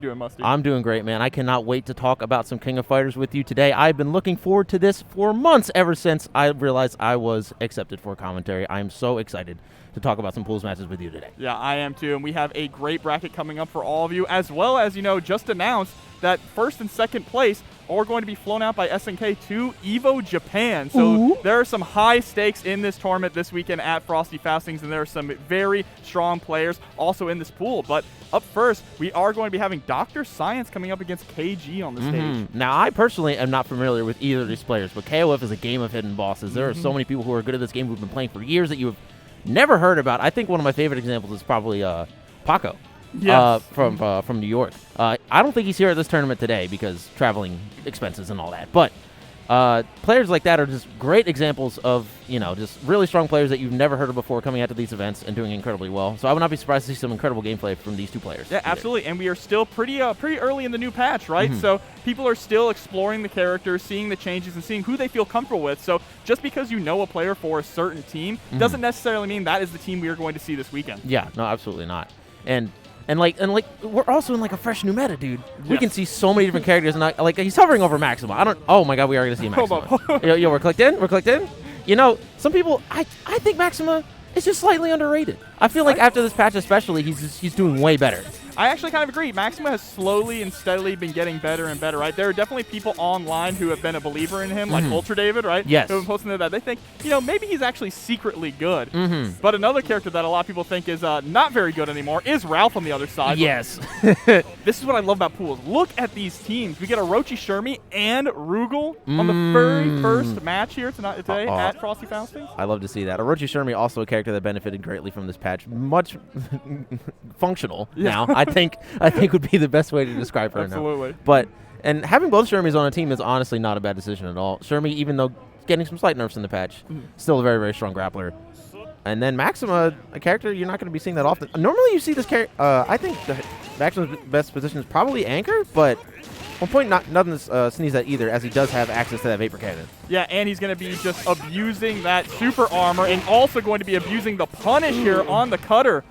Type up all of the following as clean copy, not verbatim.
Doing, Musty? I'm doing great, man. I cannot wait to talk about some King of Fighters with you today. I've been looking forward to this for months, ever since I realized I was accepted for commentary. I am so excited to talk about some pools matches with you today. Yeah, I am too, and we have a great bracket coming up for all of you, as well as, just announced that first and second place are going to be flown out by SNK to EVO Japan. So there are some high stakes in this tournament this weekend at Frosty Faustings, and there are some very strong players also in this pool. But up first, we are going to be having Dr. Science coming up against KG on the stage. Now, I personally am not familiar with either of these players, but KOF is a game of hidden bosses. There are so many people who are good at this game who've been playing for years that you have never heard about. I think one of my favorite examples is probably Paco. Yes. From New York. I don't think he's here at this tournament today because traveling expenses and all that. But players like that are just great examples of, just really strong players that you've never heard of before coming out to these events and doing incredibly well. So I would not be surprised to see some incredible gameplay from these two players. Yeah, absolutely. And we are still pretty early in the new patch, right? So people are still exploring the characters, seeing the changes, and seeing who they feel comfortable with. So just because you know a player for a certain team doesn't necessarily mean that is the team we are going to see this weekend. Yeah, no, absolutely not. And we're also in like a fresh new meta, dude. We can see so many different characters, and he's hovering over Maxima. Oh my god, we are gonna see Maxima. yo, we're clicked in. We're clicked in. Some people, I think Maxima is just slightly underrated. I feel like after this patch, especially, he's doing way better. I actually kind of agree. Maxima has slowly and steadily been getting better and better, right? There are definitely people online who have been a believer in him, like Ultra David, right? Yes. Who have been posting that they think, maybe he's actually secretly good. But another character that a lot of people think is not very good anymore is Ralph on the other side. Yes. This is what I love about pools. Look at these teams. We get Orochi Shermie and Rugal on the very first match here today at Frosty Faustings. I love to see that. Orochi Shermie, also a character that benefited greatly from this patch. Much functional now. I think would be the best way to describe her. Absolutely. But having both Shermies on a team is honestly not a bad decision at all. Shermie, even though getting some slight nerfs in the patch, still a very, very strong grappler. And then Maxima, a character you're not going to be seeing that often. Normally you see this character, I think Maxima's best position is probably Anchor, but one point nothing to sneeze at either, as he does have access to that Vapor Cannon. Yeah, and he's going to be just abusing that super armor and also going to be abusing the punish here on the cutter.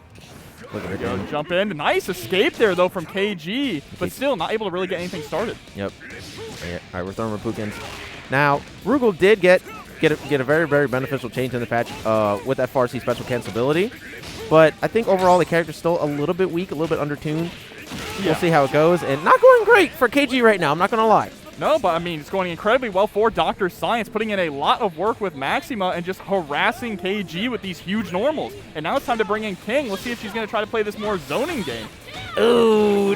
Look at Go jump in. Nice escape there, though, from KG, but still not able to really get anything started. Yep. All right, we're throwing Repukins. Now, Rugal did get a very, very beneficial change in the patch with that Farsi special cancelability, but I think overall the character's still a little bit weak, a little bit undertuned. We'll see how it goes, and not going great for KG right now, I'm not going to lie. No, but I mean, it's going incredibly well for Dr. Science, putting in a lot of work with Maxima and just harassing KG with these huge normals. And now it's time to bring in King. Let's see if she's going to try to play this more zoning game. Ooh,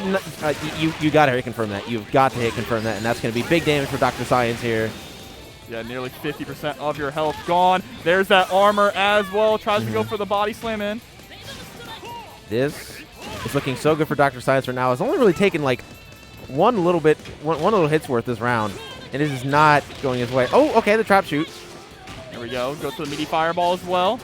you got to hit confirm that. You've got to hit confirm that, and that's going to be big damage for Dr. Science here. Yeah, nearly 50% of your health gone. There's that armor as well. Tries to go for the body slam in. This is looking so good for Dr. Science right now. It's only really taken like one little hit's worth this round, and it is not going his way. Oh, okay, the trap shoot. There we go. Goes to the meaty fireball as well.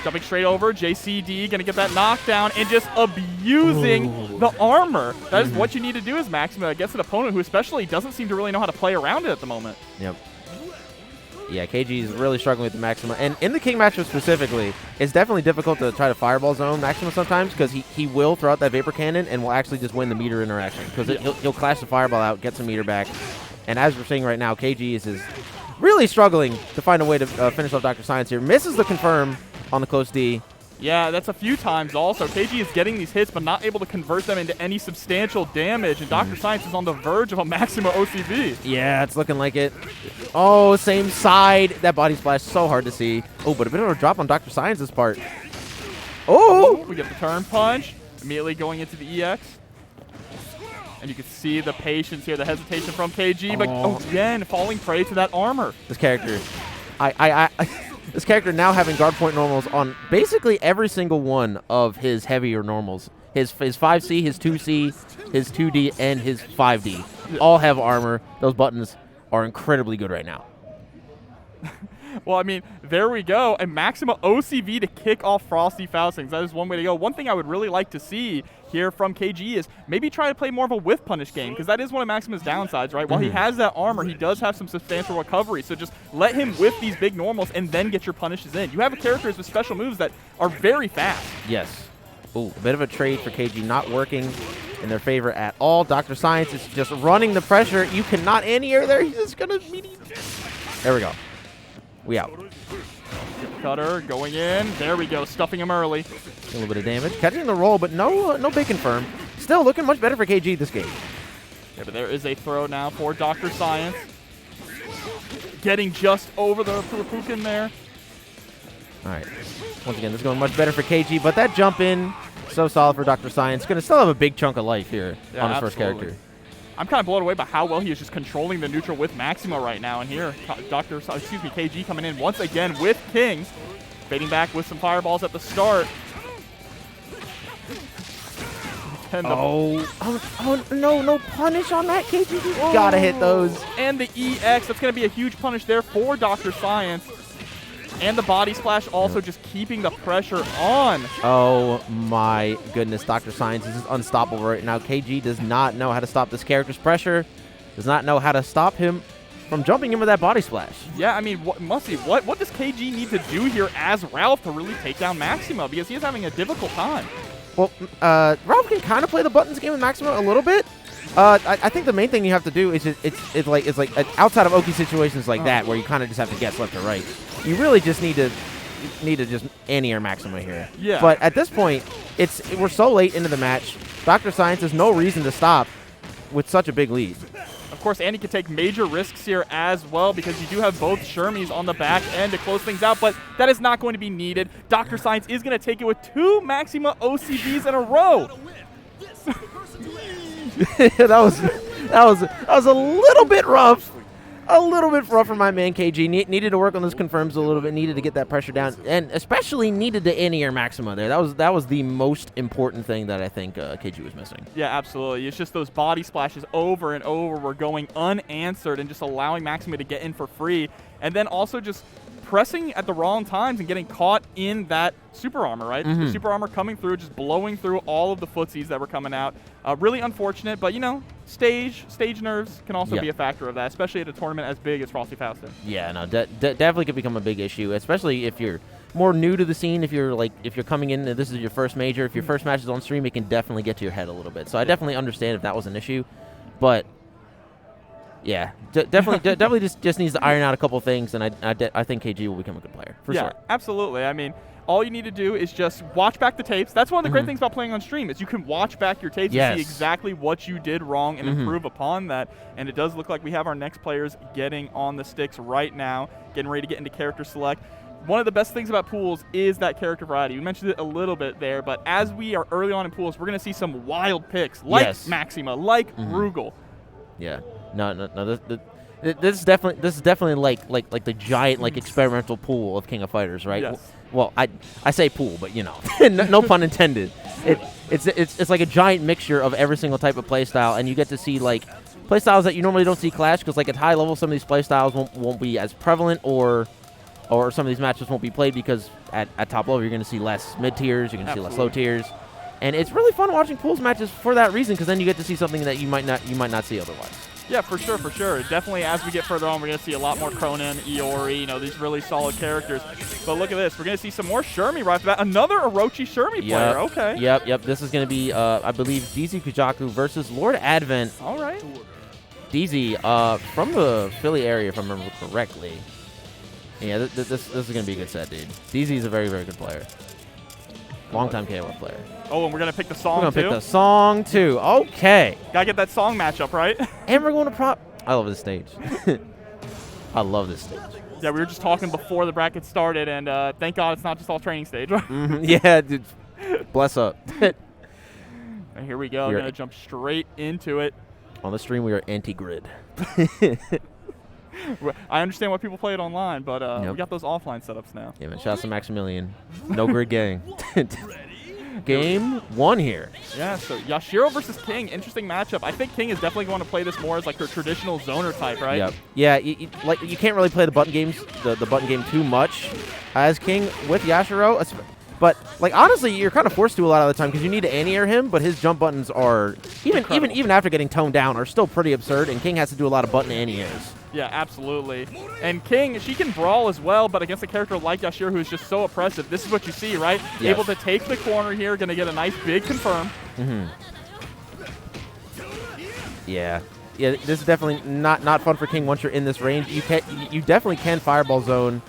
Jumping straight over. JCD going to get that knockdown and just abusing the armor. That is what you need to do as Maxima against an opponent who especially doesn't seem to really know how to play around it at the moment. Yep. Yeah, KG is really struggling with the Maxima. And in the King matchup specifically, it's definitely difficult to try to fireball zone Maxima sometimes because he will throw out that Vapor Cannon and will actually just win the meter interaction because he'll clash the fireball out, get some meter back. And as we're seeing right now, KG is really struggling to find a way to finish off Dr. Science here. Misses the confirm on the close D. Yeah, that's a few times also. KG is getting these hits but not able to convert them into any substantial damage, and Dr. Science is on the verge of a Maxima OCV. Yeah, it's looking like it. Oh, same side. That body splash, so hard to see. Oh, but a bit of a drop on Dr. Science's part. Oh! We get the turn punch, immediately going into the EX. And you can see the patience here, the hesitation from KG, but again, falling prey to that armor. This character, this character now having guard point normals on basically every single one of his heavier normals. His 5C, his 2C, his 2D, and his 5D all have armor. Those buttons are incredibly good right now. Well, I mean, there we go. A Maxima OCV to kick off Frosty Faustings. That is one way to go. One thing I would really like to see here from KG is maybe try to play more of a whiff punish game, because that is one of Maxima's downsides, right? While he has that armor, he does have some substantial recovery. So just let him whiff these big normals and then get your punishes in. You have characters with special moves that are very fast. Yes. Ooh, a bit of a trade for KG, not working in their favor at all. Dr. Science is just running the pressure. You cannot anti-air there. He's just going to... There we go. We out. Cutter going in. There we go. Stuffing him early. A little bit of damage. Catching the roll, but no big confirm. Still looking much better for KG this game. Yeah, but there is a throw now for Dr. Science. Getting just over the Pukin there. All right. Once again, this is going much better for KG, but that jump in, so solid for Dr. Science. Going to still have a big chunk of life here on his first character. I'm kind of blown away by how well he is just controlling the neutral with Maxima right now. And here, KG coming in once again with King. Fading back with some fireballs at the start. No punish on that, KG. You gotta hit those. And the EX, that's going to be a huge punish there for Dr. Science. And the body splash also just keeping the pressure on. Oh my goodness, Dr. Science is unstoppable right now. KG does not know how to stop this character's pressure. Does not know how to stop him from jumping in with that body splash. Yeah, I mean, what does KG need to do here as Ralph to really take down Maxima? Because he is having a difficult time. Well, Ralph can kind of play the buttons game with Maxima a little bit. I think the main thing you have to do is it's like outside of Oki situations like that where you kind of just have to guess left or right. You really just need to just anti-air Maxima here. Yeah. But at this point, we're so late into the match. Dr. Science has no reason to stop with such a big lead. Of course, Andy can take major risks here as well because you do have both Shermies on the back end to close things out, but that is not going to be needed. Dr. Science is going to take it with 2 Maxima OCBs in a row. that was a little bit rough. A little bit rough for my man KG. Needed to work on those confirms a little bit. Needed to get that pressure down, and especially needed to anti-air Maxima there. That was the most important thing that I think KG was missing. Yeah, absolutely. It's just those body splashes over and over were going unanswered and just allowing Maxima to get in for free, and then also just pressing at the wrong times and getting caught in that super armor, right? The super armor coming through, just blowing through all of the footsies that were coming out. Really unfortunate, but, you know, stage nerves can also be a factor of that, especially at a tournament as big as Frosty Faustings. Yeah, no, definitely could become a big issue, especially if you're more new to the scene. If you're coming in and this is your first major, if your first match is on stream, it can definitely get to your head a little bit. So I definitely understand if that was an issue, but yeah, definitely just needs to iron out a couple things, and I think KG will become a good player for sure. Yeah, absolutely. I mean, all you need to do is just watch back the tapes. That's one of the great things about playing on stream is you can watch back your tapes and see exactly what you did wrong and improve upon that. And it does look like we have our next players getting on the sticks right now, getting ready to get into character select. One of the best things about pools is that character variety. We mentioned it a little bit there, but as we are early on in pools, we're going to see some wild picks like Maxima, like Rugal. Yeah. No. This is definitely like the giant experimental pool of King of Fighters, right? Yes. Well, I say pool, but you know, no pun intended. It's like a giant mixture of every single type of playstyle, and you get to see like playstyles that you normally don't see clash because like at high level some of these playstyles won't be as prevalent, or some of these matches won't be played because at top level you're going to see less mid tiers, you're going to see less low tiers. And it's really fun watching pools matches for that reason, because then you get to see something that you might not see otherwise. Yeah, for sure. Definitely, as we get further on, we're going to see a lot more Cronin, Iori, these really solid characters. But look at this. We're going to see some more Shermie right off the bat. Another Orochi Shermie player. Okay. Yep. This is going to be, I believe, DZ Fujaku versus Lord Advent. All right. DZ, from the Philly area, if I remember correctly. Yeah, this is going to be a good set, dude. DZ is a very, very good player. Long-time KOF player. Oh, and we're going to pick the song, We're going to pick the song, too. Okay. Got to get that song matchup, right? And we're going to I love this stage. I love this stage. Yeah, we were just talking before the bracket started, and thank God it's not just all training stage. Yeah, dude. Bless up. And here we go. We're going to jump straight into it. On the stream, we are anti-grid. I understand why people play it online, but we got those offline setups now. Yeah, man. Shout out to Maximilian. No grid gang. Game 1 here. Yeah, so Yashiro versus King. Interesting matchup. I think King is definitely going to play this more as like her traditional zoner type, right? Yep. Yeah, you can't really play the button games, the button game too much as King with Yashiro. But like honestly, you're kind of forced to a lot of the time because you need to anti-air him, but his jump buttons are even after getting toned down are still pretty absurd, and King has to do a lot of button anti-airs. Yeah, absolutely. And King, she can brawl as well, but against a character like Yashiro, who is just so oppressive, this is what you see, right? Yes. Able to take the corner here, going to get a nice big confirm. Yeah. Yeah, this is definitely not fun for King once you're in this range. You definitely can fireball zone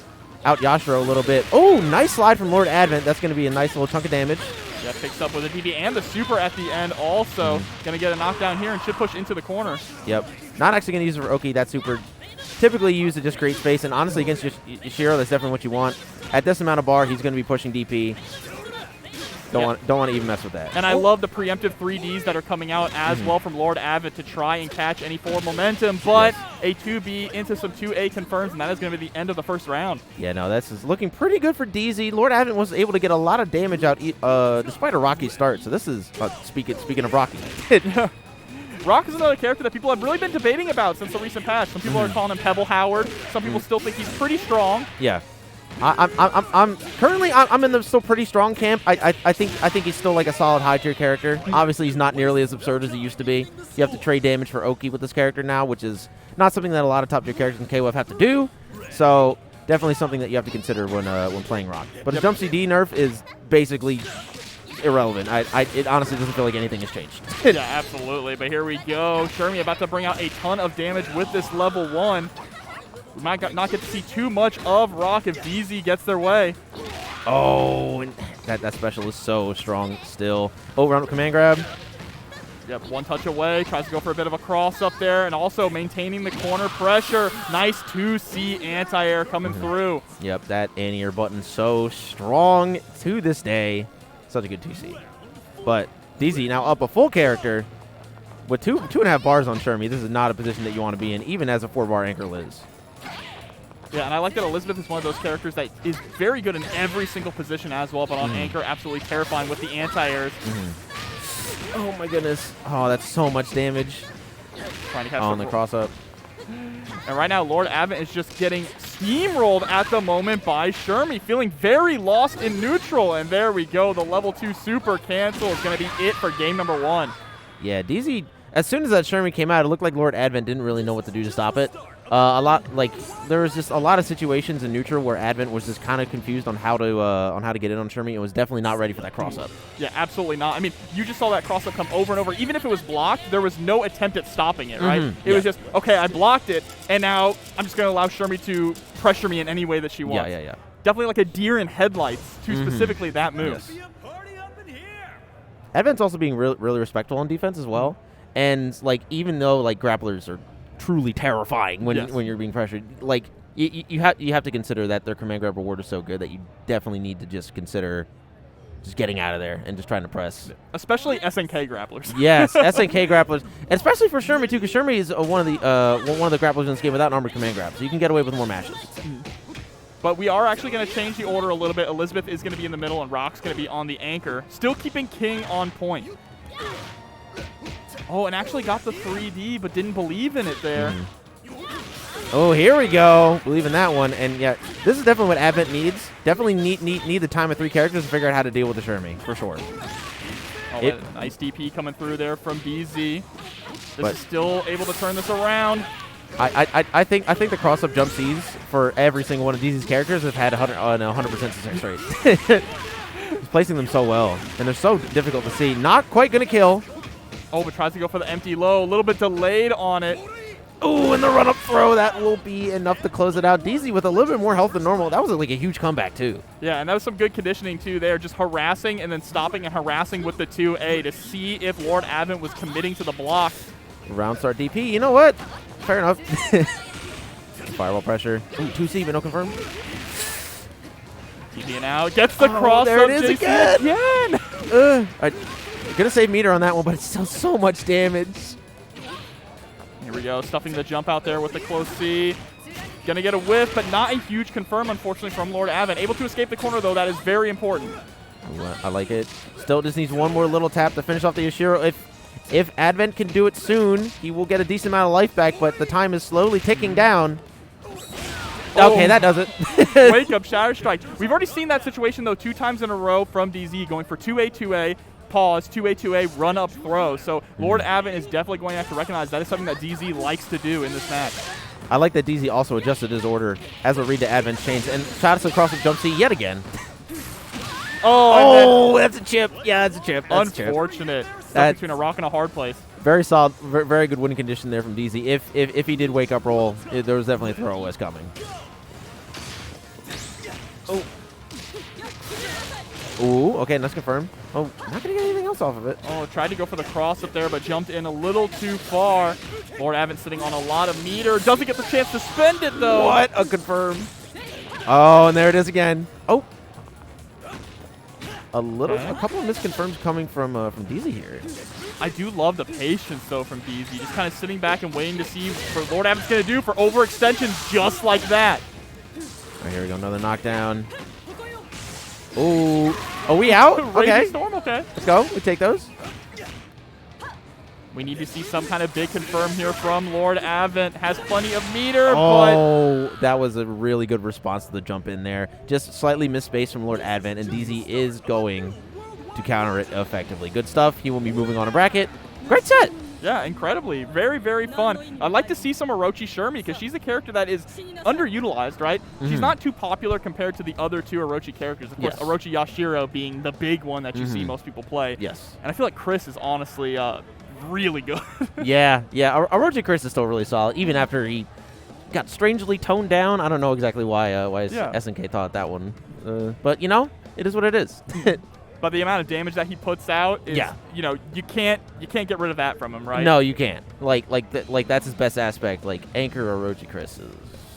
out Yashiro a little bit. Oh, nice slide from Lord Advent. That's going to be a nice little chunk of damage. Yeah, picks up with a DB and the super at the end also. Going to get a knockdown here and should push into the corner. Yep. Not actually going to use it for Oki. That super typically used to just create space. And honestly, against Yashiro, that's definitely what you want. At this amount of bar, he's going to be pushing DP. Don't want to even mess with that. And I love the preemptive 3Ds that are coming out as well from Lord Advent to try and catch any forward momentum. But a 2B into some 2A confirms, and that is going to be the end of the first round. Yeah, no, this is looking pretty good for DZ. Lord Advent was able to get a lot of damage out despite a rocky start. So this is, speaking of rocky. Rock is another character that people have really been debating about since the recent patch. Some people are calling him Pebble Howard. Some people still think he's pretty strong. Yeah. I'm currently in the still pretty strong camp. I think he's still like a solid high tier character. Obviously, he's not nearly as absurd as he used to be. You have to trade damage for Oki with this character now, which is not something that a lot of top tier characters in KOF have to do. So definitely something that you have to consider when playing Rock. But his jump CD nerf is basically irrelevant. It honestly doesn't feel like anything has changed. Yeah, absolutely. But here we go. Shermie about to bring out a ton of damage with this level 1. We might not get to see too much of Rock if DZ gets their way. Oh, and that special is so strong still. Oh, round up command grab. Yep, one touch away. Tries to go for a bit of a cross up there, and also maintaining the corner pressure. Nice 2C anti-air coming through. Yep, that anti-air button so strong to this day. Such a good 2C. But DZ now up a full character with 2.5 bars on Shermie. This is not a position that you want to be in, even as a 4-bar anchor Liz. Yeah, and I like that Elizabeth is one of those characters that is very good in every single position as well, but on anchor, absolutely terrifying with the anti-airs. Oh, my goodness. Oh, that's so much damage. Trying to catch on the cross-up. And right now, Lord Advent is just getting steamrolled at the moment by Shermie, feeling very lost in neutral. And there we go. The level 2 super cancel is going to be it for game number 1. Yeah, DZ, as soon as that Shermie came out, it looked like Lord Advent didn't really know what to do to stop it. There was just a lot of situations in neutral where Advent was just kind of confused on how to get in on Shermie. It was definitely not ready for that cross up. Yeah, absolutely not. I mean, you just saw that cross up come over and over. Even if it was blocked, there was no attempt at stopping it, right? It was just, okay, I blocked it, and now I'm just going to allow Shermie to pressure me in any way that she wants. Yeah. Definitely like a deer in headlights to specifically that move. Yes. Advent's also being really respectful on defense as well. And like even though like grapplers are truly terrifying when you're being pressured, like you have to consider that their command grab reward is so good that you definitely need to just consider just getting out of there and just trying to press. Especially SNK grapplers. Yes, SNK grapplers, and especially for Shermie too, because Shermie is one of the grapplers in this game without an armored command grab, so you can get away with more mashes. But we are actually going to change the order a little bit. Elizabeth is going to be in the middle, and Rock's going to be on the anchor, still keeping King on point. Oh, and actually got the 3D, but didn't believe in it there. Oh, here we go. Believe in that one. And yeah, this is definitely what Advent needs. Definitely need the time of 3 characters to figure out how to deal with the Shermie, for sure. Oh, nice DP coming through there from DZ. This is still able to turn this around. I think the cross-up jump Cs for every single one of DZ's characters have had 100% success rate. He's placing them so well, and they're so difficult to see. Not quite going to kill. Oh, but tries to go for the empty low. A little bit delayed on it. Oh, and the run-up throw. That will be enough to close it out. DZ with a little bit more health than normal. That was like a huge comeback, too. Yeah, and that was some good conditioning, too, there. Just harassing and then stopping and harassing with the 2A to see if Lord Advent was committing to the block. Round start DP. You know what? Fair enough. Firewall pressure. Ooh, 2C, but no confirm. DPing out. Gets the cross there up. It is again. Gonna save meter on that one, but it's still so much damage. Here we go. Stuffing the jump out there with the close C. Gonna get a whiff, but not a huge confirm, unfortunately, from Lord Advent. Able to escape the corner, though. That is very important. Ooh, I like it. Still just needs one more little tap to finish off the Yashiro. If Advent can do it soon, he will get a decent amount of life back, but the time is slowly ticking down. Okay, that does it. Wake up, Shatter Strike. We've already seen that situation, though, 2 times in a row from DZ, going for 2A, pause, 2A, run up throw. So Lord Advent is definitely going to have to recognize that is something that DZ likes to do in this match. I like that DZ also adjusted his order as a read to advent chains and shot us across the jump C yet again. Oh, that's a chip. Yeah, that's a chip. That's unfortunate. That's between a rock and a hard place. Very solid, very good winning condition there from DZ. If he did wake up roll, there was definitely a throw was coming. Oh. Ooh, okay, that's confirmed. Oh, not going to get anything else off of it. Oh, tried to go for the cross up there, but jumped in a little too far. Lord Advent sitting on a lot of meter. Doesn't get the chance to spend it, though. What? A confirm. Oh, and there it is again. Oh. A couple of misconfirms coming from DZ here. I do love the patience, though, from DZ. Just kind of sitting back and waiting to see what Lord Advent's going to do for overextensions just like that. All right, here we go. Another knockdown. Ooh. Are we out? Okay. Storm, okay. Let's go. We take those. We need to see some kind of big confirm here from Lord Advent. Has plenty of meter, but that was a really good response to the jump in there. Just slightly missed space from Lord Advent, and DZ is going to counter it effectively. Good stuff. He will be moving on a bracket. Great set. Yeah, incredibly. Very, very fun. I'd like to see some Orochi Shermie because she's a character that is underutilized, right? She's not too popular compared to the other two Orochi characters. Of course, Orochi Yashiro being the big one that you see most people play. Yes. And I feel like Chris is honestly really good. yeah. Orochi Chris is still really solid, even after he got strangely toned down. I don't know exactly why SNK thought that one. But, you know, it is what it is. But the amount of damage that he puts out is, you know, you can't get rid of that from him, right? No, you can't. Like that's his best aspect. Like Anchor Orochi Chris is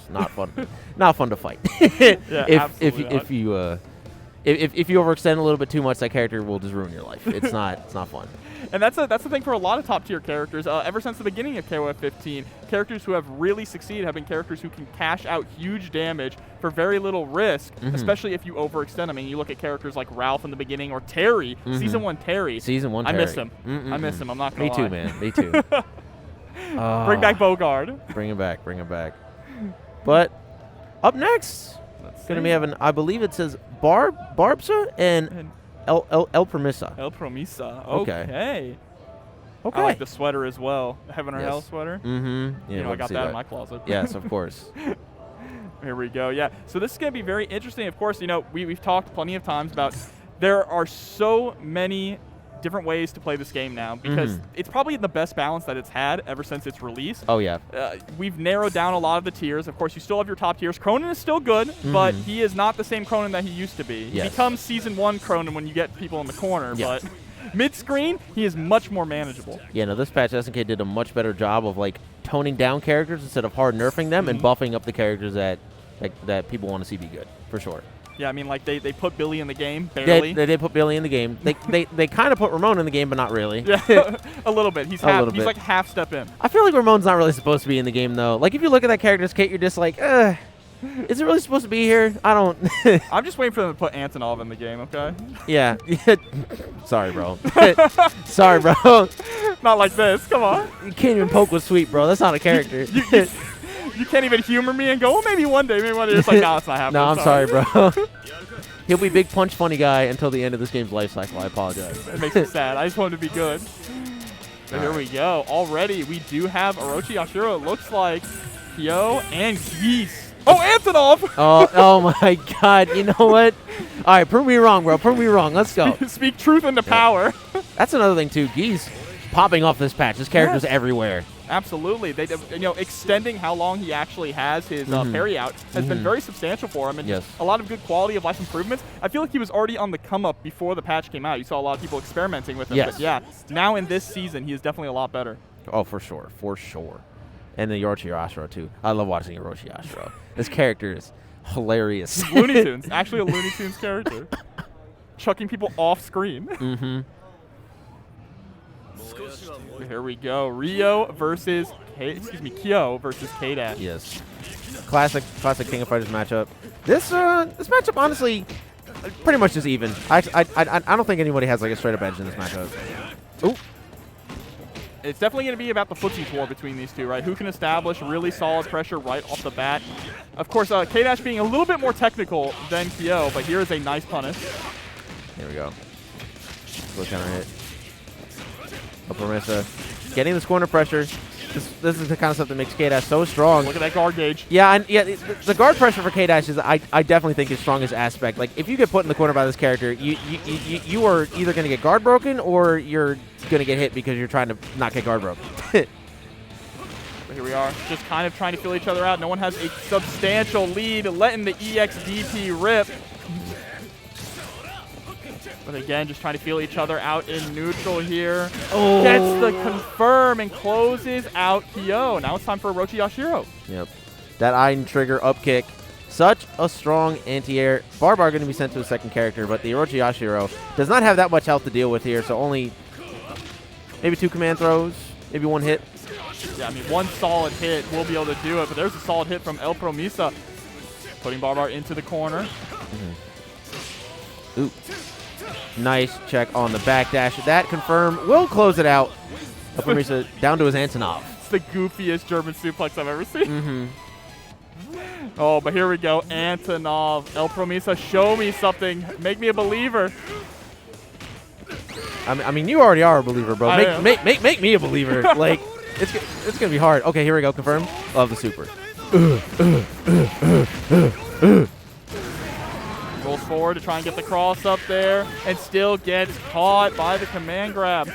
not fun, not fun to fight. if you overextend a little bit too much, that character will just ruin your life. It's not fun. And that's the thing for a lot of top tier characters. Ever since the beginning of KOF 15, characters who have really succeeded have been characters who can cash out huge damage for very little risk, especially if you overextend. I mean, you look at characters like Ralph in the beginning or Terry, Season 1 Terry. Terry. I miss him. I miss him. I'm not going to lie. Me too, man. Me too. Bring back Bogard. Bring him back. Bring him back. But up next, going to be having, I believe it says Barbsa and El Promesa. El Promesa. Okay. I like the sweater as well. The Heaven or Hell sweater. Yeah, you know, I got that in my closet. Yes, of course. Here we go. Yeah. So this is going to be very interesting. Of course, you know, we've talked plenty of times about there are so many different ways to play this game now because it's probably the best balance that it's had ever since its release. Oh, yeah. We've narrowed down a lot of the tiers. Of course, you still have your top tiers. Cronin is still good, but he is not the same Cronin that he used to be. He becomes Season 1 Cronin when you get people in the corner, but mid-screen, he is much more manageable. Yeah, no, this patch, SNK did a much better job of, like, toning down characters instead of hard nerfing them and buffing up the characters that people want to see be good, for sure. Yeah, I mean, like, they put Billy in the game, barely. They did put Billy in the game. They kind of put Ramon in the game, but not really. Yeah, a little bit. He's like half step in. I feel like Ramon's not really supposed to be in the game, though. Like, if you look at that character's kit, you're just like, is it really supposed to be here? I don't. I'm just waiting for them to put Antonov in the game, okay? Yeah. Sorry, bro. Sorry, bro. Not like this. Come on. You can't even poke with sweet, bro. That's not a character. You can't even humor me and go, well, maybe one day. It's like, no, it's not happening. No, I'm sorry, bro. He'll be big punch funny guy until the end of this game's life cycle. I apologize. It makes me sad. I just want him to be good. But here we go. Already, we do have Orochi Yashiro. It looks like Kyo and Geese. Oh, Antonov! oh my God. You know what? All right, prove me wrong, bro. Prove me wrong. Let's go. Speak truth into power. That's another thing, too. Geese popping off this patch. This character's everywhere. Absolutely. They, you know, extending how long he actually has his parry out has been very substantial for him, and just a lot of good quality of life improvements. I feel like he was already on the come up before the patch came out. You saw a lot of people experimenting with him, but yeah, now in this season, he is definitely a lot better. Oh, for sure, And the Orochi Yashiro too. I love watching Orochi Yashiro. This character is hilarious. Looney Tunes, actually a Looney Tunes character, chucking people off screen. Here we go. Kyo versus K-Dash. Yes. Classic King of Fighters matchup. This matchup, honestly, pretty much is even. I don't think anybody has like a straight up edge in this matchup. Ooh. It's definitely going to be about the footsies war between these two, right? Who can establish really solid pressure right off the bat? Of course, K-Dash being a little bit more technical than Kyo, but here is a nice punish. Here we go. Look counter hit. Promesa getting this corner pressure. This is the kind of stuff that makes K-Dash so strong. Look at that guard gauge. Yeah, and the guard pressure for K-Dash is I definitely think his strongest aspect. Like if you get put in the corner by this character, you are either going to get guard broken or you're going to get hit because you're trying to not get guard broken. Here we are, just kind of trying to feel each other out. No one has a substantial lead, letting the EXDP rip. But again, just trying to feel each other out in neutral here. Oh. Gets the confirm and closes out Kyo. Now it's time for Orochi Yashiro. Yep. That Iron Trigger up kick. Such a strong anti-air. Barbar going to be sent to a second character, but the Orochi Yashiro does not have that much health to deal with here, so only maybe 2 command throws, maybe 1 hit. Yeah, I mean, 1 solid hit will be able to do it, but there's a solid hit from El Promesa, putting Barbar into the corner. Ooh. Nice check on the backdash. That confirm will close it out. El Promesa down to his Antonov. It's the goofiest German suplex I've ever seen. Oh, but here we go. Antonov, El Promesa, show me something. Make me a believer. I mean, you already are a believer, bro. Make me a believer. Like, it's gonna be hard. Okay, here we go. Confirm. Love the super. Rolls forward to try and get the cross up there, and still gets caught by the command grab.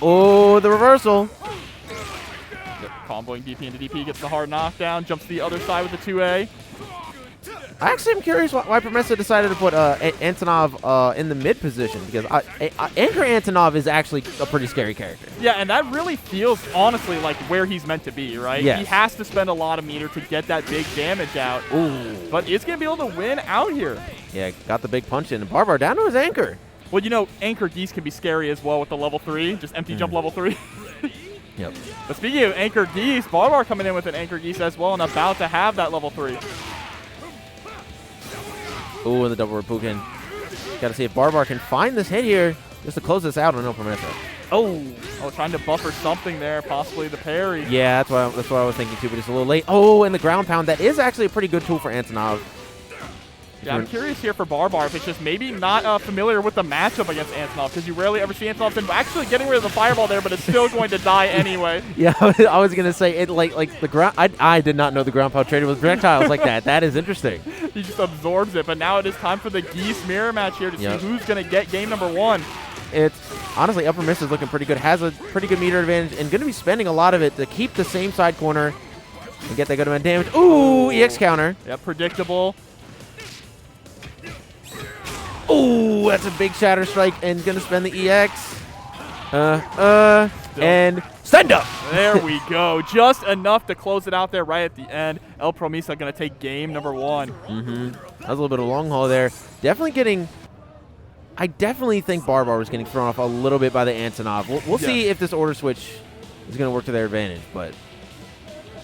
Oh, the reversal. Comboing DP into DP, gets the hard knockdown, jumps to the other side with the 2A. I actually am curious why Promesa decided to put Antonov in the mid position, because Anchor Antonov is actually a pretty scary character. Yeah, and that really feels, honestly, like where he's meant to be, right? Yes. He has to spend a lot of meter to get that big damage out. Ooh. But it's going to be able to win out here. Yeah, got the big punch in. Barbar down to his anchor. Well, you know, Anchor Geese can be scary as well with the level 3, just empty jump level 3. Yep. But speaking of Anchor Geese, Barbar coming in with an Anchor Geese as well and about to have that level 3. Ooh, and the double Reppuken. Got to see if Barbar can find this hit here just to close this out on El Promesa. Oh, trying to buffer something there, possibly the parry. Yeah, that's what I was thinking too, but it's a little late. Oh, and the ground pound. That is actually a pretty good tool for Antonov. Yeah, I'm curious here for Barbar if it's just maybe not familiar with the matchup against Antonov, because you rarely ever see Antonov actually getting rid of the fireball there, but it's still going to die anyway. Yeah, I was gonna say it like the ground. I did not know the ground pound traded with projectiles like that. That is interesting. He just absorbs it, but now it is time for the Geese mirror match here to see who's gonna get game number 1. It's honestly Upper Miss is looking pretty good. Has a pretty good meter advantage and going to be spending a lot of it to keep the same side corner and get that good amount of damage. Ooh, EX counter. Yeah, predictable. Ooh, that's a big shatter strike and going to spend the EX. And send up. There we go. Just enough to close it out there right at the end. El Promesa going to take game number 1. That was a little bit of a long haul there. I definitely think Barbar was getting thrown off a little bit by the Antonov. We'll see if this order switch is going to work to their advantage. But,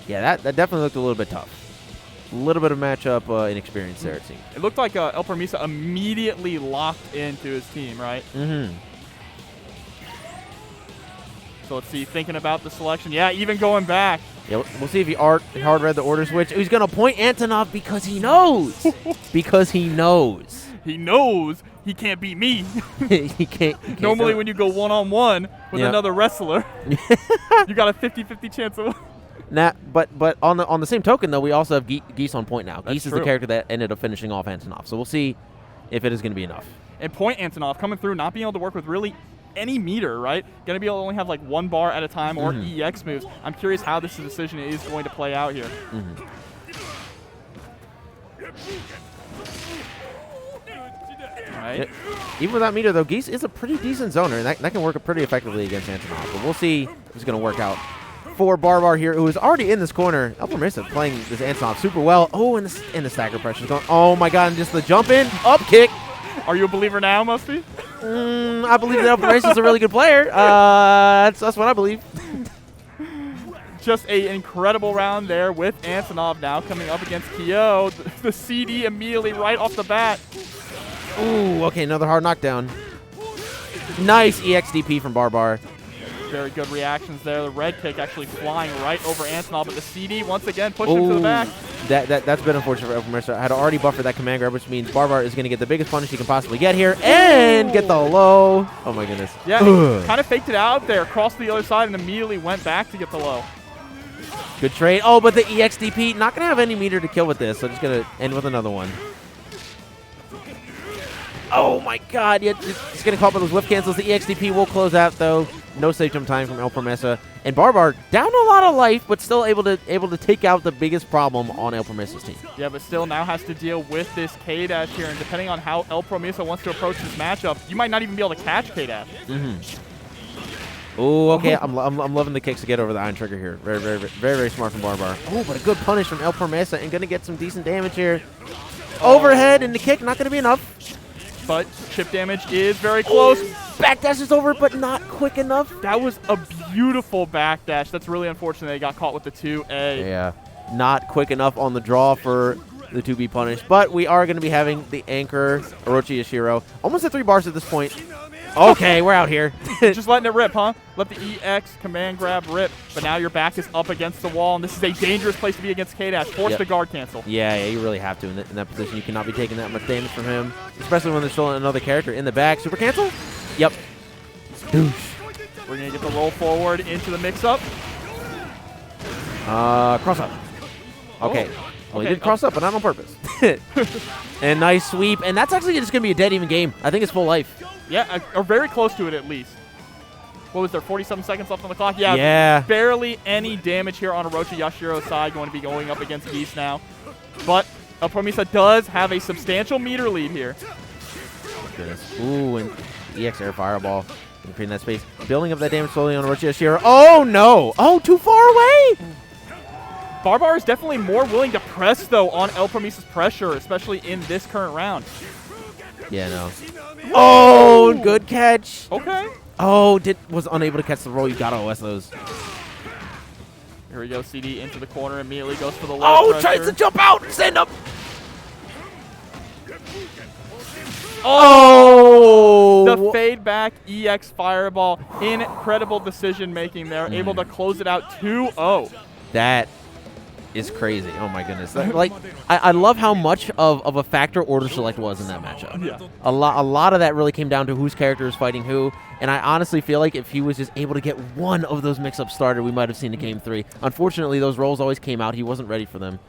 yeah, that definitely looked a little bit tough. A little bit of matchup inexperience there, it seemed. It looked like El Promesa immediately locked into his team, right? So let's see, thinking about the selection. Yeah, even going back. Yeah, we'll see if he hard read the order switch. He's going to point Antonov because he knows. Because he knows. He knows he can't beat me. he can't. Normally when you go one-on-one with another wrestler, you got a 50-50 chance of... But on the same token, though, we also have Geese on point now. Geese is true. the character that ended up finishing off Antonov. So we'll see if it is going to be enough. And point Antonov coming through, not being able to work with really any meter, right? Going to be able to only have like 1 bar at a time or EX moves. I'm curious how this decision is going to play out here. Right. Even without meter, though, Geese is a pretty decent zoner, and that can work pretty effectively against Antonov. But we'll see if it's going to work out for Barbar here, who is already in this corner. El Promesa playing this Antonov super well. Oh, and the stagger pressure is going. Oh, my God, and just the jump in, up kick. Are you a believer now, Musty? I believe that El Promesa is a really good player. That's what I believe. Just an incredible round there with Antonov now coming up against Kyo. The CD immediately right off the bat. Ooh, okay, another hard knockdown. Nice EXDP from Barbar. Very good reactions there. The red kick actually flying right over Antonov, but the CD once again pushed him to the back. That's been unfortunate for Promesa. I had already buffered that command grab, which means Barbar is going to get the biggest punish he can possibly get here and get the low. Oh my goodness. Yeah, kind of faked it out there, crossed to the other side, and immediately went back to get the low. Good trade. Oh, but the EXDP, not going to have any meter to kill with this, so just going to end with another one. Oh my god, yeah, it's going to call up with those whiff cancels. The EXDP will close out, though. No safe jump time from El Promesa. And Barbar down a lot of life, but still able to take out the biggest problem on El Promesa's team. Yeah, but still now has to deal with this K-Dash here, and depending on how El Promesa wants to approach this matchup, you might not even be able to catch K-Dash. Oh, okay. I'm loving the kicks to get over the iron trigger here. Very smart from Barbar. Oh, but a good punish from El Promesa and going to get some decent damage here. Overhead and the kick, not going to be enough. But chip damage is very close. Backdash is over, but not quick enough. That was a beautiful backdash. That's really unfortunate they got caught with the 2A. Yeah, not quick enough on the draw for the 2B punish. But we are going to be having the anchor, Orochi Yashiro. Almost at 3 bars at this point. Okay, we're out here. Just letting it rip, huh? Let the EX command grab rip. But now your back is up against the wall, and this is a dangerous place to be against K-Dash. Force the guard cancel. Yeah, you really have to in that position. You cannot be taking that much damage from him, especially when there's still another character in the back. Super cancel? Yep. Douche. We're going to get the roll forward into the mix-up. Cross up. Okay. Well, he did cross up, but not on purpose. And nice sweep. And that's actually just going to be a dead even game. I think it's full life. Yeah, or very close to it at least. What was there, 47 seconds left on the clock? Yeah, barely any damage here on Orochi Yashiro's side. Going to be going up against Geese now. But El Promesa does have a substantial meter lead here. Goodness. Ooh, and EX Air Fireball. Creating that space. Building up that damage slowly on Orochi Yashiro. Oh, no. Oh, too far away. Barbar is definitely more willing to press, though, on El Promesa's pressure, especially in this current round. Yeah, no. Oh, good catch. Okay. Oh, was unable to catch the roll. You got to OS those. Here we go. CD into the corner. Immediately goes for the low pressure. Tries to jump out. Stand up. Oh! The fade back EX Fireball. Incredible decision making there. Able to close it out 2-0. That is crazy. Oh my goodness. I love how much of a factor order select was in that matchup. Yeah. A lot of that really came down to whose character is fighting who, and I honestly feel like if he was just able to get one of those mix-ups started, we might have seen a game 3. Unfortunately, those rolls always came out. He wasn't ready for them,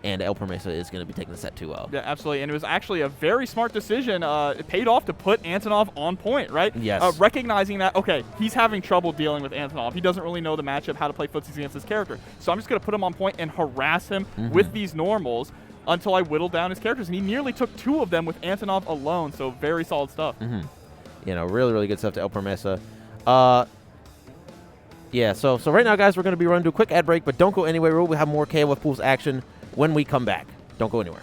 and El Promesa is going to be taking the set 2-0. Yeah, absolutely, and it was actually a very smart decision. It paid off to put Antonov on point, right? Yes. Recognizing that, okay, he's having trouble dealing with Antonov. He doesn't really know the matchup, how to play footsies against his character. So I'm just going to put him on point and harass him with these normals until I whittle down his characters. And he nearly took 2 of them with Antonov alone, so very solid stuff. You know, really good stuff to El Promesa. Yeah, so right now, guys, we're going to be running to a quick ad break, but don't go anywhere. We'll have more KOF Pools action when we come back. Don't go anywhere.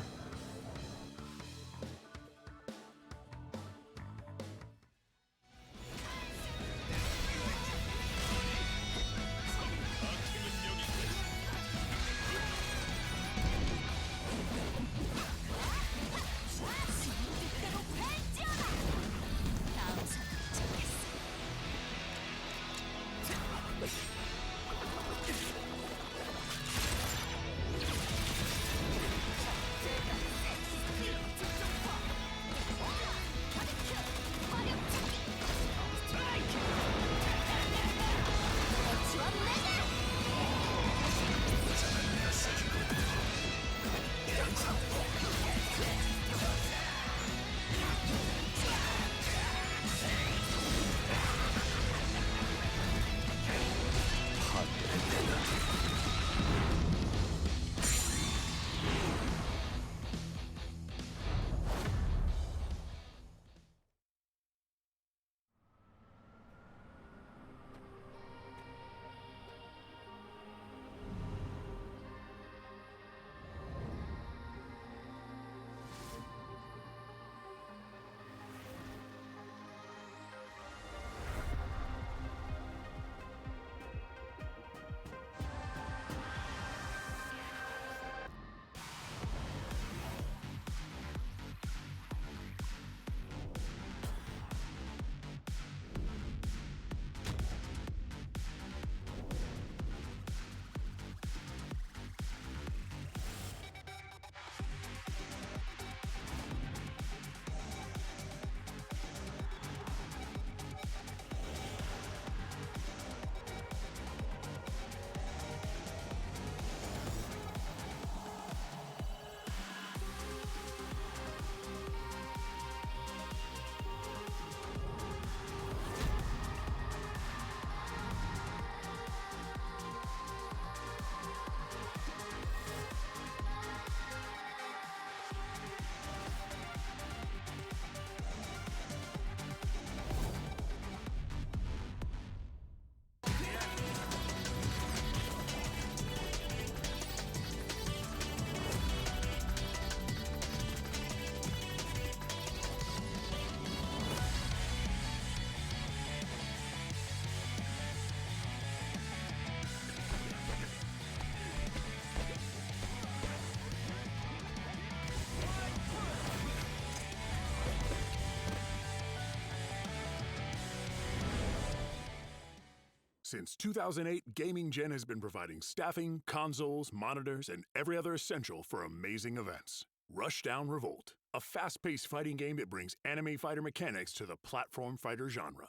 Since 2008, Gaming Gen has been providing staffing, consoles, monitors, and every other essential for amazing events. Rushdown Revolt, a fast-paced fighting game that brings anime fighter mechanics to the platform fighter genre.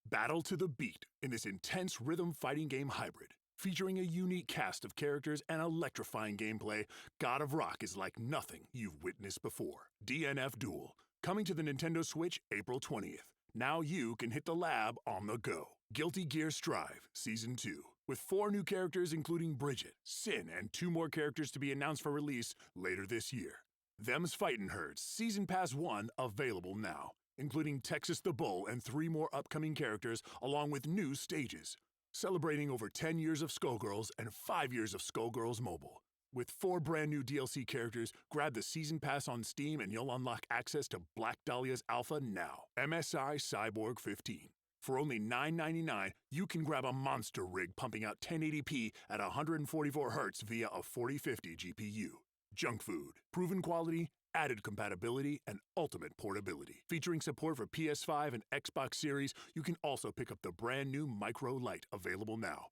Battle to the beat in this intense rhythm fighting game hybrid. Featuring a unique cast of characters and electrifying gameplay, God of Rock is like nothing you've witnessed before. DNF Duel, coming to the Nintendo Switch April 20th. Now you can hit the lab on the go. Guilty Gear Strive Season 2, with 4 new characters including Bridget, Sin, and 2 more characters to be announced for release later this year. Them's Fightin' Herds Season Pass 1 available now, including Texas the Bull and 3 more upcoming characters along with new stages. Celebrating over 10 years of Skullgirls and 5 years of Skullgirls Mobile. With 4 brand new DLC characters, grab the Season Pass on Steam and you'll unlock access to Black Dahlia's Alpha now. MSI Cyborg 15. For only $9.99, you can grab a monster rig pumping out 1080p at 144 Hz via a 4050 GPU. Junk food, proven quality, added compatibility, and ultimate portability. Featuring support for PS5 and Xbox Series, you can also pick up the brand new Micro Lite available now.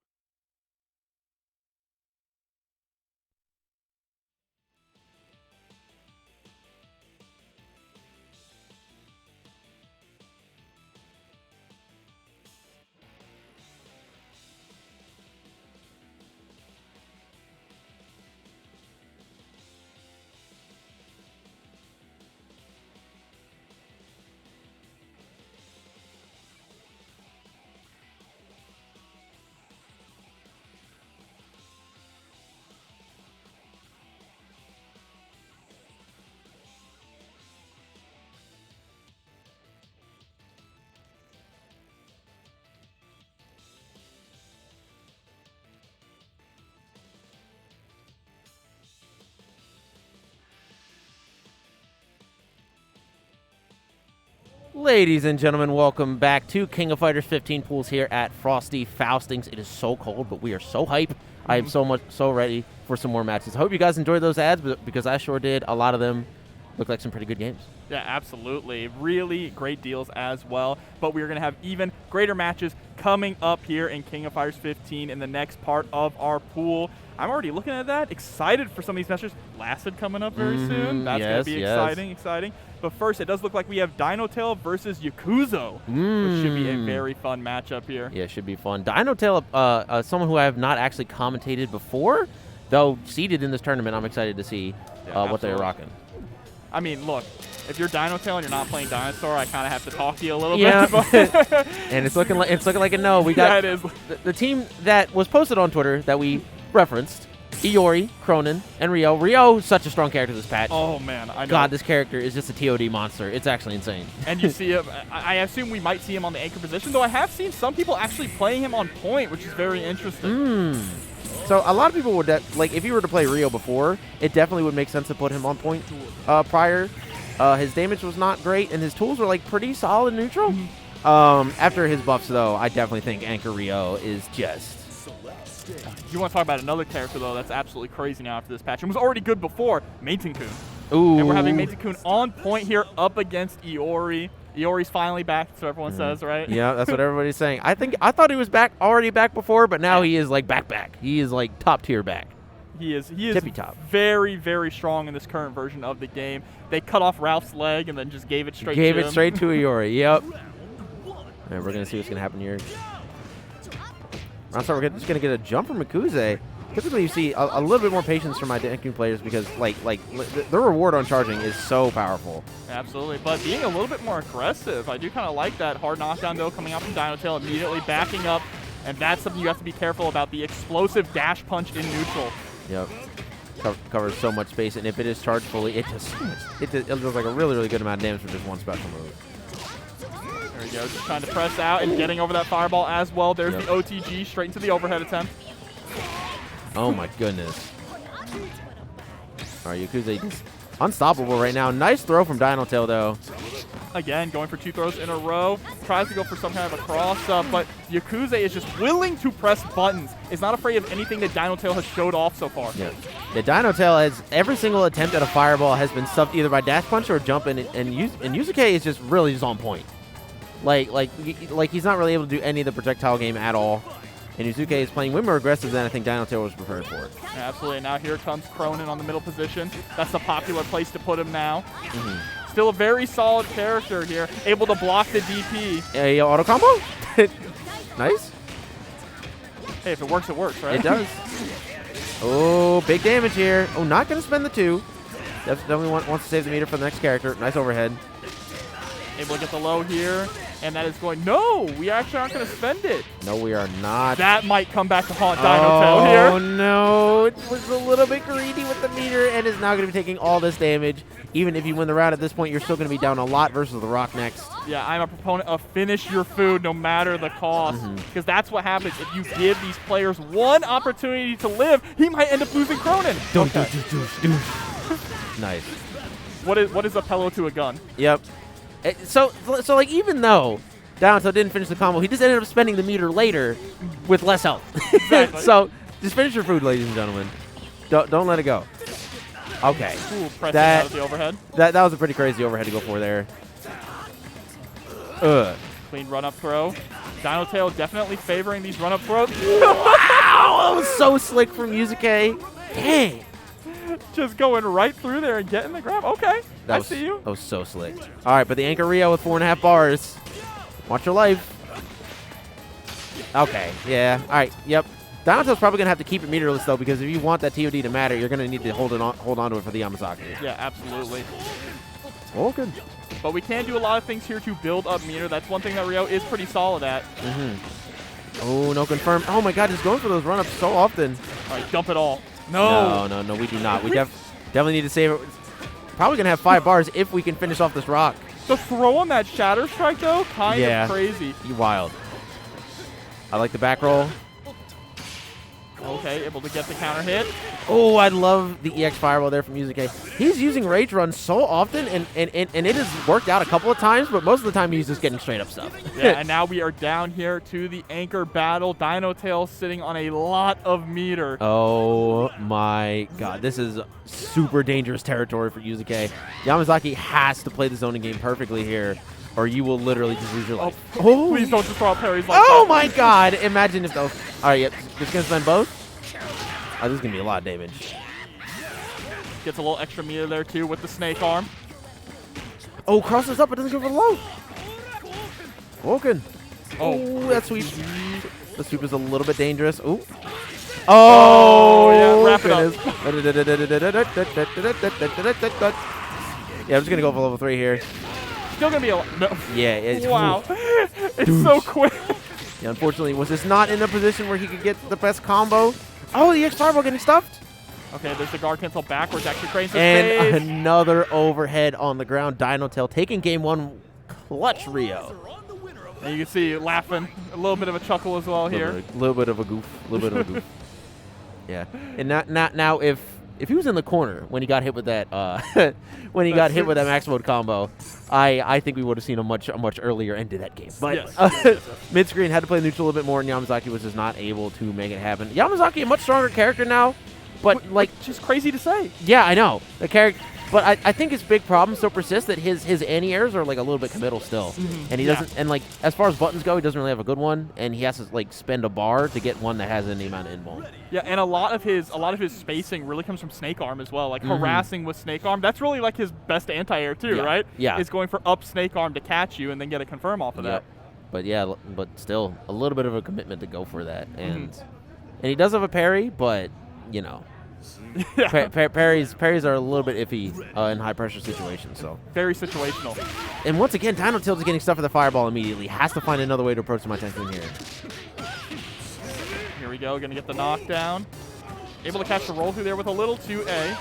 Ladies and gentlemen, welcome back to King of Fighters 15 pools here at Frosty Faustings. It is so cold, but we are so hype. I am so ready for some more matches. I hope you guys enjoyed those ads, because I sure did. A lot of them look like some pretty good games. Yeah, absolutely. Really great deals as well. But we're going to have even greater matches coming up here in King of Fighters 15 in the next part of our pool. I'm already looking at that. Excited for some of these matches. Lassid coming up very soon. That's going to be exciting. But first, it does look like we have Dino Tail versus Yuzuko, which should be a very fun matchup here. Yeah, it should be fun. Dino Tail, someone who I have not actually commentated before, though seeded in this tournament. I'm excited to see what they're rocking. I mean, look, if you're Dino Tail and you're not playing Dinosaur, I kind of have to talk to you a little bit. And it's looking like a no. We got it is. The team that was posted on Twitter that we referenced. Iori, Cronin, and Rio. Rio, such a strong character this patch. Oh, man. I know. God, this character is just a TOD monster. It's actually insane. And you see him. I assume we might see him on the anchor position, though I have seen some people actually playing him on point, which is very interesting. So a lot of people would, if you were to play Rio before, it definitely would make sense to put him on point prior. His damage was not great, and his tools were, pretty solid neutral. After his buffs, though, I definitely think Anchor Rio is just... You want to talk about another character, though, that's absolutely crazy now after this patch. It was already good before, Meitenkun. Ooh. And we're having Meitenkun on point here up against Iori. Iori's finally back, so everyone says, right? Yeah, that's what everybody's saying. I thought he was already back before, but now he is, back. He is, top-tier back. He is Tippy top. Very, very strong in this current version of the game. They cut off Ralph's leg and then just gave it straight to him. Gave it straight to Iori, yep. All right, we're going to see what's going to happen here. Round start, we're just going to get a jump from Mikuze. Typically, you see a little bit more patience from my Deku players because, the reward on charging is so powerful. Absolutely, but being a little bit more aggressive. I do kind of like that hard knockdown, though, coming out from Dino Tail, immediately backing up, and that's something you have to be careful about, the explosive dash punch in neutral. Yep. Covers so much space, and if it is charged fully, it does like a really, really good amount of damage for just one special move. There we go, just trying to press out and getting over that fireball as well. There's the OTG straight into the overhead attempt. Oh my goodness. All right, Yakuza is unstoppable right now. Nice throw from Dino Tail, though. Again, going for 2 throws in a row. Tries to go for some kind of a cross-up, but Yakuza is just willing to press buttons. Is not afraid of anything that Dino Tail has showed off so far. Yeah. The Dino Tail has every single attempt at a fireball has been stuffed either by dash punch or jump, and Yuzuko is just really just on point. Like he's not really able to do any of the projectile game at all. And Yuzuko is playing way more aggressive than I think Dino Tail was prepared for. Yeah, absolutely. Now here comes Cronin on the middle position. That's the popular place to put him now. Still a very solid character here. Able to block the DP. Hey, auto combo? Nice. Hey, if it works, right? It does. Oh, big damage here. Oh, not going to spend the 2. Definitely wants to save the meter for the next character. Nice overhead. Able to get the low here. And that is going, no, we actually aren't going to spend it. No, we are not. That might come back to haunt Dino Tail here. Oh, no. It was a little bit greedy with the meter and is now going to be taking all this damage. Even if you win the round at this point, you're still going to be down a lot versus the Rock next. Yeah, I'm a proponent of finish your food no matter the cost. Because that's what happens if you give these players one opportunity to live. He might end up losing Cronin. Nice. What is a pillow to a gun? Yep. So like, even though Dino Tail didn't finish the combo, he just ended up spending the meter later with less health. Exactly. So just finish your food, ladies and gentlemen. Don't let it go. Okay. Ooh, pressing out of the overhead. That was a pretty crazy overhead to go for there. Clean run-up throw. Dino Tail definitely favoring these run-up throws. Wow! That was so slick from Yuzuko. Dang. Just going right through there and getting the grab. Okay, I see you. That was so slick. All right, but the Anchor Rio with 4.5 bars. Watch your life. Okay, yeah. All right, yep. Dino Tail's probably going to have to keep it meterless, though, because if you want that TOD to matter, you're going to need to hold on to it for the Yamazaki. Yeah, absolutely. Oh, good. But we can do a lot of things here to build up meter. That's one thing that Rio is pretty solid at. Oh, no confirm. Oh, my God, he's going for those run-ups so often. All right, dump it all. No, we do not. We definitely need to save it. Probably going to have 5 bars if we can finish off this rock. The throw on that Shatter Strike, though, kind of crazy. Wild. I like the back roll. Okay, able to get the counter hit. Oh, I love the EX Fireball there from Yuzuko. He's using Rage Run so often, and it has worked out a couple of times, but most of the time he's just getting straight up stuff. Yeah, and now we are down here to the anchor battle. Dino Tail sitting on a lot of meter. Oh my God, this is super dangerous territory for Yuzuko. Yamazaki has to play the zoning game perfectly here, or you will literally just lose your life. Oh, please don't just throw out parries like that. Oh my God, imagine if those. All right, yep, just going to spend both. Oh, this is going to be a lot of damage. Gets a little extra meter there, too, with the snake arm. Oh, crosses up, but doesn't go for the low. Woken. Oh, that sweep. The sweep is a little bit dangerous. Ooh. Oh, yeah, wrap it up. Yeah, I'm just going to go for level 3 here. Still going to be a... No. Yeah. It's, wow. It's so quick. Yeah, unfortunately, was this not in a position where he could get the best combo? Oh, the EX Fireball getting stuffed. Okay, there's the guard cancel backwards. Actually creates a and stage. Another overhead on the ground. Dino Tail taking game 1 clutch Rio. And you can see laughing. A little bit of a chuckle as well here. A little bit of a goof. Yeah. And now if he was in the corner when he got hit with that hit with that max mode combo, I think we would have seen a much earlier end to that game. But yes. mid screen had to play neutral a little bit more, and Yamazaki was just not able to make it happen. Yamazaki a much stronger character now, but like just crazy to say. Yeah, I know the character. But I think his big problem still persists that his anti-airs are like a little bit committal still. And he doesn't, and like as far as buttons go, he doesn't really have a good one, and he has to like spend a bar to get one that has any amount of invuln. Yeah, and a lot of his spacing really comes from Snake Arm as well. Like harassing with Snake Arm, that's really like his best anti-air too, right? Yeah. Is going for up Snake Arm to catch you and then get a confirm off of that. But yeah, but still a little bit of a commitment to go for that, and he does have a parry, but you know. Parries are a little bit iffy in high pressure situations. So very situational. And once again, Dino Tail is getting stuff for the fireball immediately. Has to find another way to approach my Tenkin here. Here we go. Gonna get the knockdown. Able to catch the roll through there with a little 2A.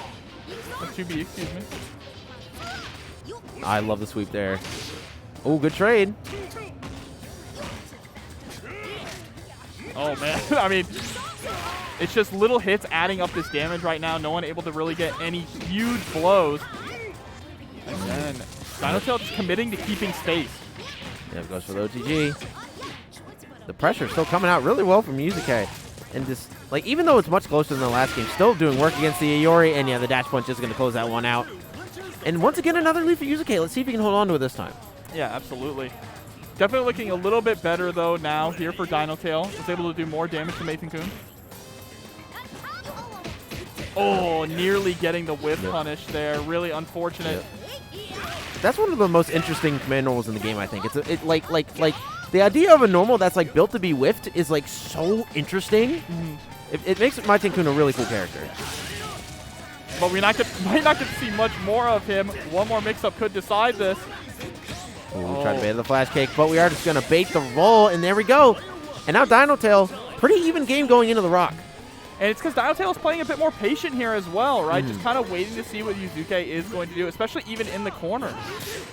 2B, excuse me. I love the sweep there. Oh, good trade. Oh man, I mean. It's just little hits adding up this damage right now. No one able to really get any huge blows. And then Dino Tail just committing to keeping space. Yeah, goes for the OTG. The pressure still coming out really well from Yuzuko. And just, like, even though it's much closer than the last game, still doing work against the Iori. And yeah, the dash punch is going to close that one out. And once again, another lead for Yuzuko. Let's see if he can hold on to it this time. Yeah, absolutely. Definitely looking a little bit better, though, now here for Dino Tail. Was able to do more damage to Nathan-kun. Oh, nearly getting the whiff punish there. Really unfortunate. That's one of the most interesting command normals in the game, I think. It's like the idea of a normal that's like built to be whiffed is like so interesting. It makes my Nathan-kun a really cool character. But we might not get to see much more of him. One more mix-up could decide this. We tried to bait the flash cake, but we are just going to bait the roll, and there we go. And now Dino Tail, pretty even game going into the rock. And it's because Dino Tail is playing a bit more patient here as well, right? Just kind of waiting to see what Yuzuko is going to do, especially even in the corner.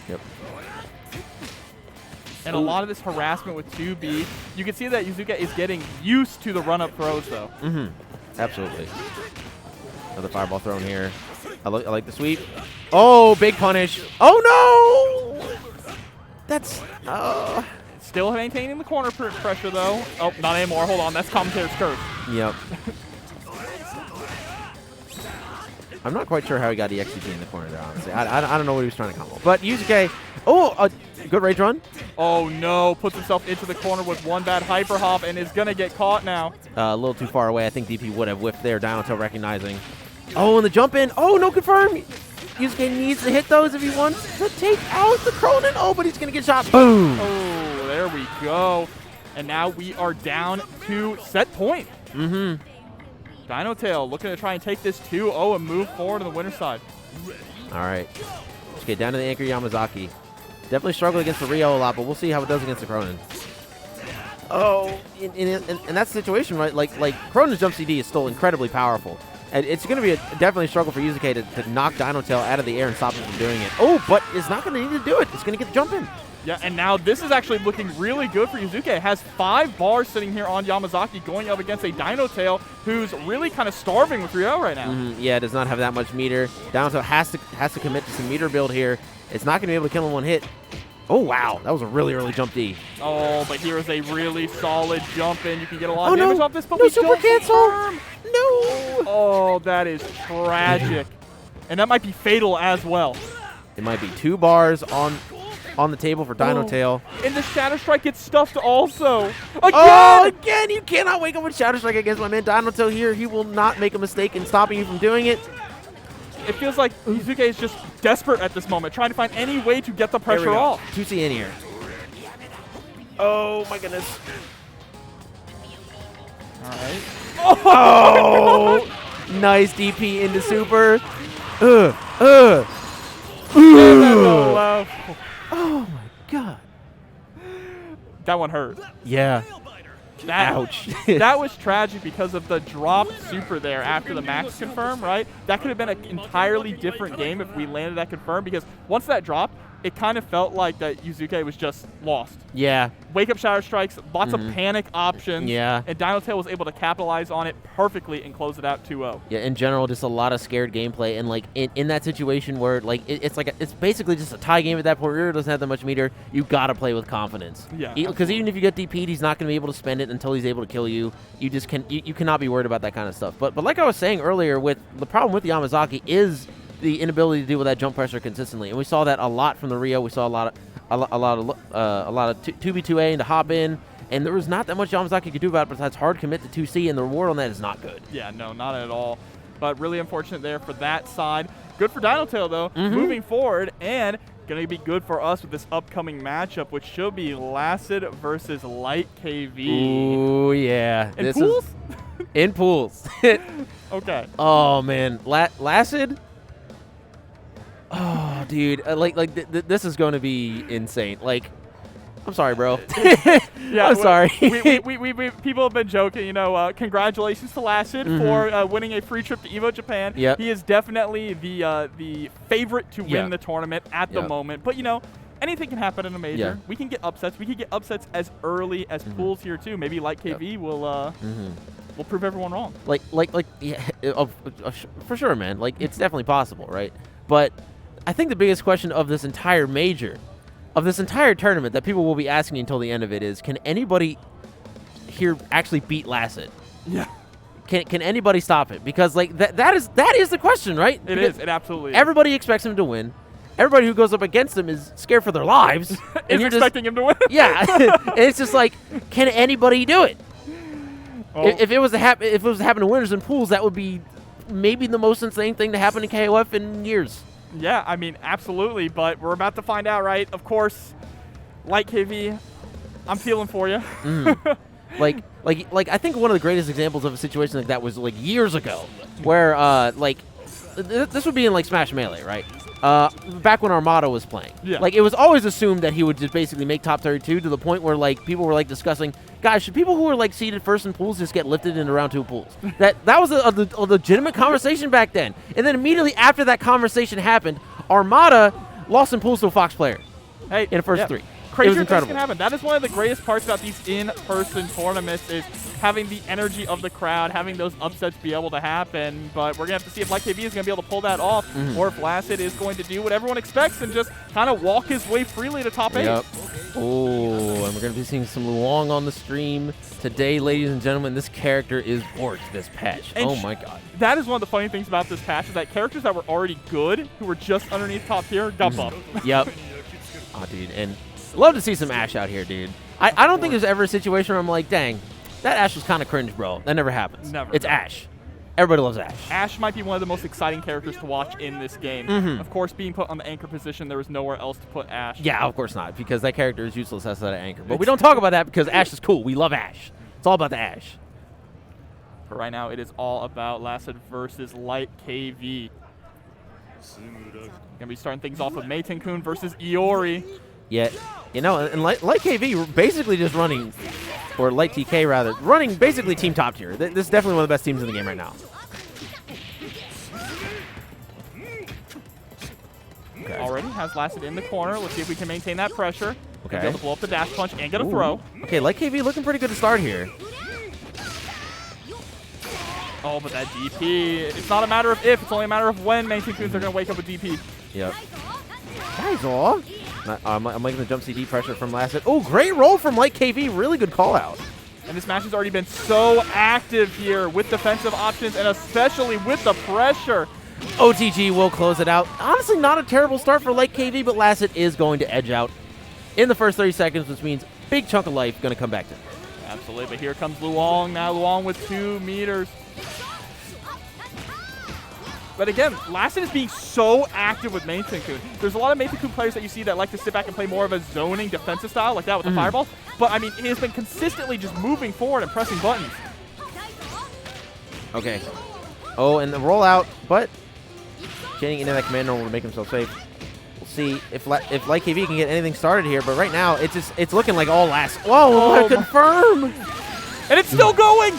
Yep. And a lot of this harassment with 2B, you can see that Yuzuko is getting used to the run-up throws, though. Absolutely. Another fireball thrown here. I like the sweep. Oh, big punish. Oh, no! That's... Still maintaining the corner pressure, though. Oh, not anymore. Hold on. That's commentator's curse. Yep. I'm not quite sure how he got EXCT in the corner there, honestly. I don't know what he was trying to combo. But Yuzuko, a good rage run. Oh, no. Puts himself into the corner with one bad hyper hop and is going to get caught now. A little too far away. I think DP would have whiffed there down until recognizing. Oh, and the jump in. Oh, no confirm. Yuzuko needs to hit those if he wants to take out the Cronin. Oh, but he's going to get shot. Boom. Oh, there we go. And now we are down to set point. Dino Tail looking to try and take this 2-0 and move forward on the winner's side. All right. Let's get down to the anchor Yamazaki. Definitely struggled against the Rio a lot, but we'll see how it does against the Cronin. Oh, in that situation, right? Like Cronin's jump CD is still incredibly powerful. And it's going to be definitely a struggle for Yuzuko to knock Dino Tail out of the air and stop him from doing it. Oh, but it's not going to need to do it. It's going to get the jump in. Yeah, and now this is actually looking really good for Yuzuko. Has 5 bars sitting here on Yamazaki going up against a Dino Tail who's really kind of starving with Rio right now. Yeah, does not have that much meter. Dino Tail has to commit to some meter build here. It's not going to be able to kill him one hit. Oh, wow. That was a really early jump D. Oh, but here is a really solid jump in. You can get a lot of damage off this, but no we super don't cancel. confirm. No. Oh, that is tragic. And that might be fatal as well. It might be 2 bars on the table for Dino Tail. And the Shadow Strike gets stuffed also. Again! Oh, again! You cannot wake up with Shadow Strike against my man Dino Tail here. He will not make a mistake in stopping you from doing it. It feels like Yuzuko is just desperate at this moment, trying to find any way to get the pressure off. 2C in here. Oh, my goodness. All right. Oh! Nice DP into super. Oh, my God. That one hurt. Yeah. Ouch. That was tragic because of the drop super there after the max confirm, right? That could have been an entirely different game if we landed that confirm, because once that dropped, it kind of felt like that Yuzuko was just lost. Yeah. Wake up Shadow Strikes, lots of panic options. Yeah. And Dino Tail was able to capitalize on it perfectly and close it out 2-0. Yeah, in general, just a lot of scared gameplay. And, like, in that situation where, like, it's basically just a tie game at that point. Rio doesn't have that much meter. You got to play with confidence. Yeah. Because even if you get DP'd, he's not going to be able to spend it until he's able to kill you. You just you cannot be worried about that kind of stuff. But like I was saying earlier, with the problem with Yamazaki is the inability to deal with that jump pressure consistently, and we saw that a lot from the Rio. We saw a lot of 2B2A into hop in, and there was not that much Yamazaki could do about it besides hard commit to 2C, and the reward on that is not good. Yeah, no, not at all. But really unfortunate there for that side. Good for Dino Tail though, moving forward, and going to be good for us with this upcoming matchup, which should be Lassid versus Light KV. Ooh, yeah. In pools? In pools. Okay. Oh man, Lassid. Oh, dude, this is going to be insane. Like, I'm sorry, bro. Yeah, I'm sorry. we people have been joking, congratulations to Lassid for winning a free trip to Evo Japan. Yep. He is definitely the favorite to win the tournament at the moment. But, anything can happen in a major. Yeah. We can get upsets. We can get upsets as early as pools here, too. Maybe Light KV will prove everyone wrong. For sure, man. Like, it's definitely possible, right? But I think the biggest question of this entire major, of this entire tournament that people will be asking until the end of it is, can anybody here actually beat Lassid? Yeah. Can anybody stop it? Because that is the question, right? It is. It absolutely is. Everybody expects him to win. everybody who goes up against him is scared for their lives. And you're expecting him to win. Yeah. And it's just like, can anybody do it? Oh. If it was to happen to winners and pools, that would be maybe the most insane thing to happen in KOF in years. Yeah, I mean, absolutely. But we're about to find out, right? Of course, like KV, I'm feeling for you. Like I think one of the greatest examples of a situation like that was like years ago, where this would be in like Smash Melee, right? Back when Armada was playing. Yeah. Like, it was always assumed that he would just basically make top 32 to the point where, like, people were, like, discussing, guys, should people who were, like, seeded first in pools just get lifted into round 2 pools? That was a legitimate conversation back then. And then immediately after that conversation happened, Armada lost in pools to a Fox player in the first 3. Crazier things can happen. That is one of the greatest parts about these in-person tournaments is having the energy of the crowd, having those upsets be able to happen. But we're going to have to see if LikeKV is going to be able to pull that off or if Lassid is going to do what everyone expects and just kind of walk his way freely to top 8. Yep. Oh, and we're going to be seeing some Luong on the stream today, ladies and gentlemen. This character is borked this patch. And oh, my God. That is one of the funny things about this patch is that characters that were already good, who were just underneath top tier, got buffed. Yep. Oh, dude, and love to see some Ash out here, dude. I don't think there's ever a situation where I'm like, dang, that Ash was kind of cringe, bro. That never happens. Never. It's Ash. Everybody loves Ash. Ash might be one of the most exciting characters to watch in this game. Of course, being put on the anchor position, there was nowhere else to put Ash. Yeah, of course not, because that character is useless as that anchor. But we don't talk about that because Ash is cool. We love Ash. It's all about the Ash. For right now, it is all about Lassid versus LikeKV. Gonna be starting things off with Meitenkun versus Iori. Yeah, you know, and LikeKV basically just running, or LikeTK rather, running basically team top tier. This is definitely one of the best teams in the game right now. Okay. Already has Lassid in the corner. Let's see if we can maintain that pressure. Okay. Be able to blow up the dash punch and get a throw. Okay, LikeKV looking pretty good to start here. Oh, but that DP, it's not a matter of if, it's only a matter of when Meitenkuns are going to wake up with DP. Yep. Nice, aw. I'm liking the jump CD pressure from Lassid. Oh, great roll from LikeKV. Really good call out. And this match has already been so active here with defensive options and especially with the pressure. OTG will close it out. Honestly, not a terrible start for LikeKV, but Lassid is going to edge out in the first 30 seconds, which means big chunk of life going to come back to him. Absolutely, but here comes Luong now. Luong with 2 meters. But again, Lassid is being so active with Meitenkun. There's a lot of Meitenkun players that you see that like to sit back and play more of a zoning defensive style like that with the fireballs. But, I mean, he has been consistently just moving forward and pressing buttons. Okay. Oh, and the rollout, but chaining into that command normal to make himself safe. We'll see if LikeKV can get anything started here, but right now it's looking like all last. Whoa, Oh, confirm! And it's still going!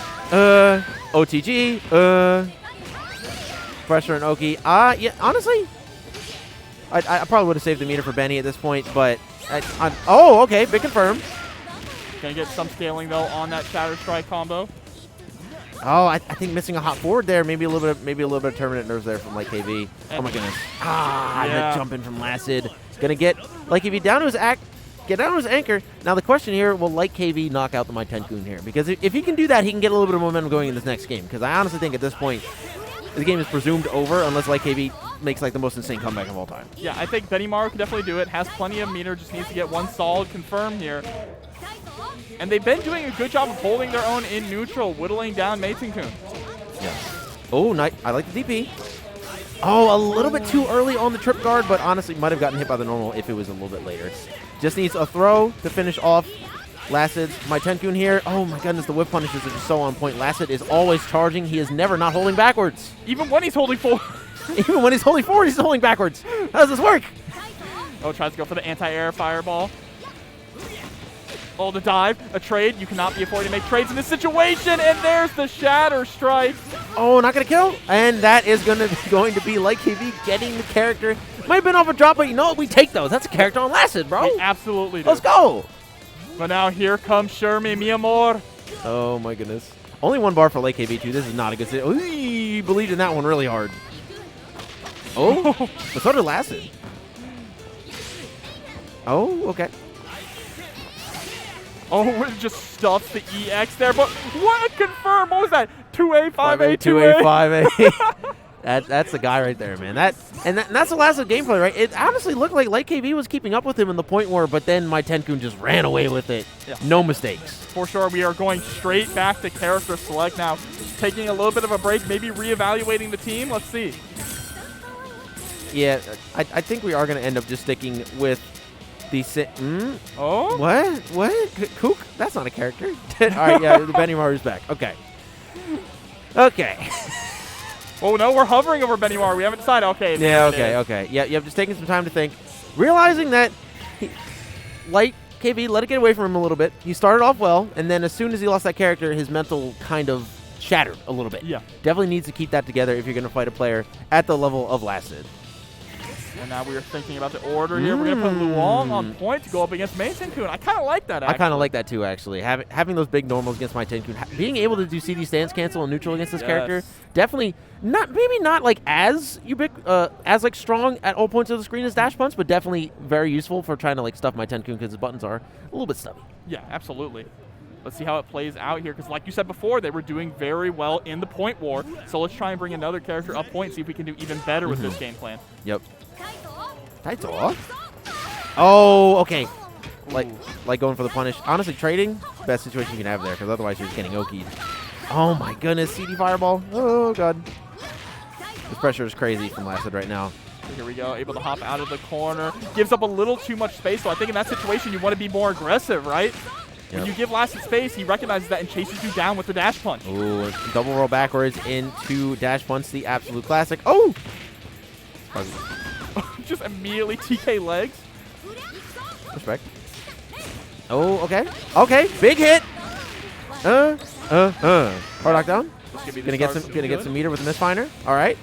OTG, pressure and Oki. Yeah, honestly, I probably would have saved the meter for Benny at this point, but oh, okay, big confirm. Gonna get some scaling though on that Shatter Strike combo. Oh, I think missing a hot forward there, maybe a little bit of terminate nerves there from LikeKV. Oh my goodness. Yeah. The jump in from Lassid. Gonna get LikeKV down to his anchor. Now the question here, will LikeKV knock out the Meitenkun here? Because if he can do that, he can get a little bit of momentum going in this next game. Because I honestly think at this point, the game is presumed over unless LikeKV makes like the most insane comeback of all time. Yeah, I think Benimaru can definitely do it. Has plenty of meter, just needs to get one solid confirm here. And they've been doing a good job of holding their own in neutral, whittling down Meitenkun. Yeah. Oh, nice. I like the DP. Oh, a little bit too early on the trip guard, but honestly might have gotten hit by the normal if it was a little bit later. Just needs a throw to finish off Lassid's Meitenkun here. Oh my goodness, the whip punishes are just so on point. Lassid is always charging. He is never not holding backwards. Even when he's holding forward. Even when he's holding forward, he's holding backwards. How does this work? Oh, tries to go for the anti-air fireball. Oh, the dive, a trade. You cannot be afforded to make trades in this situation, and there's the Shatter Strike. Oh, not gonna kill, and that is going to be LikeKV getting the character. Might have been off a drop, but you know what? We take those. That's a character on Lassid, bro. We absolutely do. Let's go. But now here comes Shermie, mi amor. Oh my goodness. Only 1 bar for LikeKV too. This is not a good situation. He believed in that one really hard. Oh, but so did Lassid. Oh, okay. Oh, it just stuffs the EX there, but what a confirm. What was that? 2A, 5A, 2A. 2A, 5A. That's the guy right there, man. That's the last of gameplay, right? It honestly looked like Light KB was keeping up with him in the point war, but then my Tenkun just ran away with it. Yeah. No mistakes. For sure, we are going straight back to character select now. Taking a little bit of a break, maybe reevaluating the team. Let's see. Yeah, I think we are going to end up just sticking with the... Oh? What? Kook? That's not a character. All right, yeah, the Benimaru's back. Okay. Okay. Oh, no, we're hovering over Benimaru. We haven't decided. Okay. Yeah, okay. Yeah, just taking some time to think. Realizing that Light KB let it get away from him a little bit. He started off well, and then as soon as he lost that character, his mental kind of shattered a little bit. Yeah. Definitely needs to keep that together if you're going to fight a player at the level of Lassid. And now we are thinking about the order here. We're going to put Luong on point to go up against Main Tenkun. I kind of like that, actually. I kind of like that, too, actually. Having those big normals against my Tenkun, being able to do CD stance cancel and neutral against this character, definitely maybe not like as strong at all points of the screen as Dash Punch, but definitely very useful for trying to like stuff my Tenkun because his buttons are a little bit stubby. Yeah, absolutely. Let's see how it plays out here, because like you said before, they were doing very well in the point war. So let's try and bring another character up point, see if we can do even better with this game plan. Yep. Taito? Oh, okay. Like going for the punish. Honestly, trading, best situation you can have there, because otherwise you're just getting Oki'd. Oh my goodness, CD Fireball. Oh, God. This pressure is crazy from Lassid right now. Here we go, able to hop out of the corner. Gives up a little too much space, so I think in that situation you want to be more aggressive, right? Yep. When you give Lassid space, he recognizes that and chases you down with the dash punch. Ooh, double roll backwards into dash punch, the absolute classic. Oh! Just immediately TK legs. Respect. Oh, okay. Okay, big hit. Hard knockdown. Gonna get some meter with the misfinder. All right.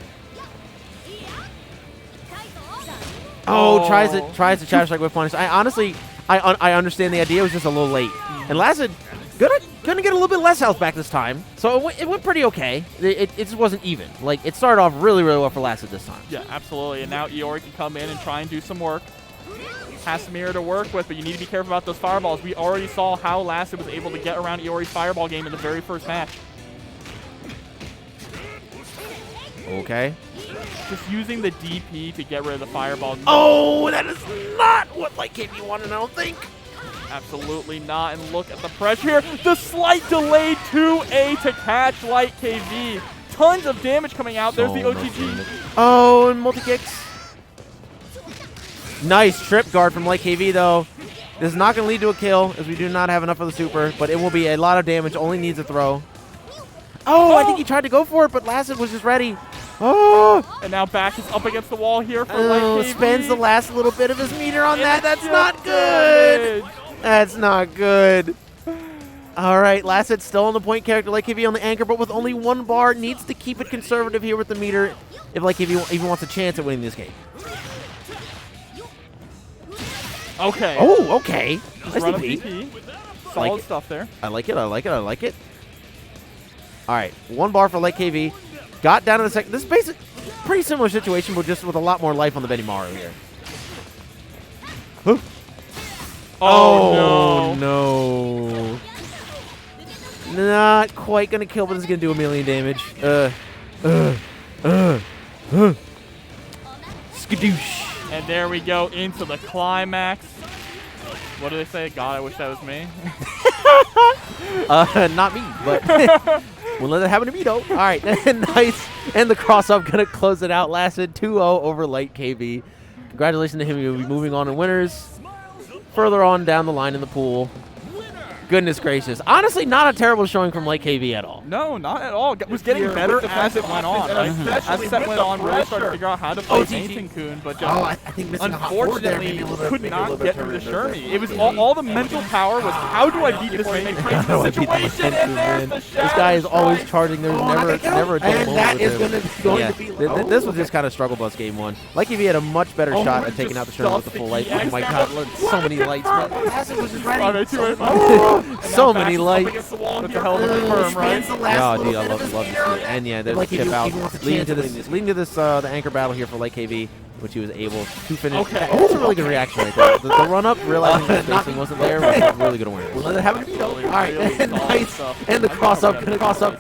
Oh, tries to Shadow Strike with punish. I honestly understand the idea. It was just a little late. And Lassid gonna get a little bit less health back this time. So it went pretty okay. It just wasn't even. Like, it started off really, really well for Lassid this time. Yeah, absolutely. And now Iori can come in and try and do some work. Has some mirror to work with, but you need to be careful about those fireballs. We already saw how Lassid was able to get around Iori's fireball game in the very first match. Okay. Just using the DP to get rid of the fireball. Oh, that is not what Light KB wanted, I don't think. Absolutely not. And look at the pressure here. The slight delay 2A to catch Light KB. Tons of damage coming out. There's the OTG. Oh, and multi-kicks. Nice trip guard from Light KV, though. This is not going to lead to a kill, as we do not have enough of the super, but it will be a lot of damage. Only needs a throw. Oh, I think he tried to go for it, but Lassid was just ready. Oh! And now back is up against the wall here for Light KV. Spends the last little bit of his meter on that. That's not good. That's not good. All right, Lassid's still on the point character. Light KV on the anchor, but with only one bar. Needs to keep it conservative here with the meter if Light KV even wants a chance at winning this game. Okay. Oh, okay. Nice DP. Solid stuff there. I like it. All right, one bar for Light KV. Got down to the second. This is basically pretty similar situation, but just with a lot more life on the Benimaru here. Huh. Oh, no. Not quite going to kill, but it's going to do a million damage. Skadoosh. And there we go into the climax. What do they say? God, I wish that was me. Not me, but we'll let it happen to me, though. All right, nice. And the cross-up going to close it out. Lassid 2-0 over Light KV. Congratulations to him. He will be moving on in winners. Further on down the line in the pool. Goodness gracious. Honestly, not a terrible showing from Light KV at all. No, not at all. It was getting better as it went on, right? As the set went on, really started to figure out how to play Tenkun, but just unfortunately could not get through the Shermie. It was all the mental power was, how do I beat this main situation? And this guy is always charging. There's never a dull moment with him. This was just kind of struggle bus game one. Light KV had a much better shot at taking out the Shermie with the full light. Oh my god, so many lights. Lassid was just ready. So many lights. That's a hell of a confirm, right? Oh, dude, I love this. And yeah, there's a chip out. Leading to this, the anchor battle here for Light KV. which he was able to finish. Okay. That was a really good reaction right there. The run-up, realizing the spacing wasn't there, was a really good awareness. We'll let it happen. Really, All right, really nice. stuff. And the cross-up,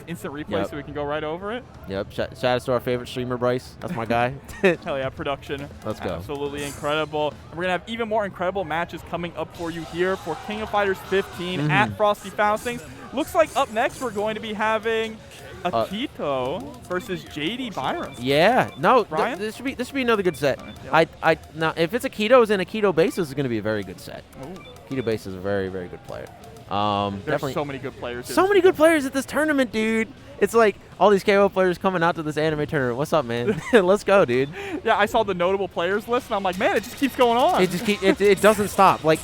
Instant replay Yep. so we can go right over it. Yep. Shout out to our favorite streamer, Bryce. That's my guy. Hell yeah, production. Let's go. Absolutely incredible. And we're going to have even more incredible matches coming up for you here for King of Fighters 15 at Frosty Faustings. Looks like up next we're going to be having Akito versus JD Byron. Yeah. No, Brian? this should be another good set. Yep. Now, if it's Akito's and Akito base, this is going to be a very good set. Ooh. Akito base is a very, very good player. There's Definitely so many good players. so many good players at this tournament, dude. It's like all these KO players coming out to this anime tournament. What's up, man? Let's go, dude. Yeah, I saw the notable players list, and I'm like, man, it just keeps going on. It doesn't stop. Like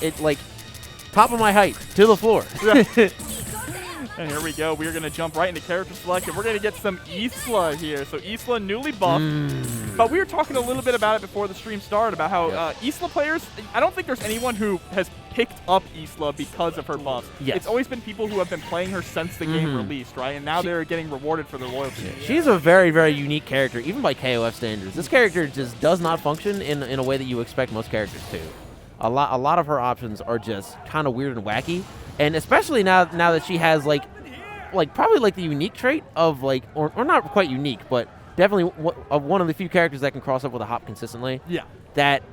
top of my height to the floor. And here we go. We're going to jump right into character selection. We're going to get some Isla here. So Isla newly buffed. But we were talking a little bit about it before the stream started, about how Isla players, I don't think there's anyone who has picked up Isla because of her buffs. Yes. It's always been people who have been playing her since the game released, right? And now they're getting rewarded for their loyalty. She's a very, very unique character, even by KOF standards. This character just does not function in a way that you expect most characters to. A lot of her options are just kind of weird and wacky, and especially now that she has like probably like the unique trait of like, or not quite unique, but definitely one of the few characters that can cross up with a hop consistently. Yeah. That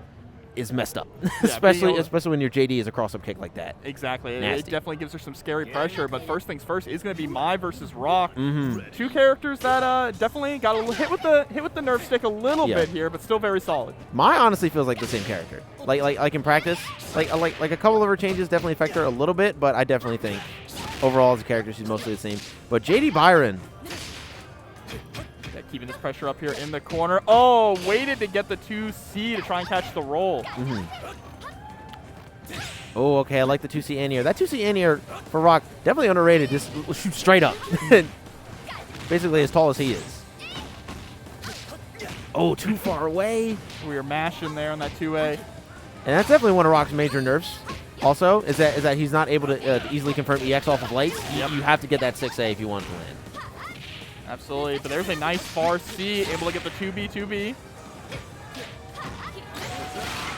is messed up, Yeah, especially when your JD is a cross-up kick like that. Exactly. It Nasty. definitely gives her some scary pressure. But first things first is going to be Mai versus Rock. Two characters that definitely got a little hit with the nerf stick a little bit here, but still very solid. Mai honestly feels like the same character. Like in practice, like a couple of her changes definitely affect her a little bit, but I definitely think overall as a character she's mostly the same. But JD Byron. Keeping this pressure up here in the corner. Oh, waited to get the 2C to try and catch the roll. Oh, okay. I like the 2C anti-air. That 2C anti-air for Rock, definitely underrated. Just shoot straight up. Basically as tall as he is. Oh, too far away. We are mashing there on that 2A. And that's definitely one of Rock's major nerfs. Also, is that he's not able to easily confirm EX off of lights. Yep. You have to get that 6A if you want to win. Absolutely, but there's a nice far C, able to get the 2B.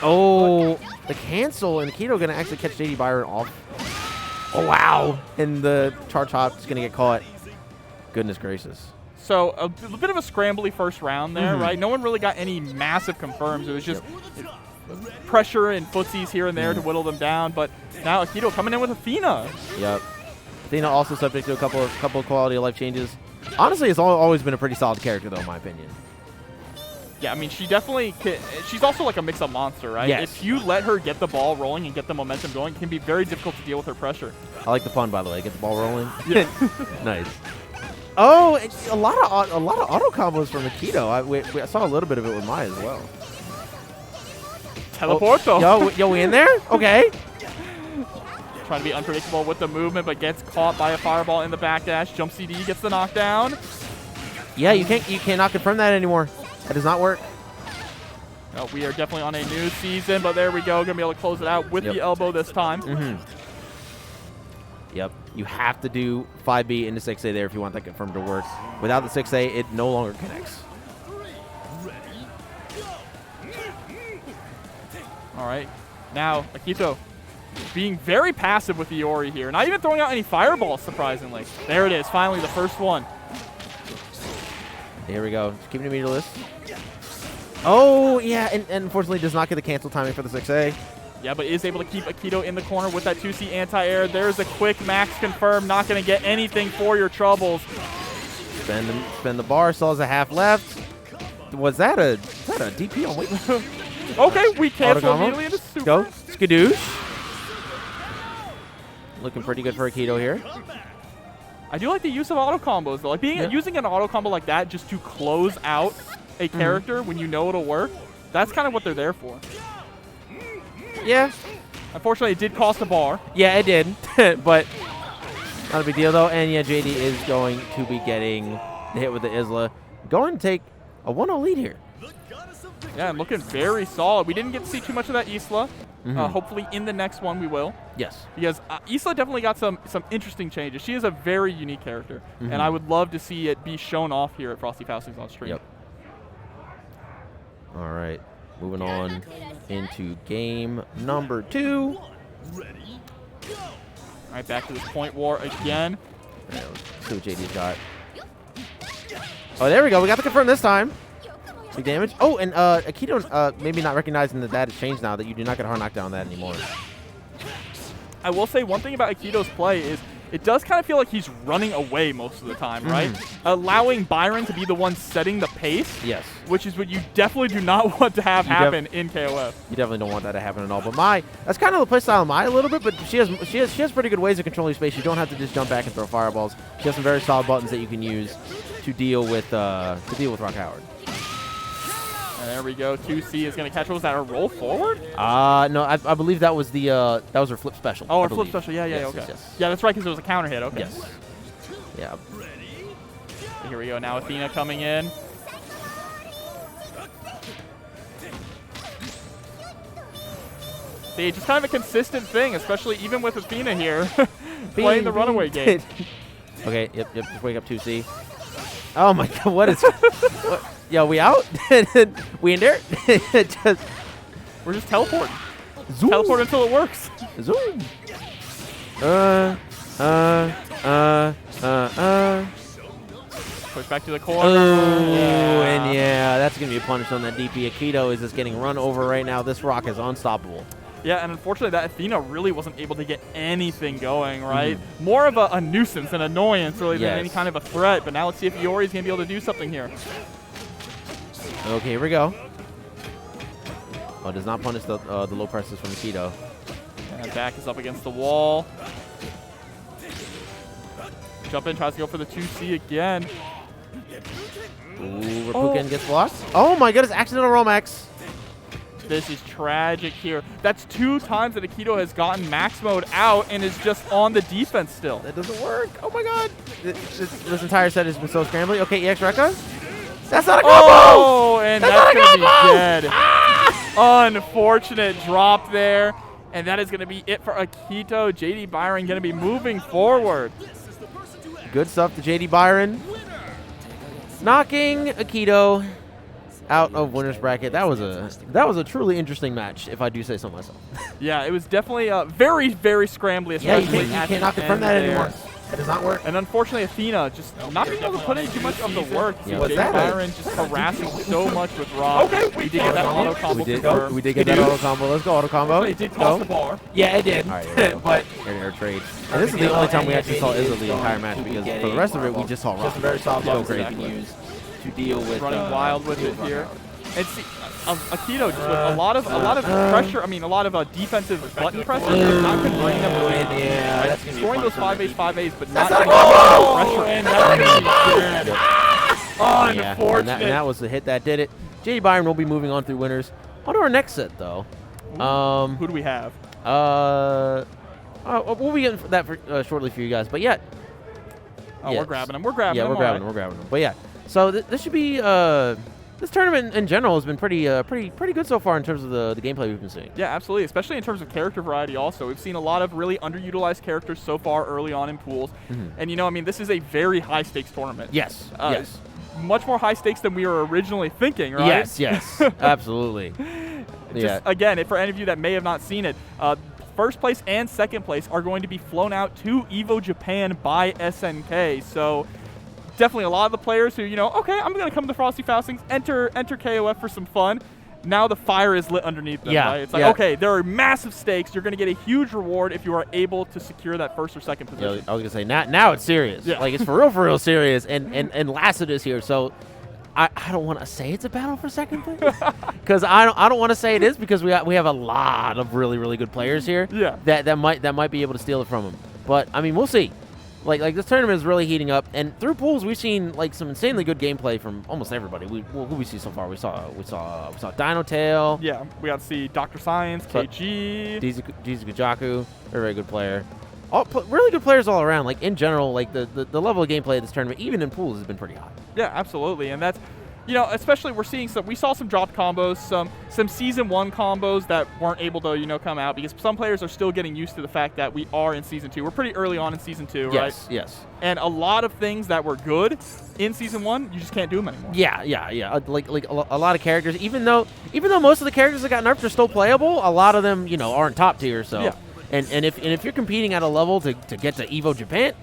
Oh, the cancel, and Akito going to actually catch JD Byron off. Oh, wow. And the charge hop is going to get caught. Goodness gracious. So a bit of a scrambly first round there, right? No one really got any massive confirms. It was just pressure and footsies here and there to whittle them down. But now Akito coming in with Athena. Yep. Athena also subject to a couple of quality of life changes. Honestly, it's always been a pretty solid character, though, in my opinion. Yeah, I mean, she definitely she's also like a mix-up monster, right? Yes. If you let her get the ball rolling and get the momentum going, it can be very difficult to deal with her pressure. I like the pun, by the way. Get the ball rolling. Yeah. Nice. Oh, it's a lot of auto combos from Akito. I saw a little bit of it with Mai as well. Teleporto. Oh, yo, we in there? Okay. Trying to be unpredictable with the movement, but gets caught by a fireball in the backdash. Jump CD gets the knockdown. Yeah, you cannot confirm that anymore. That does not work. Oh, we are definitely on a new season, but there we go. Gonna be able to close it out with the elbow this time. Yep. You have to do 5B into 6A there if you want that confirmed to work. Without the 6A, it no longer connects. All right. Now, Akito being very passive with the Iori here. Not even throwing out any fireballs, surprisingly. There it is. Finally, the first one. Here we go. Just keeping it meterless. Oh, yeah, and unfortunately does not get the cancel timing for the 6A. Yeah, but is able to keep Akito in the corner with that 2C anti-air. There's a quick max confirm. Not going to get anything for your troubles. Spend the bar. Still has a half left. Was that a DP on weight? Okay, we cancel Autogama. immediately into super. Go. Skadoosh. Looking pretty good for Akito here. I do like the use of auto combos, though. Like using an auto combo like that just to close out a character when you know it'll work. That's kind of what they're there for. Yeah. Unfortunately, it did cost a bar. Yeah, it did. But not a big deal, though. And, yeah, JD is going to be getting the hit with the Isla. Going to take a 1-0 lead here. Yeah, and looking very solid. We didn't get to see too much of that Isla. Hopefully in the next one we will. Yes. Because Isla definitely got some interesting changes. She is a very unique character. And I would love to see it be shown off here at Frosty Faustings on stream. Yep. All right. Moving on into game number 2. All right, back to this point war again. Yeah, let's see what JD got. Oh, there we go. We got the confirm this time. Big damage. Oh, and Akito maybe not recognizing that has changed now, that you do not get a hard knockdown on that anymore. I will say one thing about Akito's play is it does kind of feel like he's running away most of the time, right? Allowing Byron to be the one setting the pace. Yes. Which is what you definitely do not want to have happen in KOF. You definitely don't want that to happen at all. But that's kind of the play style of Mai a little bit, but she has pretty good ways of controlling space. You don't have to just jump back and throw fireballs. She has some very solid buttons that you can use to deal with Rock Howard. And there we go. 2C is going to catch. Was that a roll forward? No, I believe that was her flip special. Oh, her flip special. Yeah, yes, okay. Yes. Yeah, that's right, because it was a counter hit. Okay. Yes. Yeah. Here we go. Now Athena coming in. See, just kind of a consistent thing, especially even with Athena here, playing the runaway game. Okay, yep, just wake up 2C. Oh my god, what is... what? Yo, we out? We in there? We're just teleporting. Zoom. Teleport until it works. Zoom. Push back to the corner. And yeah, that's going to be a punish on that DP. Akito is just getting run over right now. This rock is unstoppable. Yeah, and unfortunately, that Athena really wasn't able to get anything going, right? More of a nuisance, an annoyance, really, than any kind of a threat. But now let's see if Iori's going to be able to do something here. Okay, here we go. Oh, does not punish the low presses from Akito. And back is up against the wall. Jump in, tries to go for the 2C again. Ooh, Rapuken gets blocked. Oh my goodness, accidental Romax. This is tragic here. That's 2 times that Akito has gotten max mode out and is just on the defense still. That doesn't work. Oh my god. This entire set has been so scrambly. Okay, EX Rekka. That's not a combo! Oh, and that's going to be dead. Ah! Unfortunate drop there. And that is going to be it for Akito. JD Byron going to be moving forward. Good stuff to JD Byron. Knocking Akito out of winner's bracket. That was a truly interesting match, if I do say so myself. Yeah, it was definitely very, very scrambly. Especially you cannot confirm that anymore. That does not work. And unfortunately, Athena just not being able to put in too much of the work. Yeah, JD Byron just harassing so much with Rock. Okay, we did get that auto combo. We did get that auto combo. Let's go auto combo. It did toss the bar. Yeah, it did. All right, but air trade. And this is the only time we actually saw Izzo the entire match, because for the rest of it, we just saw Rock. Just a very solid so crazy. crazy. To deal with running wild with it here. And see, Akito just with a lot of pressure. I mean, a lot of defensive button presses. Not converting them to win. Yeah, that's gonna be scoring those 5As, 5As, but not pressure. And that's gonna be unfortunate. And that was the hit that did it. JD Byron will be moving on through winners. On to our next set, though. Who do we have? We'll be getting that shortly for you guys. But yeah. Oh, we're grabbing them. We're grabbing them. We're grabbing them. But yeah. So this should be. This tournament in general has been pretty good so far in terms of the gameplay we've been seeing. Yeah, absolutely, especially in terms of character variety also. We've seen a lot of really underutilized characters so far early on in pools. And, you know, I mean, this is a very high-stakes tournament. Yes, yes. Much more high stakes than we were originally thinking, right? Yes, absolutely. Again, for any of you that may have not seen it, first place and second place are going to be flown out to EVO Japan by SNK. So definitely a lot of the players who, you know, okay, I'm going to come to Frosty Faustings, enter KOF for some fun. Now the fire is lit underneath them, right? It's like, okay, there are massive stakes. You're going to get a huge reward if you are able to secure that first or second position. I was going to say, now it's serious. Yeah. Like, it's for real serious. And Lassid is here, so I don't want to say it's a battle for second place. Because I don't want to say it is, because we have a lot of really good players here that might be able to steal it from them. But, I mean, we'll see. Like this tournament is really heating up, and through pools we've seen like some insanely good gameplay from almost everybody. Who we see so far? We saw Dino Tail. Yeah, we got to see Dr. Science, KG, Fujaku, very good player. Really good players all around. Like in general, like the level of gameplay of this tournament, even in pools, has been pretty high. Yeah, absolutely, and that's, you know, especially we saw some dropped combos, some Season 1 combos that weren't able to, you know, come out because some players are still getting used to the fact that we are in Season 2. We're pretty early on in Season 2, right? Yes. And a lot of things that were good in Season 1, you just can't do them anymore. Yeah. Like a lot of characters, even though most of the characters that got nerfed are still playable, a lot of them, you know, aren't top tier. So, yeah. And if you're competing at a level to get to Evo Japan,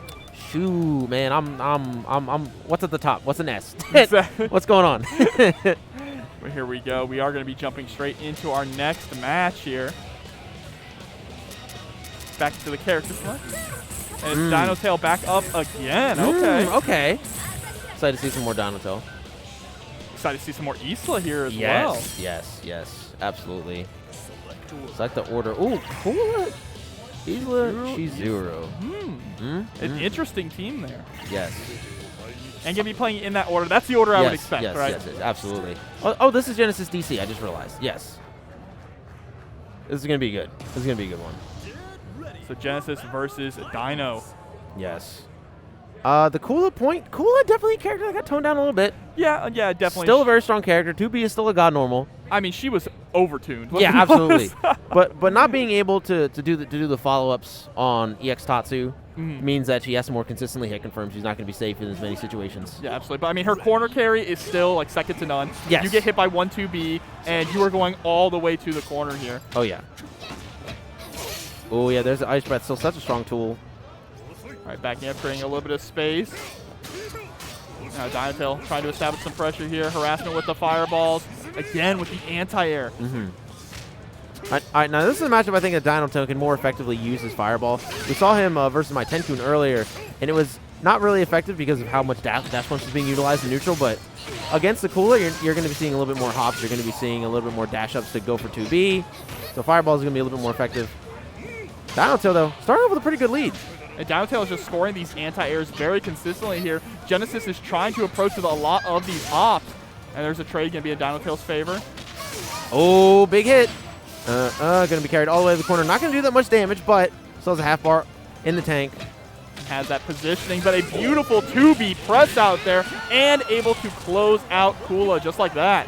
shoot, man, I'm what's at the top? What's an S? Exactly. What's going on? But here we go. We are going to be jumping straight into our next match here. Back to the character select. And it's Dino Tail back up again. Okay. Excited to see some more Dino Tail. Excited to see some more Isla here as well. Yes, absolutely. Select the order. Ooh, cool. Isla Chizuru. An interesting team there. Yes. And going to be playing in that order. That's the order I would expect, right? Yes, absolutely. Oh, this is Genesis DC. I just realized. Yes. This is going to be good. This is going to be a good one. So Genesis versus Dino. Yes. The Kula definitely a character that got toned down a little bit. Yeah, definitely. Still a very strong character. 2B is still a god normal. I mean, she was overtuned. Yeah, absolutely. but not being able to do the follow-ups on EX Tatsu means that she has to more consistently hit confirm she's not going to be safe in as many situations. Yeah, absolutely. But I mean, her corner carry is still like second to none. Yes. You get hit by 1-2B, and you are going all the way to the corner here. Oh yeah. Oh yeah. There's the Ice Breath. Still such a strong tool. All right, backing up, creating a little bit of space. Now Dino trying to establish some pressure here. Harassment with the fireballs. Again with the anti-air. All right, now this is a matchup I think that Dino can more effectively use his fireball. We saw him versus my Tenkun earlier, and it was not really effective because of how much dash punch is being utilized in neutral, but against the Kula, you're going to be seeing a little bit more hops. You're going to be seeing a little bit more dash ups to go for 2B. So fireball is going to be a little bit more effective. Dino, though, starting off with a pretty good lead. And Dino is just scoring these anti-airs very consistently here. Genesis is trying to approach with a lot of these hops. And there's a trade going to be in Dino Tail's favor. Oh, big hit. Going to be carried all the way to the corner. Not going to do that much damage, but still has a half bar in the tank. Has that positioning, but a beautiful 2B press out there and able to close out Kula just like that.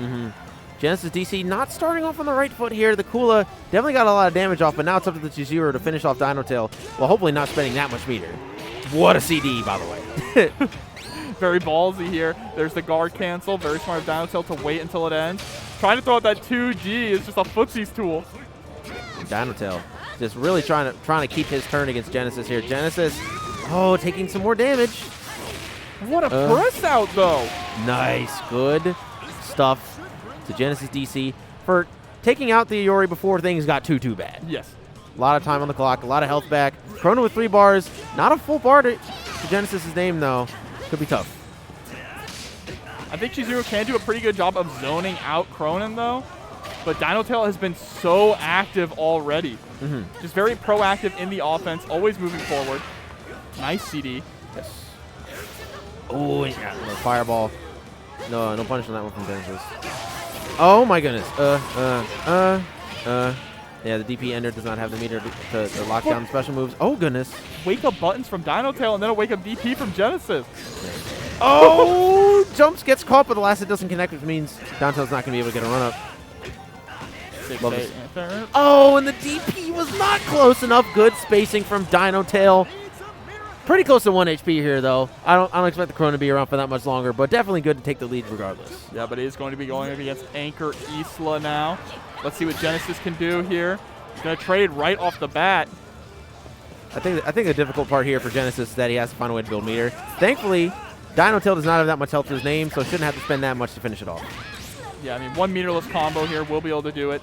Genesis DC not starting off on the right foot here. The Kula definitely got a lot of damage off, but now it's up to the Chizuru to finish off Dino Tail while hopefully not spending that much meter. What a CD, by the way. Very ballsy here. There's the guard cancel. Very smart of Dino Tail to wait until it ends. Trying to throw out that 2G is just a footsies tool. Dino Tail just really trying to keep his turn against Genesis here. Genesis, taking some more damage. What a press out, though. Nice. Good stuff to Genesis DC for taking out the Iori before things got too bad. Yes. A lot of time on the clock, a lot of health back. Chrono with 3 bars. Not a full bar to Genesis' name, though. Could be tough. I think Chizuru can do a pretty good job of zoning out Cronin, though. But Dino Tail has been so active already. Just very proactive in the offense, always moving forward. Nice CD. Yes. Oh, yeah. No fireball. No punish on that one from Genesis. Oh, my goodness. Yeah, the DP ender does not have the meter to lock down special moves. Oh, goodness. Wake up buttons from Dino Tail and then a wake up DP from Genesis. Oh! Jumps, gets caught, but the Lassid doesn't connect, which means Dino Tail's not going to be able to get a run up. Oh, and the DP was not close enough. Good spacing from Dino Tail. Pretty close to 1 HP here, though. I don't expect the Chrono to be around for that much longer, but definitely good to take the lead regardless. Yeah, but it is going to be going up against Anchor Isla now. Let's see what Genesis can do here. He's going to trade right off the bat. I think the difficult part here for Genesis is that he has to find a way to build meter. Thankfully, Dino Tail does not have that much health to his name, so shouldn't have to spend that much to finish it off. Yeah, I mean, 1 meterless combo here. We'll be able to do it.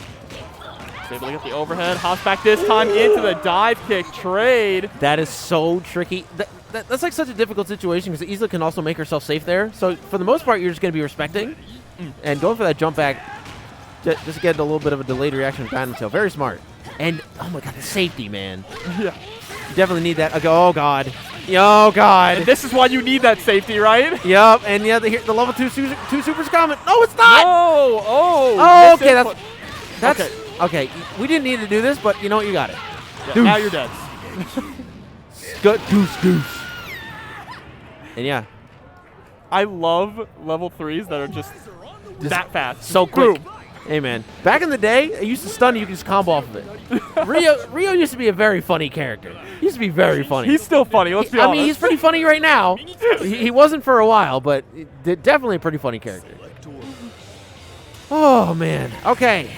He's able to get the overhead. Hops back this time into the dive kick trade. That is so tricky. That's like such a difficult situation because Isla can also make herself safe there. So for the most part, you're just going to be respecting and going for that jump back. Just get a little bit of a delayed reaction from Dino Tail. Very smart. And, oh my god, the safety, man. Yeah. You definitely need that. Okay, oh god. Oh god. And this is why you need that safety, right? Yep, and yeah, the level 2 supers coming. No, it's not! No! Oh, okay, that's okay. We didn't need to do this, but you know what? You got it. Yeah, now you're dead. Goose. And yeah. I love level 3s that are just that fast. So quick. Boom. Hey, man. Back in the day, it used to stun you. You could just combo off of it. Rio used to be a very funny character. He used to be very funny. He's still funny. Let's be honest. I mean, he's pretty funny right now. He wasn't for a while, but definitely a pretty funny character. Oh, man. Okay.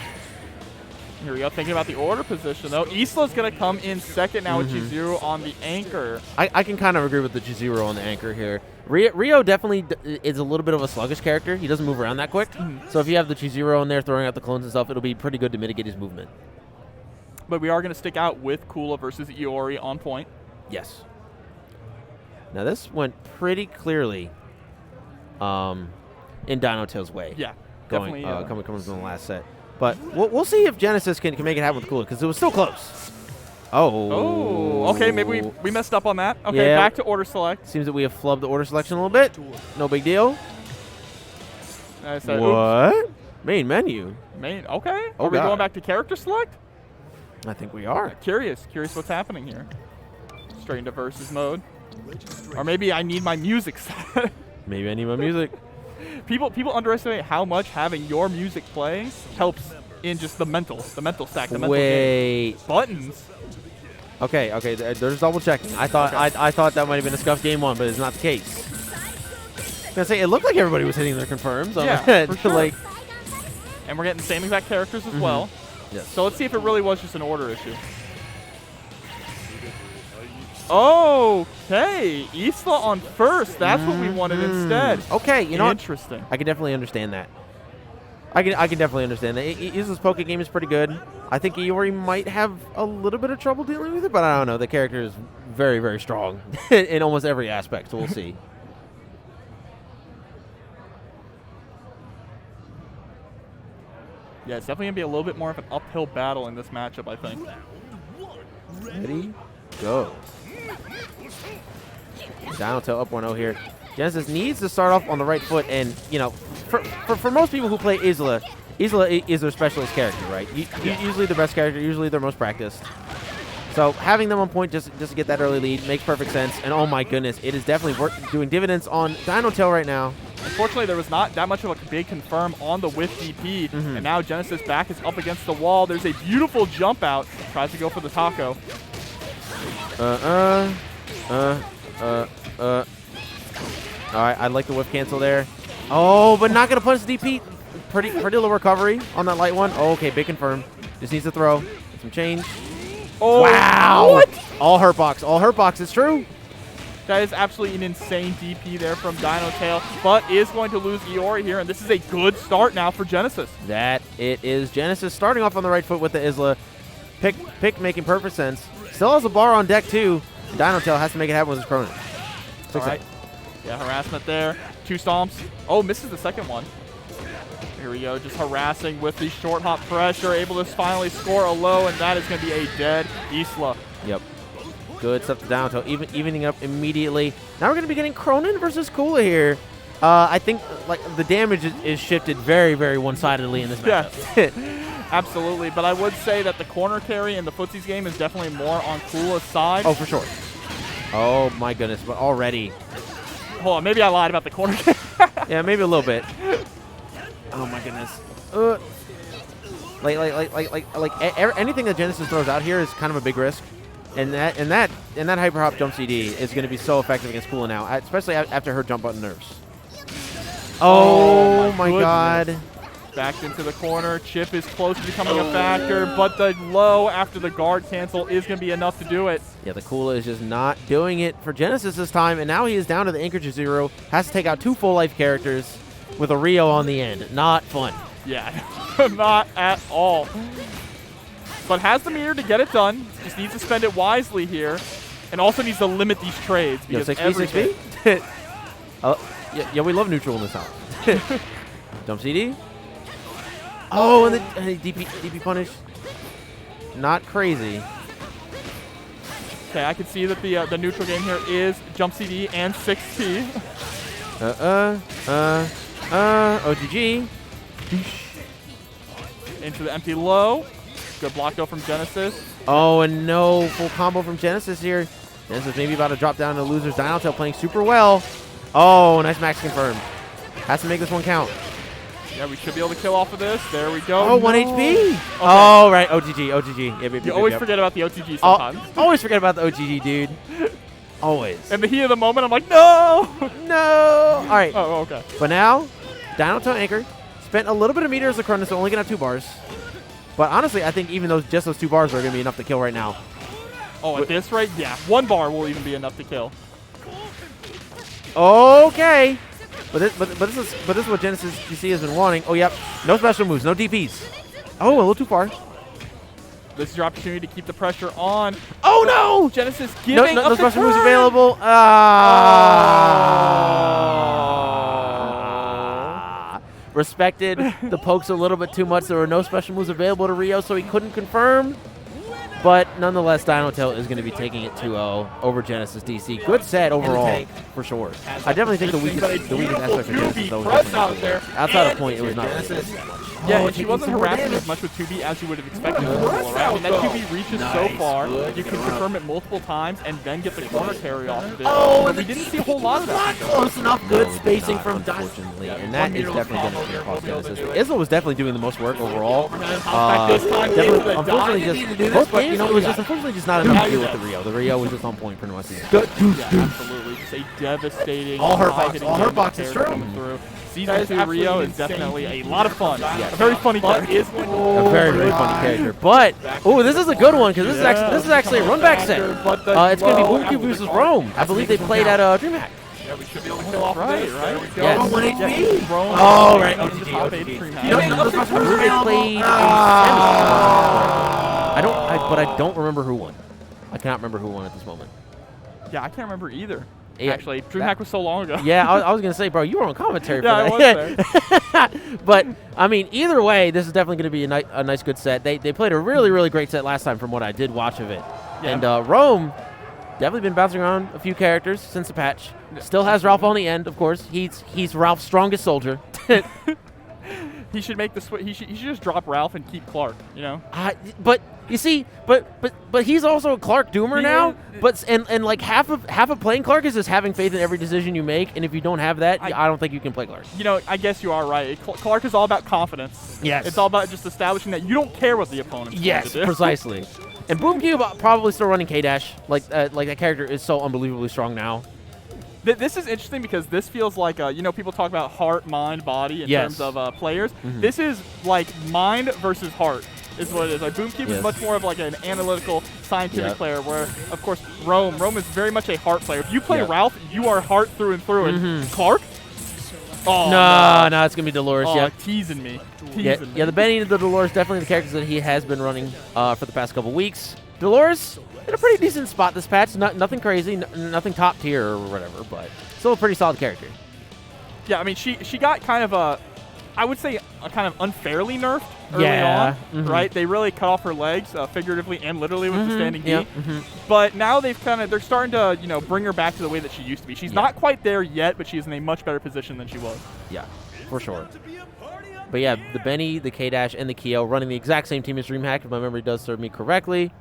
Here we go. Thinking about the order position, though. Isla's going to come in second now with Chizuru on the anchor. I can kind of agree with the Chizuru on the anchor here. Rio definitely is a little bit of a sluggish character. He doesn't move around that quick. So if you have the Chizuru on there throwing out the clones and stuff, it'll be pretty good to mitigate his movement. But we are going to stick out with Kula versus Iori on point. Yes. Now this went pretty clearly in Dino Tail's way. Yeah, going, definitely. coming from the last set. But we'll see if Genesis can make it happen with Kula, because it was still close. Oh, okay. Maybe we messed up on that. Okay, Yeah. back to order select. Seems that we have flubbed the order selection a little bit. No big deal. I said, What? Main menu. Main. Okay. Oh, Are we God. going back to character select? I think we are. Curious what's happening here. Straight into versus mode. Or maybe I need my music set. Maybe I need my music. People underestimate how much having your music playing helps in just the mental stack, the mental game. Wait. Buttons. Okay. There's double checking. I thought I thought that might have been a scuffed game one, but it's not the case. I was gonna say it looked like everybody was hitting their confirms on Yeah, my head. for sure. Like, And we're getting the same exact characters as well. yes. So let's see if it really was just an order issue. Okay, Isla on first. That's what we wanted instead. Okay, you know what? Interesting. I can definitely understand that. I can definitely understand that. Isla's poke game is pretty good. I think Iori might have a little bit of trouble dealing with it, but I don't know. The character is very, very strong in almost every aspect, so we'll see. Yeah, it's definitely going to be a little bit more of an uphill battle in this matchup, I think. Ready? Go. Dino Tail up 1-0 here. Genesis needs to start off on the right foot, and, you know, for most people who play Isla is their specialist character, right? Usually the best character, usually their most practiced. So having them on point just to get that early lead makes perfect sense. And oh my goodness, it is definitely doing dividends on Dino Tail right now. Unfortunately, there was not that much of a big confirm on the whiff DP, and now Genesis back is up against the wall. There's a beautiful jump out. Tries to go for the taco. All right, I like the whiff cancel there. Oh, but not going to punish the DP. Pretty little recovery on that light one. Oh, okay, big confirm. Just needs to throw. Get some change. Oh, Wow. what? All hurt box. All hurt box. It's true. That is absolutely an insane DP there from Dino Tail, but is going to lose Iori here, and this is a good start now for Genesis. That it is Genesis starting off on the right foot with the Isla. Pick making perfect sense. Still has a bar on deck, too. Dino Tail has to make it happen with his Cronin. All right. Yeah, harassment there. 2 stomps. Oh, misses the second one. Here we go, just harassing with the short hop pressure, able to finally score a low, and that is going to be a dead Isla. Yep. Good stuff to Dino Tail, evening up immediately. Now we're going to be getting Cronin versus Kula here. I think like the damage is shifted very, very one-sidedly in this matchup. Yeah, absolutely. But I would say that the corner carry in the footsies game is definitely more on Kula's side. Oh, for sure. Oh, my goodness. But already. Hold on, maybe I lied about the corner carry. Yeah, maybe a little bit. Oh, my goodness. Anything that Genesis throws out here is kind of a big risk. And that hyper hop jump CD is going to be so effective against Kula now, especially after her jump button nerfs. Oh my God. Backed into the corner. Chip is close to becoming a factor, but the low after the guard cancel is going to be enough to do it. Yeah, the Kula is just not doing it for Genesis this time, and now he is down to the anchor to 0. Has to take out 2 full life characters with a Rio on the end. Not fun. Yeah, not at all. But has the meter to get it done. Just needs to spend it wisely here, and also needs to limit these trades. Yo, Because 6B, 6B? Yeah, we love neutral in this house. Jump CD. Oh, and the DP punish. Not crazy. Okay, I can see that the neutral game here is jump CD and 6T. OGG. Into the empty low. Good block though from Genesis. Oh, and no full combo from Genesis here. Genesis maybe about to drop down to losers. Dino Tail playing super well. Oh, nice max confirmed. Has to make this one count. Yeah, we should be able to kill off of this. There we go. Oh, 1 HP. Okay. Oh, right. OGG, OGG. Yep, You always forget about the OTG sometimes. Always forget about the OGG, dude. Always. In the heat of the moment, I'm like, no! No. All right. Oh, okay. But now, Dino to Anchor. Spent a little bit of meter as a Cronus, so only going to have 2 bars. But honestly, I think even just those 2 bars are going to be enough to kill right now. Oh, at this rate, yeah. 1 bar will even be enough to kill. Okay. But this is what Genesis DC has been wanting. Oh, yep. No special moves, no DPs. Oh, a little too far. This is your opportunity to keep the pressure on. Oh, no! Genesis giving no up the special turn. moves available. Respected the pokes a little bit too much. There were no special moves available to Rio, so he couldn't confirm. But nonetheless, Dino Tail is going to be taking it 2-0 over Genesis DC. Good set overall, for sure. I definitely think the weakest aspect of Genesis, though, was definitely outside of point, it was not really good that much. Yeah, and she wasn't harassing as much with 2B as you would have expected from her, right? I mean, that 2B reaches so far, you can confirm it multiple times and then get the corner carry off of it. Oh, we didn't see a whole lot of that. Close enough, good spacing from Dino. Unfortunately, and that is definitely going to cost Genesis. Izzo was definitely doing the most work overall. Definitely, unfortunately, just both games, it was just unfortunately just not enough to deal with the Rio. The Rio was just on point pretty much. Good. Yeah, absolutely. Just a devastating. All her boxes coming through. Season 2 Rio is definitely a lot of fun. Yeah. A very funny character. A very, very funny character. But, oh, this is a good one because this is actually a run back set. It's going to be Boomcube versus Rome. I believe they played at DreamHack. Yeah, we should be able to kill off right? Yes. 1 HP. Oh, right. Into the top 8 DreamHack. They played but I don't remember who won. I cannot remember who won at this moment. Yeah, I can't remember either. Yeah, actually, DreamHack was so long ago. Yeah, I was going to say, bro, you were on commentary for that. Yeah, I was there. But, I mean, either way, this is definitely going to be a nice, good set. They played a really, really great set last time from what I did watch of it. Yeah. And Rome definitely been bouncing around a few characters since the patch. Still has Ralph on the end, of course. He's Ralph's strongest soldier. He should make the switch. He should just drop Ralph and keep Clark, you know? But you see, but he's also a Clark Doomer now. But and like half of playing Clark is just having faith in every decision you make. And if you don't have that, I don't think you can play Clark. You know, I guess you are right. Clark is all about confidence. Yes. It's all about just establishing that you don't care what the opponent's going to do. Precisely. And Boomcube probably still running K-Dash. Like that character is so unbelievably strong now. This is interesting because this feels like, you know, people talk about heart, mind, body in terms of players. Mm-hmm. This is like mind versus heart is what it is. Like Boomcube is much more of like an analytical, scientific player where, of course, Rome is very much a heart player. If you play Ralph, you are heart through and through. And Clark? Oh, no, it's going to be Dolores. Oh, teasing me. Yeah, the Benny and the Dolores, definitely the characters that he has been running for the past couple weeks. Dolores in a pretty decent spot this patch. Nothing crazy, nothing top tier or whatever, but still a pretty solid character. Yeah, I mean, she got kind of I would say a kind of unfairly nerfed early on, right? They really cut off her legs, figuratively and literally with the standing D. But now they're starting to, you know, bring her back to the way that she used to be. She's not quite there yet, but she's in a much better position than she was. Yeah, for sure. But yeah, the Benny, the K-Dash, and the Keo running the exact same team as DreamHack, if my memory does serve me correctly.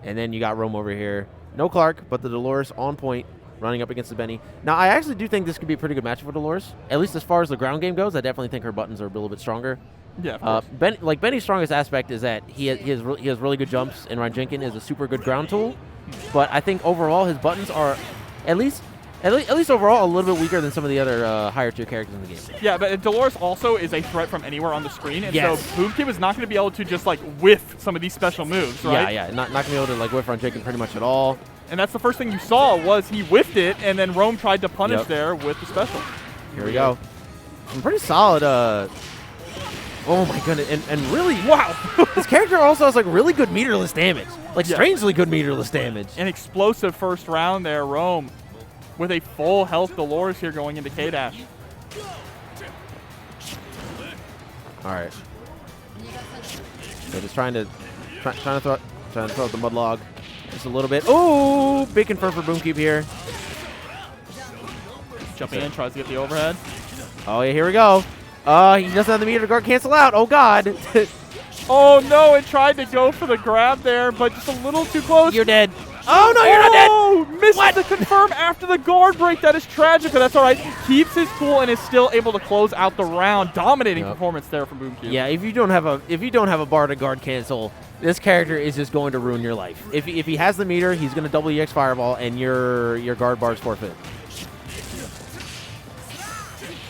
And then you got Rome over here. No Clark, but the Dolores on point, running up against the Benny. Now, I actually do think this could be a pretty good matchup for Dolores. At least as far as the ground game goes, I definitely think her buttons are a little bit stronger. Yeah, Benny's strongest aspect is that he has really good jumps, and Ryan Jenkins is a super good ground tool. But I think overall his buttons are at least overall a little bit weaker than some of the other higher tier characters in the game. Yeah, but Dolores also is a threat from anywhere on the screen, and so Boomcube is not going to be able to just like whiff some of these special moves, right? Yeah, not going to be able to like whiff Ryan Jenkins pretty much at all. And that's the first thing you saw was he whiffed it, and then Rome tried to punish there with the special. Here we go. Some pretty solid. Oh my goodness, and really, wow. This character also has like really good meterless damage, like strangely good meterless damage. An explosive first round there, Rome, with a full health Dolores here going into K-Dash. All right. So just trying to throw out the mud log just a little bit. Oh, big confirm for Boomcube here. Jumping in, tries to get the overhead. Oh yeah, here we go. He doesn't have the meter to guard cancel out. Oh god. Oh no, it tried to go for the grab there, but just a little too close. You're dead. Oh, no, you're not dead. Oh, misses to confirm after the guard break. That is tragic, but that's all right. Keeps his cool and is still able to close out the round. Dominating performance there from BoomCube. Yeah, if you don't have a bar to guard cancel, this character is just going to ruin your life. If he has the meter, he's going to double EX Fireball, and your guard bar's forfeit.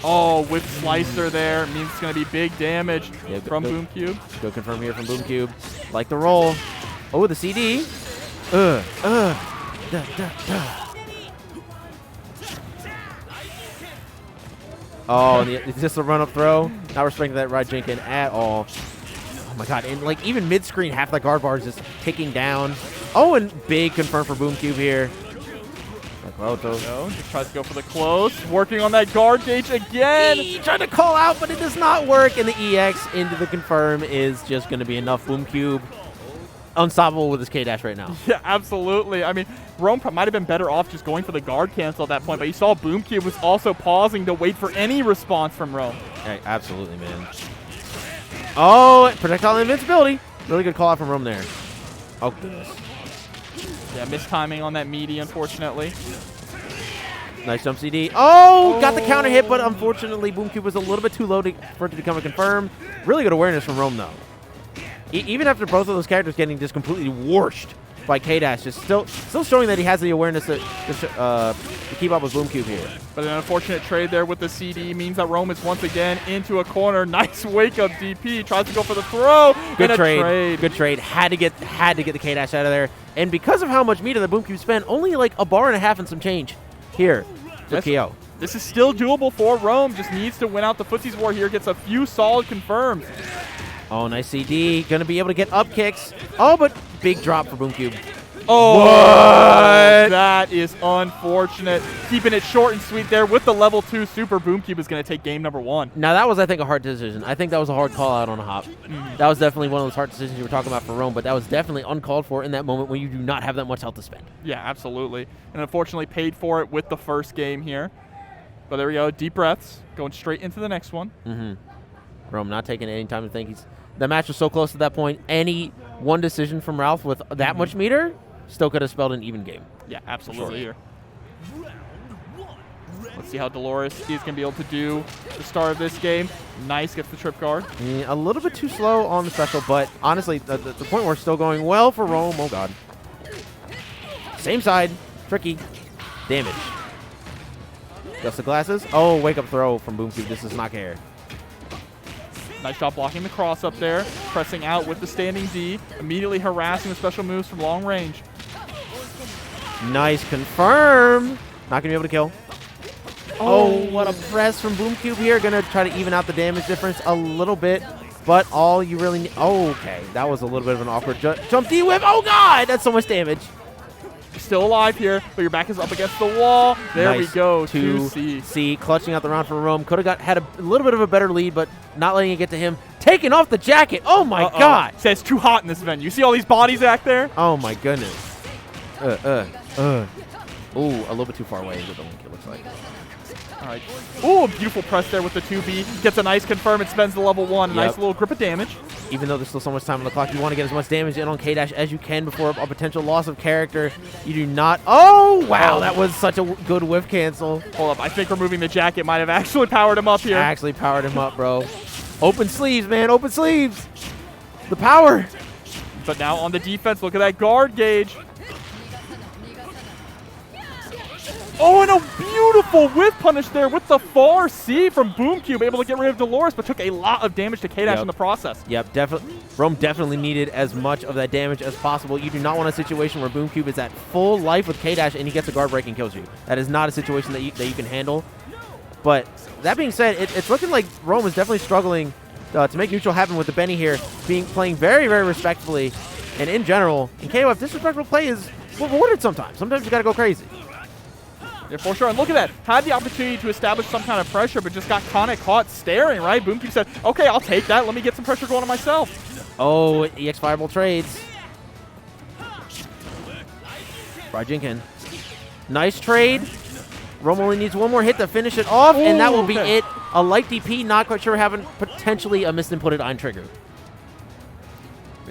Oh, whip slicer there. Means it's going to be big damage from BoomCube. Good confirm here from BoomCube. Like the roll. Oh, the CD. Da, da, da. Oh, it's just a run-up throw. Not respecting that right Jinkin at all. Oh, my God. And, like, even mid-screen, half that guard bar is just ticking down. Oh, and big confirm for BoomCube here. Just tries to go for the close. Working on that guard gauge again. He tried to call out, but it does not work. And the EX into the confirm is just going to be enough. BoomCube unstoppable with his K-Dash right now. Yeah, absolutely. I mean, Rome might have been better off just going for the guard cancel at that point, but you saw BoomCube was also pausing to wait for any response from Rome. Hey, absolutely, man. Oh, projectile invincibility. Really good call out from Rome there. Oh, goodness. Yeah, mistiming on that meaty, unfortunately. Nice jump CD. Oh, got the counter hit, but unfortunately, BoomCube was a little bit too low for it to become a confirm. Really good awareness from Rome, though. Even after both of those characters getting just completely washed by K-Dash, just still showing that he has the awareness to keep up with BoomCube here. But an unfortunate trade there with the CD means that Rome is once again into a corner. Nice wake-up DP. Tries to go for the throw. Good trade. Good trade. Had to get the K-Dash out of there. And because of how much meter the BoomCube spent, only like a bar and a half and some change here for KO. This is still doable for Rome. Just needs to win out the Footsies War here. Gets a few solid confirms. Oh, nice CD. Going to be able to get up kicks. Oh, but big drop for BoomCube. Oh, what? That is unfortunate. Keeping it short and sweet there with the level 2 super. BoomCube is going to take game number 1. Now, that was, I think, a hard decision. I think that was a hard call out on a hop. That was definitely one of those hard decisions you were talking about for Rome, but that was definitely uncalled for in that moment when you do not have that much health to spend. Yeah, absolutely. And unfortunately paid for it with the first game here. But there we go. Deep breaths. Going straight into the next one. Rome not taking any time to think. The match was so close at that point. Any one decision from Ralph with that much meter still could have spelled an even game. Yeah, absolutely. Here. Let's see how Dolores is going to be able to do the start of this game. Nice, gets the trip guard. A little bit too slow on the special, but honestly, the point where it's still going well for Rome. Oh, God. Same side. Tricky. Damage. Just the glasses. Oh, wake-up throw from BoomCube. This is not care. Nice job blocking the cross up there. Pressing out with the standing D. Immediately harassing the special moves from long range. Nice confirm. Not going to be able to kill. Oh, what a press from BoomCube here. Going to try to even out the damage difference a little bit. But all you really need... Oh, okay. That was a little bit of an awkward jump D-whip. Oh, God. That's so much damage. Still alive here, but your back is up against the wall. There we go. 2C. Clutching out the round for Rome. Could have had a little bit of a better lead, but not letting it get to him. Taking off the jacket. Oh, my God. Says it's too hot in this venue. You see all these bodies back there? Oh, my goodness. Ooh, a little bit too far away with the link, it looks like. All right. Ooh, a beautiful press there with the 2B. Gets a nice confirm and spends the level 1. Nice little grip of damage. Even though there's still so much time on the clock, you want to get as much damage in on K-Dash as you can before a potential loss of character. You do not... Oh, wow. That was such a good whiff cancel. Hold up. I think removing the jacket might have actually powered him up here. Actually powered him up, bro. Open sleeves, man. Open sleeves. The power. But now on the defense, look at that guard gauge. Oh, and a beautiful whiff punish there with the far C from BoomCube, able to get rid of Dolores, but took a lot of damage to K-Dash in the process. Yep, definitely. Rome definitely needed as much of that damage as possible. You do not want a situation where BoomCube is at full life with K-Dash and he gets a guard break and kills you. That is not a situation that you can handle. But that being said, it's looking like Rome is definitely struggling to make neutral happen with the Benny here, playing very, very respectfully. And in general, in KOF, disrespectful play is rewarded sometimes. Sometimes you got to go crazy. Yeah, for sure. And look at that. Had the opportunity to establish some kind of pressure, but just got kind of caught staring, right? BoomCube said, okay, I'll take that. Let me get some pressure going on myself. Oh, EX Fireball trades. Rajinkin. Nice trade. Rome only needs one more hit to finish it off, and that will be it. A light DP, not quite sure having potentially a misinputted Ein trigger.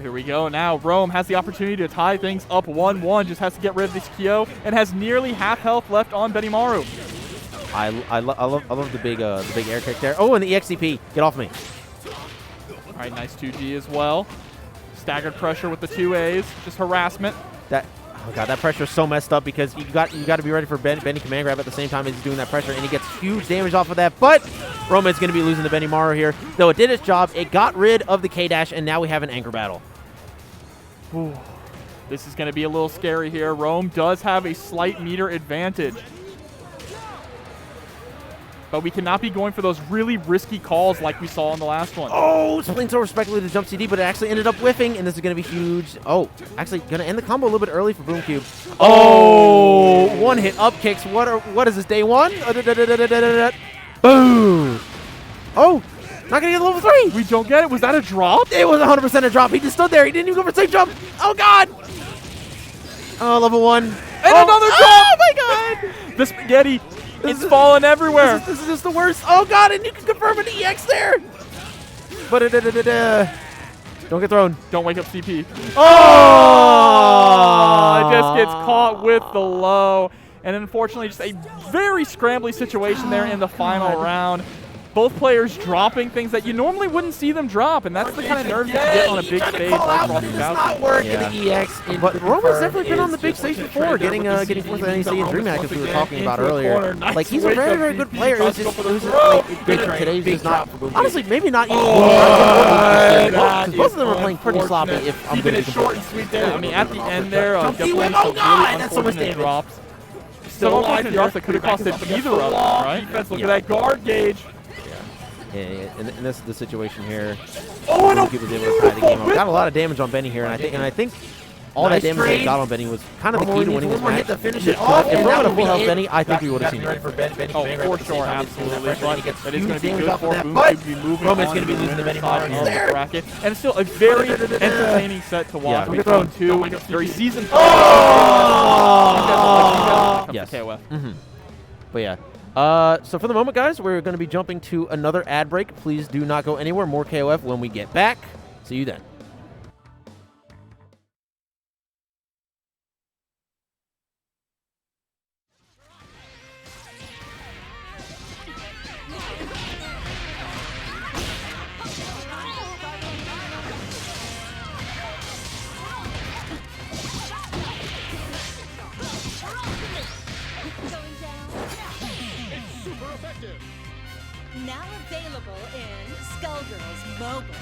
Here we go now. Rome has the opportunity to tie things up 1-1. Just has to get rid of this Kyo and has nearly half health left on Benimaru. I love the big air kick there. Oh, and the EXCP. Get off me. All right, nice 2G as well. Staggered pressure with the 2As. Just harassment. Oh god, that pressure is so messed up because you got to be ready for Benny command grab at the same time as he's doing that pressure, and he gets huge damage off of that. But Roman's going to be losing to Benimaru here. Though it did its job, it got rid of the K-Dash, and now we have an anchor battle. Ooh. This is going to be a little scary here. Rome does have a slight meter advantage. But we cannot be going for those really risky calls like we saw in the last one. Oh, playing so respectfully to jump CD, but it actually ended up whiffing, and this is going to be huge. Oh, actually going to end the combo a little bit early for Boom Cube. Oh, one hit up kicks. What is this, day one? Boom. Oh, not going to get level 3. We don't get it. Was that a drop? It was 100% a drop. He just stood there. He didn't even go for a safe jump. Oh, God. Oh, level 1. And another drop. Oh, my God. The spaghetti. It's falling everywhere. This is just the worst. Oh, God, and you can confirm an EX there. But don't get thrown. Don't wake up CP. Oh! It just gets caught with the low. And unfortunately, just a very scrambly situation there in the final round. Both players dropping things that you normally wouldn't see them drop, and that's the kind of nerves you can get on a big stage like Frosty. Does not work in the EX. But Roman's definitely been on the big stage before, getting fourth at NEC and DreamHack, as we were talking about earlier. Like, he's a very, very good player. It was just like, today's just not. Honestly, maybe not even. Because both of them were playing pretty sloppy. If I'm going to be short and sweet there. I mean, at the end there, definitely oh God, that's so much damage. Drops. Still unfortunate drops that could have costed either of them, right? Look at that guard gauge. Yeah, and this is the situation here. Oh, no! Was able to tie the game up. Got a lot of damage on Benny here, and I think all that damage that he got on Benny was kind of the key to winning this match. If Roman had a full health Benny, I think we would have seen it. Oh, for sure, absolutely. But that is going to be good for Boom to be moving Roman's on going to be losing to Benny the bracket. And it's still a very entertaining set to watch between two very seasoned players. Yes. But yeah. So for the moment, guys, we're going to be jumping to another ad break. Please do not go anywhere. More KOF when we get back. See you then. Now available in Skullgirls Mobile.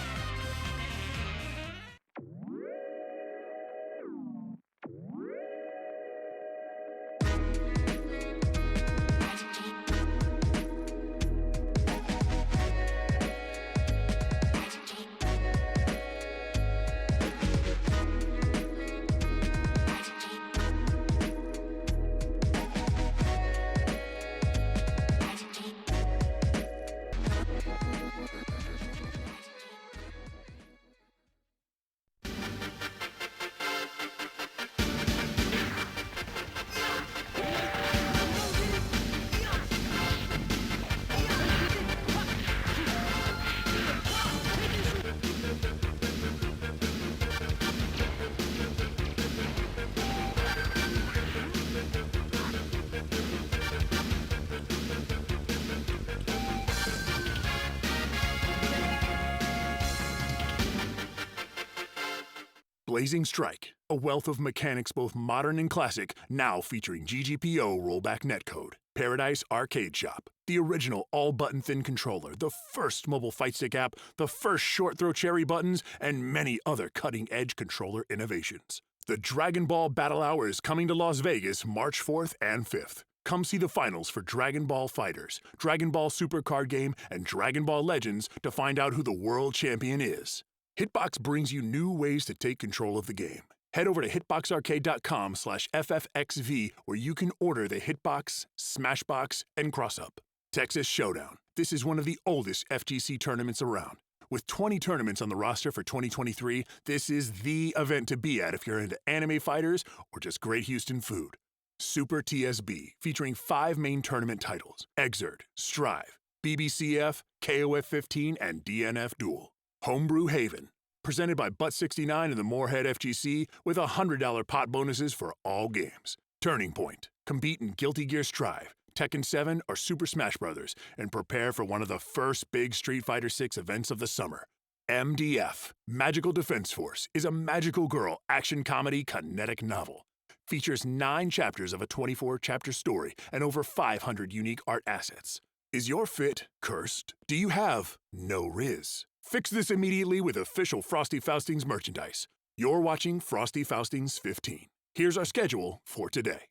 Blazing Strike, a wealth of mechanics both modern and classic, now featuring GGPO rollback netcode. Paradise Arcade Shop, the original all-button thin controller, the first mobile fight stick app, the first short throw cherry buttons, and many other cutting-edge controller innovations. The Dragon Ball Battle Hour is coming to Las Vegas March 4th and 5th. Come see the finals for Dragon Ball FighterZ, Dragon Ball Super Card Game, and Dragon Ball Legends to find out who the world champion is. Hitbox brings you new ways to take control of the game. Head over to hitboxarcade.com/FFXV where you can order the Hitbox, Smashbox, and Cross-Up. Texas Showdown. This is one of the oldest FGC tournaments around. With 20 tournaments on the roster for 2023, this is the event to be at if you're into anime fighters or just great Houston food. Super TSB, featuring 5 main tournament titles: Exert, Strive, BBCF, KOF 15, and DNF Duel. Homebrew Haven, Presented by Butt69 and the Moorhead FGC with $100 pot bonuses for all games. Turning Point. Compete in Guilty Gear Strive, Tekken 7, or Super Smash Bros. And prepare for one of the first big Street Fighter 6 events of the summer. MDF, Magical Defense Force, is a magical girl action comedy kinetic novel. Features 9 chapters of a 24-chapter story and over 500 unique art assets. Is your fit cursed? Do you have no riz? Fix this immediately with official Frosty Faustings merchandise. You're watching Frosty Faustings 15. Here's our schedule for today.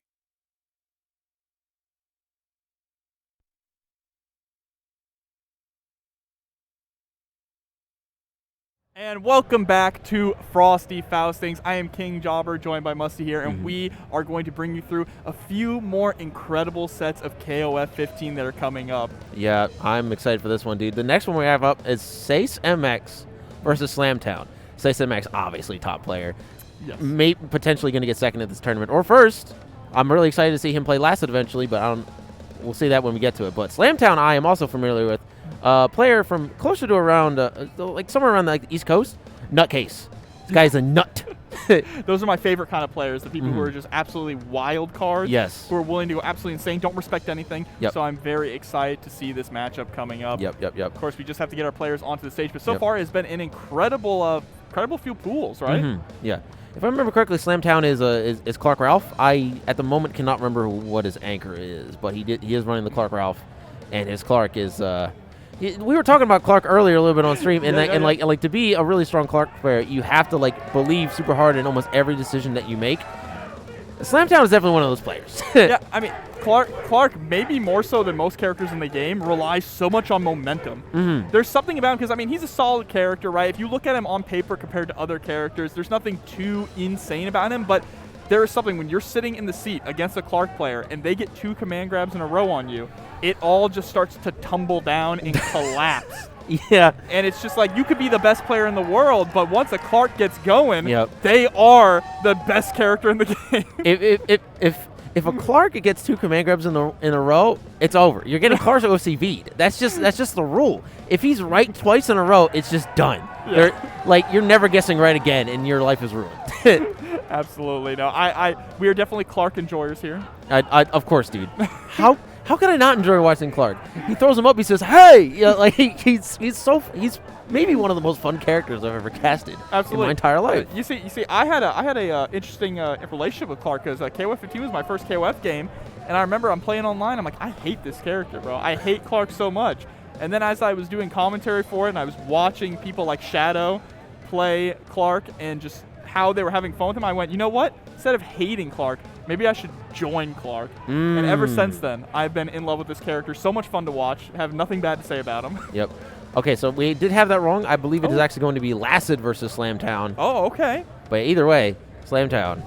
And welcome back to Frosty Faustings. I am King Jobber, joined by Musty here, and we are going to bring you through a few more incredible sets of KOF 15 that are coming up. Yeah, I'm excited for this one, dude. The next one we have up is Sase MX versus Slamtown. Sase MX, obviously top player. Yes. Potentially going to get second at this tournament, or first. I'm really excited to see him play Lassid eventually, but we'll see that when we get to it. But Slamtown, I am also familiar with. Player from closer to around, like somewhere around the East Coast. Nutcase. This guy's a nut. Those are my favorite kind of players, the people who are just absolutely wild cards. Yes. Who are willing to go absolutely insane, don't respect anything. Yep. So I'm very excited to see this matchup coming up. Yep. Of course, we just have to get our players onto the stage, but so far it's been an incredible few pools, right? Yeah. If I remember correctly, Slamtown is Clark Ralph. I, at the moment, cannot remember what his anchor is, but he is running the Clark Ralph, and his Clark is... we were talking about Clark earlier a little bit on stream, and like to be a really strong Clark player, you have to like believe super hard in almost every decision that you make. Slamtown is definitely one of those players. Yeah, I mean, Clark, maybe more so than most characters in the game, relies so much on momentum. There's something about him, because, I mean, he's a solid character, right? If you look at him on paper compared to other characters, there's nothing too insane about him, but there is something when you're sitting in the seat against a Clark player and they get 2 command grabs in a row on you, it all just starts to tumble down and collapse. Yeah. And it's just like, you could be the best player in the world, but once a Clark gets going, Yep. they are the best character in the game. If a Clark gets 2 command grabs in a row, it's over. You're getting Clark's OCV'd. That's just the rule. If he's right twice in a row, it's just done. Yeah. You're never guessing right again, and your life is ruined. Absolutely. No, we are definitely Clark enjoyers here. Of course, dude. How can I not enjoy watching Clark? He throws him up. He says, "Hey!" You know, like he's maybe one of the most fun characters I've ever casted in my entire life. You see, I had a interesting relationship with Clark, because KOF 15 was my first KOF game, and I remember I'm playing online. I'm like, I hate this character, bro. I hate Clark so much. And then as I was doing commentary for it, and I was watching people like Shadow play Clark and just how they were having fun with him, I went, you know what? Instead of hating Clark, maybe I should join Clark. And ever since then, I've been in love with this character. So much fun to watch. Have nothing bad to say about him. Yep. Okay, so we did have that wrong. I believe it is actually going to be Lassid versus Slamtown. Oh, okay. But either way, Slamtown,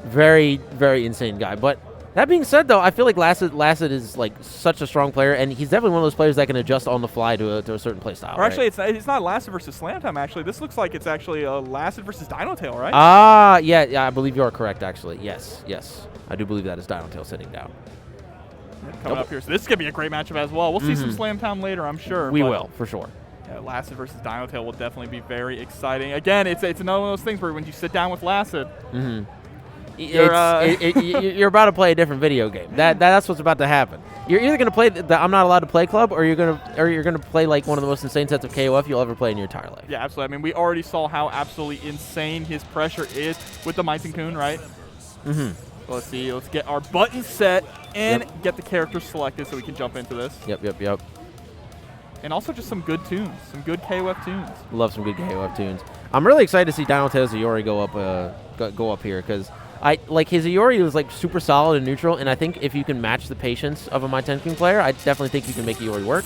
very, very insane guy. But that being said, though, I feel like Lassid is like such a strong player, and he's definitely one of those players that can adjust on the fly to a certain play style. Or actually, it's not Lassid versus Slamtown, actually. This looks like it's actually Lassid versus Dino Tail, right? Yeah, I believe you are correct, actually. Yes. I do believe that is Dino Tail sitting down. Coming up here. So this is going to be a great matchup as well. We'll see some Slamtown later, I'm sure. We will, for sure. Yeah, Lassid versus Dino Tail will definitely be very exciting. Again, it's another one of those things where when you sit down with Lassid, you're about to play a different video game. That's what's about to happen. You're either going to play the I'm not allowed to play club, or you're going to play like one of the most insane sets of KOF you'll ever play in your entire life. Yeah, absolutely. I mean, we already saw how absolutely insane his pressure is with the Mighty Kun, right? So let's see. Let's get our buttons set and get the characters selected so we can jump into this. Yep. And also just some good tunes, some good KOF tunes. Love some good KOF tunes. I'm really excited to see Dino Tail Zayori go up here, because his Iori was like super solid and neutral, and I think if you can match the patience of a My Tenkin player, I definitely think you can make Iori work.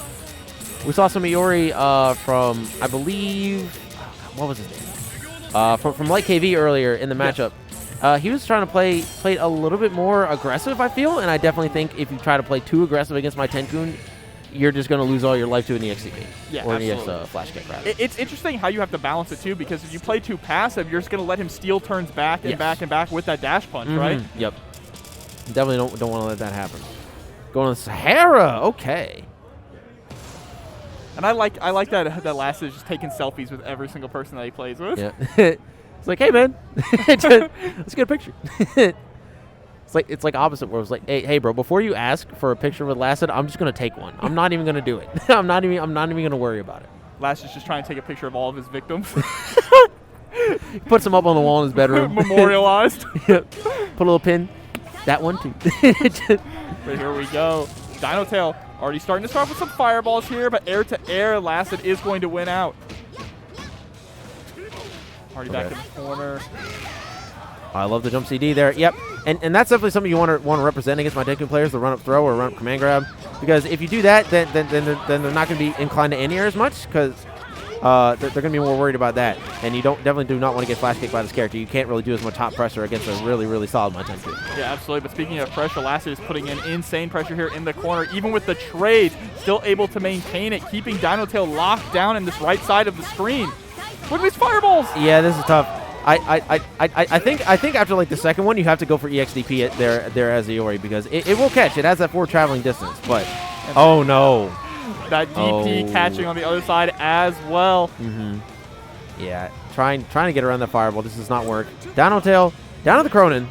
We saw some Iori from, I believe, what was his name? From Light KV earlier in the matchup. He was trying to play a little bit more aggressive, I feel, and I definitely think if you try to play too aggressive against My Tenkun, you're just going to lose all your life to an EXCP. Or an EX flash kick, rather. It's interesting how you have to balance it, too, because if you play too passive, you're just going to let him steal turns back and back and back with that dash punch, right? Yep. Definitely don't want to let that happen. Going to Sahara. Okay. And I like that Lassid is just taking selfies with every single person that he plays with. Yeah. It's like, hey man, let's get a picture. It's like opposite where it's like, hey bro, before you ask for a picture with Lassid, I'm just gonna take one. I'm not even gonna do it. I'm not even gonna worry about it. Lassid's just trying to take a picture of all of his victims. He puts them up on the wall in his bedroom. Memorialized. Yep. Put a little pin. That one too. But here we go. Dino Tail already starting to start with some fireballs here, but air to air, Lassid is going to win out. Already back in the corner. I love the jump CD there. Yep. And that's definitely something you want to represent against my Tekken players, the run-up throw or run-up command grab. Because if you do that, then they're not going to be inclined to anti-air as much because they're going to be more worried about that. And you definitely do not want to get flash kicked by this character. You can't really do as much hot pressure against a really, really solid my Tekken. Yeah, absolutely. But speaking of pressure, Lassid is putting in insane pressure here in the corner. Even with the trades, still able to maintain it, keeping Dino Tail locked down in this right side of the screen. Look at these fireballs. Yeah, this is tough. I think after like the second one, you have to go for EXDP there as Iori because it will catch. It has that forward traveling distance, but oh no, that DP catching on the other side as well. Yeah, trying to get around that fireball. This does not work. Dino Tail down to the Cronin.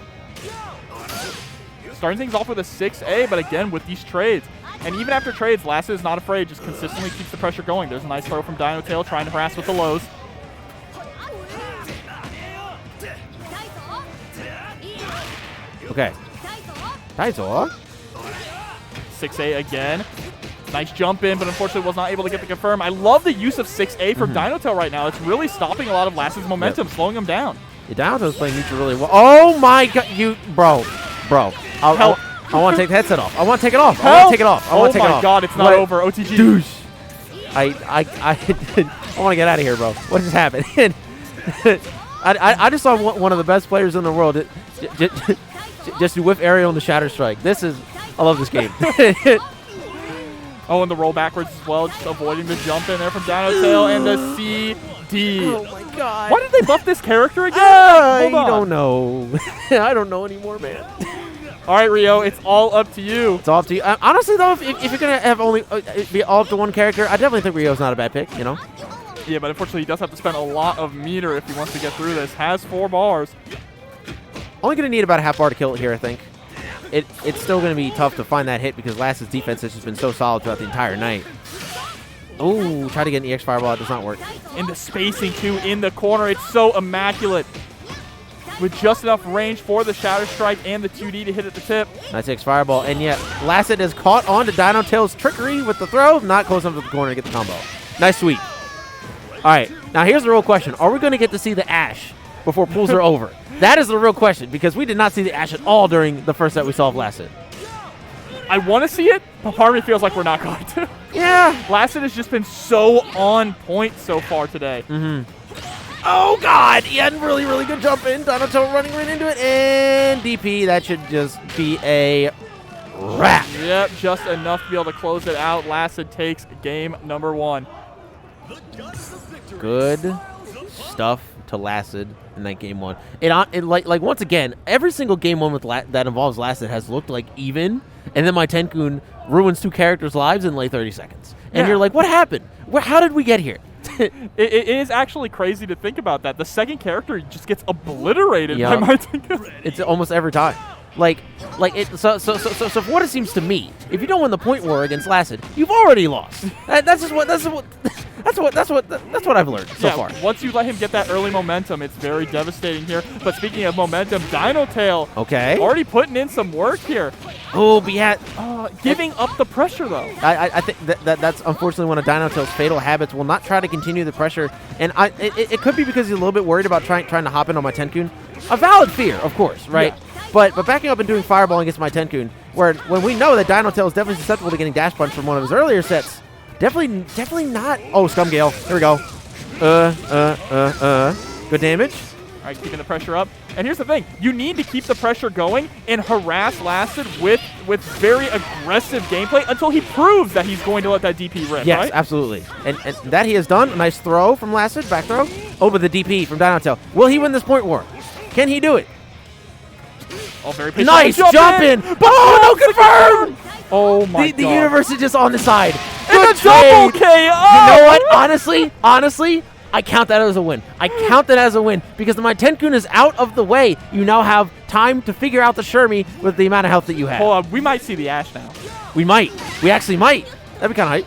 Starting things off with a 6A, but again with these trades. And even after trades, Lassid is not afraid. Just consistently keeps the pressure going. There's a nice throw from Dino Tail trying to harass with the lows. Okay. Daiso. 6A again. Nice jump in, but unfortunately was not able to get the confirm. I love the use of 6A from Dino Tail right now. It's really stopping a lot of Lassid's momentum, slowing him down. Yeah, Dino Tail's playing neutral really well. Oh my god, bro. I want to take the headset off. I want to take it off. I want to take it off. Oh my god, it's not over. OTG. Douche. I want to get out of here, bro. What just happened? I just saw one of the best players in the world just to whiff aerial in the Shatter Strike. I love this game. Oh, and the roll backwards as well, just avoiding the jump in there from Dino Tail and the CD. Oh my god. Why did they buff this character again? I don't know. I don't know anymore, man. All right, Rio, it's all up to you. It's all up to you. Honestly, though, if you're going to have only be all up to one character, I definitely think Rio's not a bad pick, you know? Yeah, but unfortunately, he does have to spend a lot of meter if he wants to get through this. Has 4 bars. Only going to need about a half bar to kill it here, I think. It's still going to be tough to find that hit because Lassid's defense has just been so solid throughout the entire night. Ooh, try to get an EX Fireball. It does not work. And the spacing, too, in the corner. It's so immaculate. With just enough range for the Shatter Strike and the 2D to hit at the tip. Nice EX Fireball. And yet, Lassid is caught on to Dino Tail's trickery with the throw. Not close enough to the corner to get the combo. Nice sweep. All right, now here's the real question. Are we going to get to see the Ash before pools are over? That is the real question because we did not see the Ash at all during the first set we saw of Lassid. I want to see it, but part of me feels like we're not going to. Yeah. Lassid has just been so on point so far today. Oh, God. He had a really, really good jump in. Dino Tail running right into it. And DP, that should just be a wrap. Yep, just enough to be able to close it out. Lassid takes game number 1. Good stuff to Lassid in that game 1. Like once again, every single game 1 with that involves Lassid has looked like even, and then my Tenkun ruins 2 characters' lives in like 30 seconds. And you're like, what happened? How did we get here? It is actually crazy to think about that. The second character just gets obliterated by my Tenkun. It's almost every time. So for what it seems to me, if you don't win the point war against Lassid, you've already lost. That's what I've learned so far. Once you let him get that early momentum, it's very devastating here. But speaking of momentum, Dino Tail already putting in some work here. Oh, but yeah. Giving up the pressure, though. I think that's unfortunately one of Dino Tail's fatal habits. Will not try to continue the pressure. And it could be because he's a little bit worried about trying to hop in on my Tenkun. A valid fear, of course, right? Yeah. But backing up and doing fireball against my Tenkun, when we know that Dino Tail is definitely susceptible to getting dash punch from one of his earlier sets, definitely not. Oh, Scum Gale. Here we go. Good damage. All right, keeping the pressure up. And here's the thing. You need to keep the pressure going and harass Lassid with very aggressive gameplay until he proves that he's going to let that DP rip, yes, right? Absolutely. And that he has done. A nice throw from Lassid, back throw. Over the DP from Dino Tail. Will he win this point war? Can he do it? Oh, very patient. Nice jump in. Oh, no confirm! Oh, my God. The universe is just on the side. Good a double KO! You know what? Honestly, I count that as a win. I count that as a win because my Tenkun is out of the way. You now have time to figure out the Shermie with the amount of health that you have. Hold on, we might see the Ash now. We might. We actually might. That'd be kind of hype.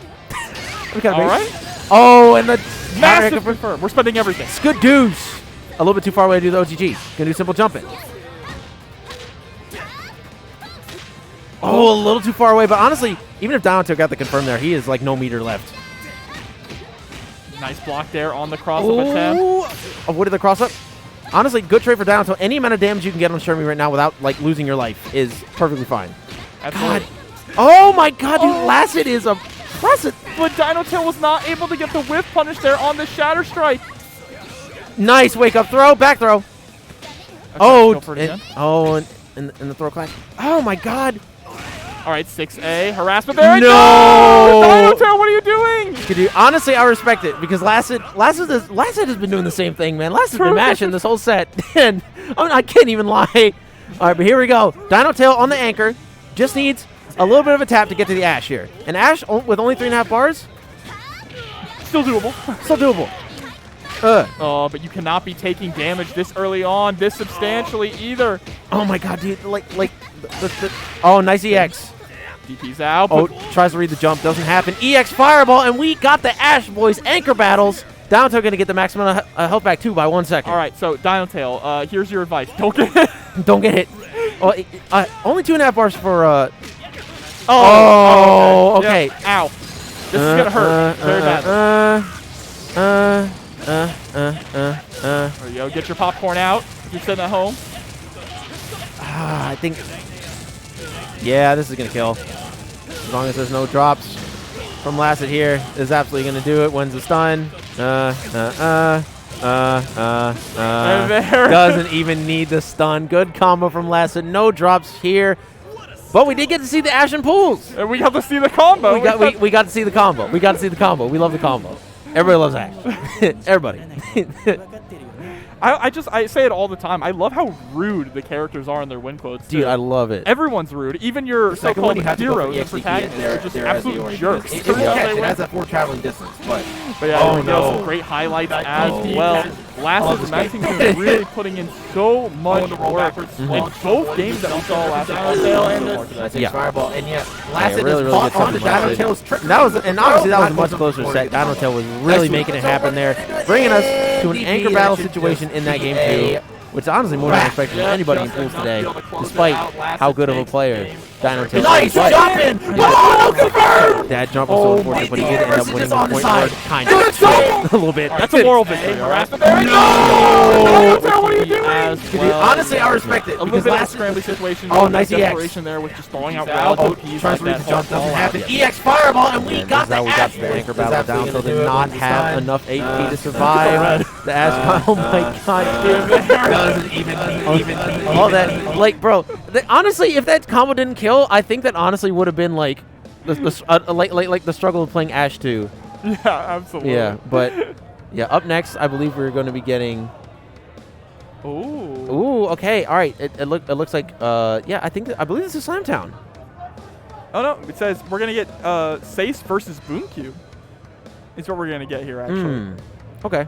That'd be kind of All right. Oh, and the Massive confirm. We're spending everything. Skadoosh. A little bit too far away to do the OTG. Gonna do simple jumping. Oh, a little too far away, but honestly, even if Dino got the confirm there, he is like no meter left. Nice block there on the cross-up attempt. Avoided the cross-up. Honestly, good trade for Dino. Any amount of damage you can get on Shermie right now without like losing your life is perfectly fine. Absolutely. God. Oh my God, dude, Lassid is a Lassid. But Dino Tail was not able to get the whiff punish there on the Shatter Strike. Nice wake up throw, back throw. Okay, Oh, go for it again. and the throw clash. Oh my God. All right, 6A harassment there. and No! Dino Tail, what are you doing? Honestly, I respect it because Lassid has been doing the same thing, man. Lassid's been mashing this whole set, and I can't even lie. All right, but here we go. Dino Tail on the anchor. Just needs a little bit of a tap to get to the Ash here. And Ash with only 3.5 bars, Still doable. still doable. Oh, but you cannot be taking damage this early on, this substantially either. Oh my God, dude! Oh, nice EX. DP's out. Oh, But tries to read the jump, doesn't happen. EX Fireball, and we got the Ash Boys anchor battles. Down Tail gonna get the maximum health back too by 1 second. all right, so Dino Tail, here's your advice. Don't get hit. Don't get hit. Oh, only 2.5 bars for. Oh, okay. Yep. Ow. This is gonna hurt very badly. There you go. Get your popcorn out. If you're sitting at home. I think. Yeah, this is gonna kill. As long as there's no drops from Lassid here, this is absolutely gonna do it. Wins the stun. And there. Doesn't even need the stun. Good combo from Lassid. No drops here. But we did get to see the Ashen Pools. And we got to see the combo. We got to see the combo. We got to see the combo. We love the combo. Everybody loves Ash. Everybody. I say it all the time. I love how rude the characters are in their win quotes. Dude, too. I love it. Everyone's rude. Even your second one, so-called you have to go for heroes and EXDP protagonists there- are just there as the absolute orange. jerks. It Turns out they it win. has that 4 traveling distance, but But yeah, Oh, we got no. some great highlights as Oh. well. Lassid this Maxing game. is really putting in so much the roll work backwards. in both games that we saw last Dino Tail and the Yeah. Fireball, and yet Yeah, Lassid really, is really caught good on to stuff from Dino Lassid. Tail's trick. And obviously that was a much Back closer one set. forward. Dino Tail was really making it happen there, bringing us to an anchor battle situation in that game too, which is honestly more than I expected from anybody in pools today, despite how good of a player Dino Tail Nice is. But jumping! Oh, confirmed! that jump was so unfortunate, but he did end up winning the on the point side. guard, kind of. A little bit. That's a moral victory. Harassment there. No! What are you doing? As well. Honestly, I respect it. A little Because bit of a Lassid scrambly situation. Oh, nice EX. desperation there with just throwing out out. wild OPs Tries like to read that the jump, whole doesn't ball happen. out. EX Fireball, and we And got this is how we got to the anchor battle. Down Tail did not have enough HP to survive the Ash. Oh my God, dude. Doesn't even All that, like, bro. Honestly, if that combo didn't kill, I think that honestly would have been like the struggle of playing Ash 2. Yeah, absolutely. Yeah, but yeah. Up next, I believe we're going to be getting. Ooh. Ooh, okay, all right. It looks like yeah. I believe this is Slamtown. Oh no, it says we're gonna get Sase versus Boomcube. It's what we're gonna get here actually. Okay.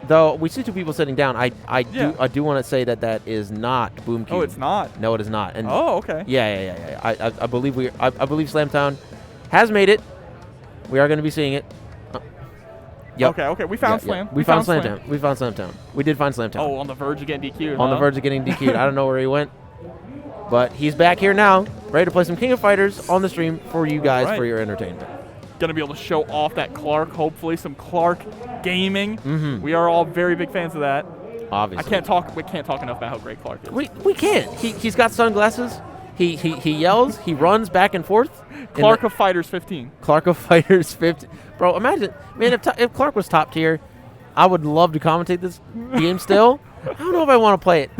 Though we see 2 people sitting down, I Yeah. do want to say that is not Boomcube. Oh, it's not. No, it is not. And Oh, okay. yeah. I believe I believe Slamtown has made it. We are going to be seeing it. Yep. Okay. We found Yeah, Slam. We found Slamtown. We found Slamtown. We did find Slamtown. Oh, on the verge of getting DQ'd. On the verge of getting DQ'd. I don't know where he went. But he's back here now, ready to play some King of Fighters on the stream for you guys Right. for your entertainment. Gonna be able to show off that Clark. Hopefully, some Clark gaming. Mhm. We are all very big fans of that. Obviously. We can't talk enough about how great Clark is. We can't. He's got sunglasses. He yells. He runs back and forth. Clark of Fighters 15. Clark of Fighters 50. Bro, imagine, man, if Clark was top tier, I would love to commentate this game still. I don't know if I want to play it.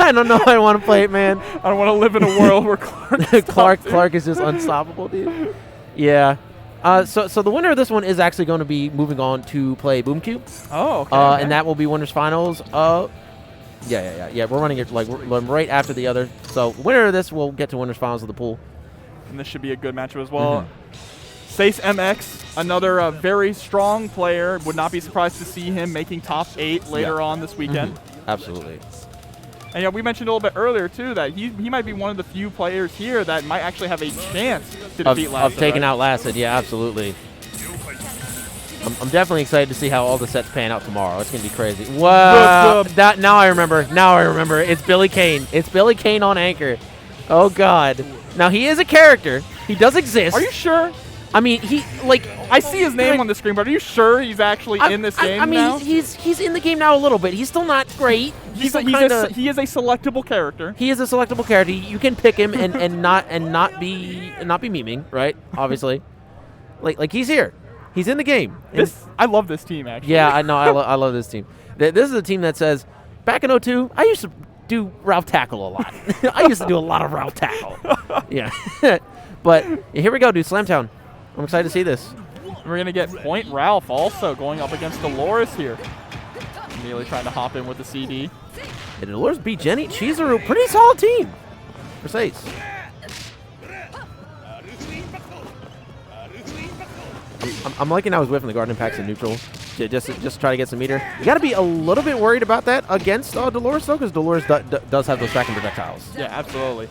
I don't know if I want to play it, man. I don't want to live in a world where Clark. is Clark is just unstoppable, dude. Yeah. So the winner of this one is actually going to be moving on to play Boomcube. Oh, okay. And that will be winners finals. Yeah. We're running it like we're right after the other. So winner of this will get to winners finals of the pool. And this should be a good matchup as well. Sase MX, another very strong player. Would not be surprised to see him making top 8 later on this weekend. Absolutely. And yeah, we mentioned a little bit earlier too that he might be one of the few players here that might actually have a chance to defeat Lassid. Of taking out Lassid, yeah, absolutely. I'm definitely excited to see how all the sets pan out tomorrow. It's gonna be crazy. Wow! Now I remember. Now I remember. It's Billy Kane. It's Billy Kane on anchor. Oh God. Now he is a character. He does exist. Are you sure? I mean, I see his name on the screen, but are you sure he's actually in this game I mean, now? he's in the game now a little bit. He's still not great. He is a selectable character. He is a selectable character. You can pick him and not be memeing, right? Obviously, like he's here. He's in the game. I love this team actually. Yeah, I know. I love this team. This is a team that says, back in 02, I used to do Ralph Tackle a lot. I used to do a lot of Ralph Tackle. Yeah. But here we go, dude. Slamtown. I'm excited to see this. We're going to get Point Ralph also going up against Dolores here. Immediately trying to hop in with the CD. And Dolores beat Jenny. She's a pretty solid team for Sase. I'm liking how I was whiffing the guard impacts in neutral. Just try to get some meter. You got to be a little bit worried about that against Dolores, though, because Dolores does have those tracking projectiles. Yeah, absolutely.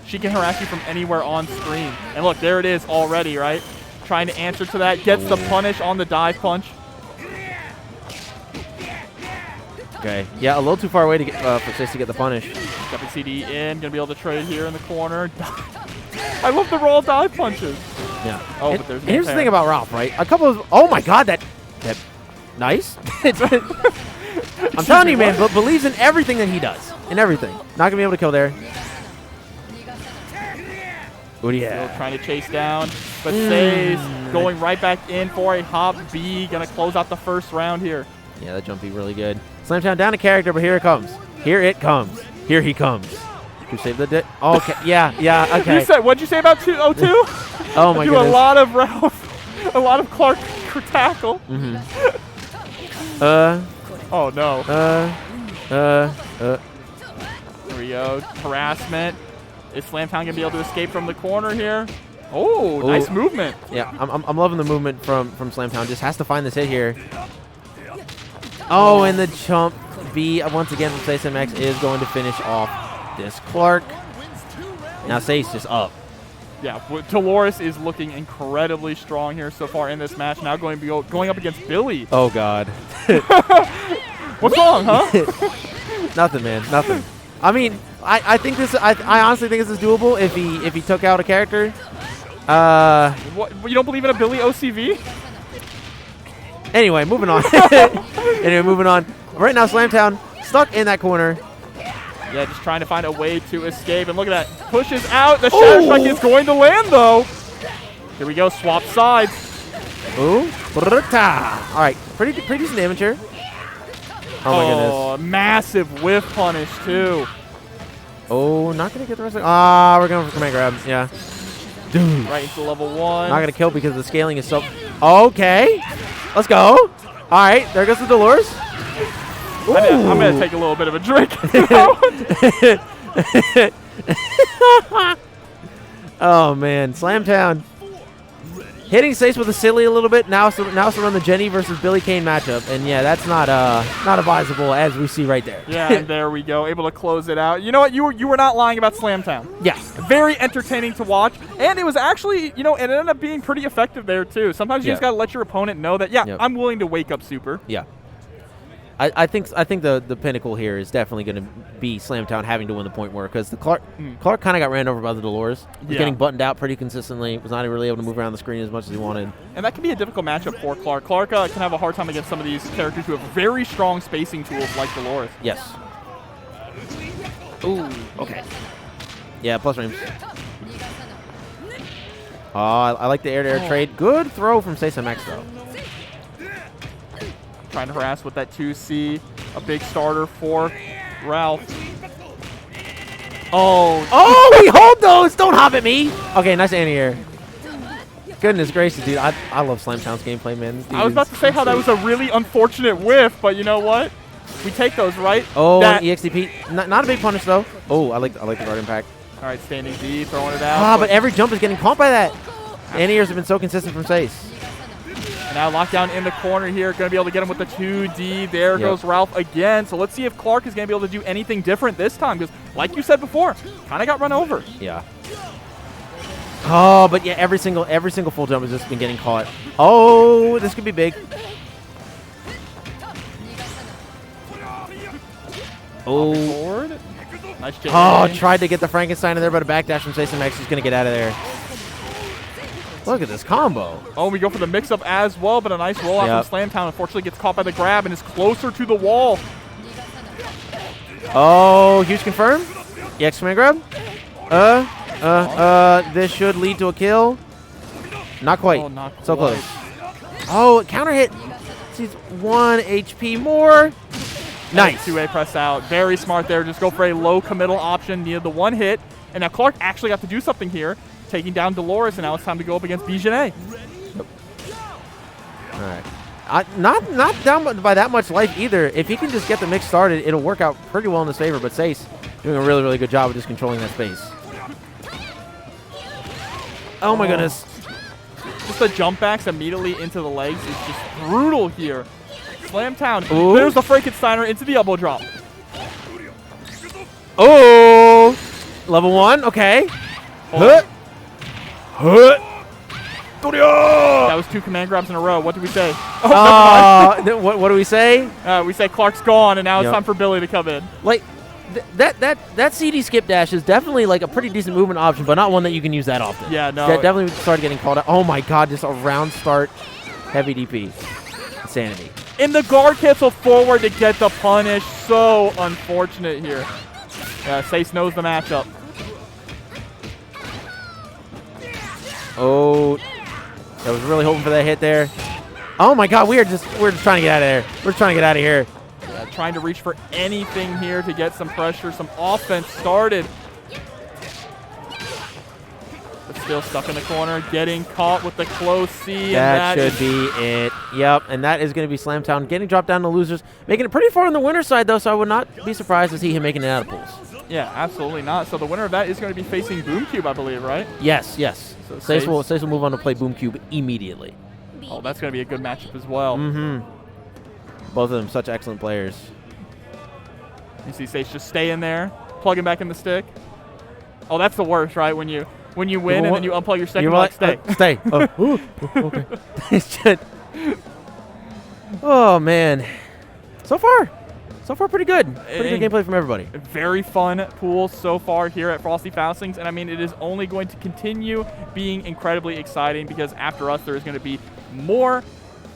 She can harass you from anywhere on screen. And look, there it is already, right? Trying to answer to that. Gets the punish on the dive punch. Okay. Yeah, a little too far away to get for Sase to get the punish. Got the CD in. Going to be able to trade here in the corner. I love the raw dive punches. Yeah. Oh, but there's no here's the pair. thing about Ralph, right? A couple of... Oh, my God. That nice. I'm telling you, man, but believes in everything that he does. In everything. Not going to be able to kill there. Oh, yeah. Still trying to chase down, but Sase going right back in for a hop B. Going to close out the first round here. Yeah, that jump be really good. Slamtown down a character, but here it comes. Here it comes. Here he comes. You save the okay. Yeah, okay. What'd you say about 202? Oh, my do goodness. a lot of Ralph, a lot of Clark tackle. Oh, no. Here we go. Harassment. Is Slamtown going to be able to escape from the corner here? Oh, nice movement. Yeah, I'm loving the movement from Slamtown. Just has to find this hit here. Oh, and the jump B once again from Sase MX is going to finish off this Clark. Now Sase just up. Yeah, Dolores is looking incredibly strong here so far in this match. Now going up against Billy. Oh, God. What's wrong, huh? Nothing, man. Nothing. I mean, I think this. I honestly think this is doable if he took out a character. What, you don't believe in a Billy OCV? Anyway, moving on. Moving on. Right now, Slamtown stuck in that corner. Yeah, just trying to find a way to escape. And look at that. Pushes out. The Shatter Strike is going to land, though. Here we go. Swap sides. Ooh. All right. Pretty decent damage here. Oh, my goodness. Massive whiff punish, too. Oh, not going to get the rest of it. Ah, we're going for command grab. Yeah. Dude. Right into level 1. Not going to kill because the scaling is so... Okay. Let's go. All right. There goes the Dolores. I'm going to take a little bit of a drink. Oh, man. Slamtown. Hitting Sase with a silly a little bit. Now to run the Jenny versus Billy Kane matchup. And, yeah, that's not advisable as we see right there. Yeah, and there we go. Able to close it out. You know what? You were not lying about Slamtown. Yeah. Very entertaining to watch. And it was actually, it ended up being pretty effective there, too. Sometimes you just got to let your opponent know that, I'm willing to wake up super. Yeah. I think the pinnacle here is definitely going to be Slamtown having to win the point war because the Clark kind of got ran over by the Dolores. Was getting buttoned out pretty consistently. Was not really able to move around the screen as much as he wanted. And that can be a difficult matchup for Clark. Clark can have a hard time against some of these characters who have very strong spacing tools like Dolores. Yes. Ooh. Okay. Yeah. Plus frames. Oh, I like the air-to-air trade. Good throw from Sase MX though. Trying to harass with that 2C. A big starter for Ralph. Oh, we hold those. Don't hop at me. Okay, nice anti-air. Goodness gracious, dude. I love Slamtown's gameplay, man. I was about to say how that was a really unfortunate whiff, but you know what? We take those, right? Oh, EXTP. Not a big punish, though. Oh, I like the guard impact. All right, standing D, throwing it out. Ah, but every jump is getting pumped by that. Anti-airs have been so consistent from Sase. And now lockdown in the corner here. Going to be able to get him with the 2D. There goes Ralph again. So let's see if Clark is going to be able to do anything different this time. Because like you said before, kind of got run over. Yeah. Oh, but yeah, every single full jump has just been getting caught. Oh, this could be big. Oh. Forward. Nice JD. Oh, tried to get the Frankenstein in there, but a backdash from Sase MX is going to get out of there. Look at this combo. Oh, we go for the mix-up as well, but a nice rollout from Slamtown. Unfortunately, gets caught by the grab and is closer to the wall. Oh, huge confirm. EX command grab. This should lead to a kill. Not quite. Oh, not so quite. close. Oh, counter hit. She's 1 HP more. Nice. 2A press out. Very smart there. Just go for a low committal option. Needed the one hit. And now Clark actually got to do something here, taking down Dolores, and now it's time to go up against Bijane. All right. Not down by that much life either. If he can just get the mix started, it'll work out pretty well in his favor. But Sase doing a really, really good job of just controlling that space. Oh, my goodness. Just the jump backs immediately into the legs is just brutal here. Slamtown. Ooh. There's the Frankensteiner into the elbow drop. Oh. Level 1. Okay. Huh. That was 2 command grabs in a row. What did we say? Oh, what do we say? we say Clark's gone, and now it's Yep. time for Billy to come in. Like, that CD skip dash is definitely like a pretty decent movement option, but not one that you can use that often. Yeah, no. That definitely started getting called out. Oh my God, just a round start, heavy DP, insanity. In the guard cancel forward to get the punish. So unfortunate here. Sase knows the matchup. Oh, I was really hoping for that hit there. Oh my God, we're just trying to get out of there. We're trying to get out of here. Trying to reach for anything here to get some pressure, some offense started. But still stuck in the corner, getting caught with the close C. That should be it. Yep, and that is going to be Slamtown getting dropped down to losers, making it pretty far on the winner's side though. So I would not be surprised to see him making it out of pools. Yeah, absolutely not. So the winner of that is going to be facing Boomcube, I believe, right? Yes. So Sase will move on to play Boomcube immediately. Oh, that's going to be a good matchup as well. Both of them such excellent players. You see Sase just stay in there, plug him back in the stick. Oh, that's the worst, right? When you win and then you unplug your stick and like, stay. Stay. Oh, okay. It's just, oh, man. So far pretty good. Pretty good gameplay from everybody. Very fun pool so far here at Frosty Faustings, and I mean, it is only going to continue being incredibly exciting because after us, there is going to be more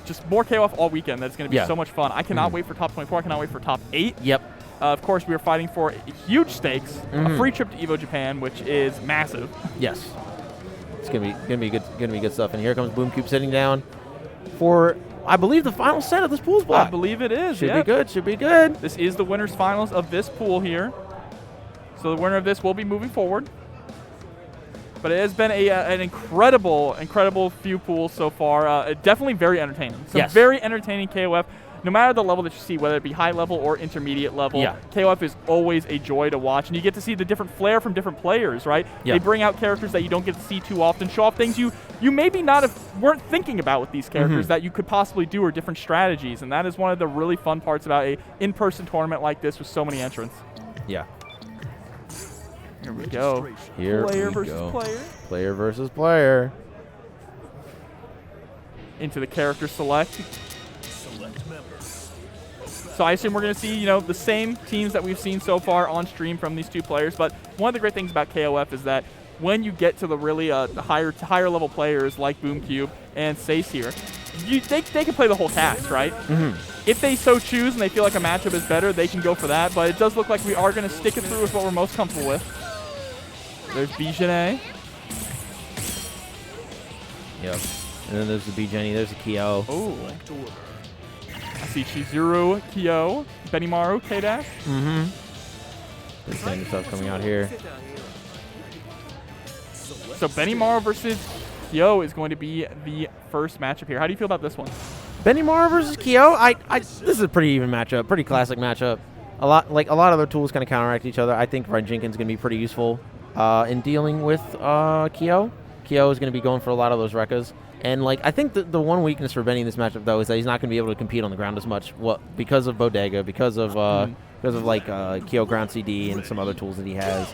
KOF all weekend. That's going to be so much fun. I cannot wait for top 24. I cannot wait for top 8. Yep. Of course, we are fighting for huge stakes, a free trip to Evo Japan, which is massive. Yes. It's gonna be good stuff. And here comes Boomcube sitting down for, I believe, the final set of this pool's block. I believe it is. Should be good. Should be good. This is the winners finals of this pool here. So the winner of this will be moving forward. But it has been an incredible few pools so far. Definitely very entertaining. Some very entertaining KOF. No matter the level that you see, whether it be high level or intermediate level, KOF is always a joy to watch. And you get to see the different flair from different players, right? They bring out characters that you don't get to see too often, show off things you maybe weren't thinking about with these characters that you could possibly do, or different strategies. And that is one of the really fun parts about a in-person tournament like this with so many entrants. Yeah. Here we go. Player versus player. Player versus player. Into the character select. So I assume we're going to see, the same teams that we've seen so far on stream from these two players. But one of the great things about KOF is that when you get to the really higher level players like Boomcube and Sase here, they can play the whole cast, right? If they so choose and they feel like a matchup is better, they can go for that. But it does look like we are going to stick it through with what we're most comfortable with. There's Bijane. Yep. And then there's the Bijane. There's the Kyo. Oh. I see Chizuru, Kyo, Benimaru, K-Dash. This kind of stuff coming out here. So Benimaru versus Kyo is going to be the first matchup here. How do you feel about this one? Benimaru versus Kyo. This is a pretty even matchup. Pretty classic matchup. A lot of their tools kind of counteract each other. I think Ryan Jenkins is going to be pretty useful in dealing with Kyo. Kyo is going to be going for a lot of those Rekkas. And, like, I think the one weakness for Benny in this matchup, though, is that he's not going to be able to compete on the ground as much because of Bodega, because of Kyo ground CD and some other tools that he has.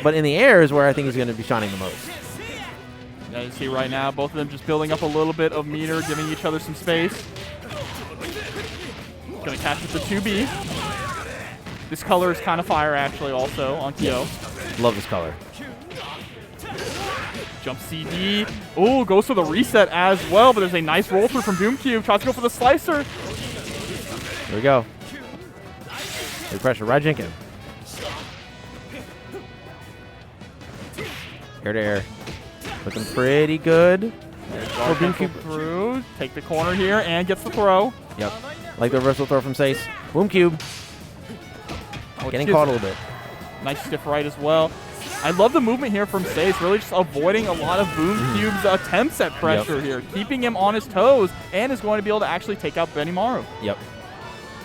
But in the air is where I think he's going to be shining the most. Yeah, you see right now, both of them just building up a little bit of meter, giving each other some space. Gonna catch with the 2B. This color is kind of fire, actually, also on Kyo. Love this color. Jump CD. Oh, goes for the reset as well, but there's a nice roll through from Boomcube. Tries to go for the slicer. Here we go. Big pressure, right Jinkin. Air to air. Looking pretty good. Oh, Boomcube through. Take the corner here and gets the throw. Yep. Like the reversal throw from Sase. Boomcube. Getting caught a little bit. Nice stiff right as well. I love the movement here from Sase, really just avoiding a lot of Boomcube's attempts at pressure here, keeping him on his toes, and is going to be able to actually take out Benimaru. Yep.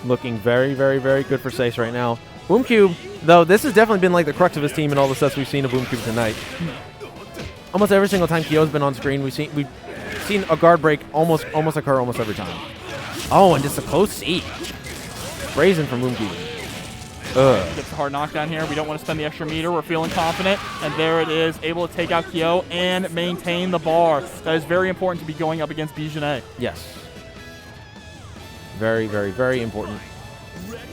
Looking very, very, very good for Sase right now. Boomcube, though, this has definitely been like the crux of his team in all the sets we've seen of Boomcube tonight. Almost every single time Kyo's been on screen, we've seen a guard break almost occur almost every time. Oh, and just a close C. Brazen from Boomcube. Gets the hard knockdown here. We don't want to spend the extra meter. We're feeling confident. And there it is, able to take out Kyo and maintain the bar. That is very important to be going up against Bijanet. Yes. Very, very, very important.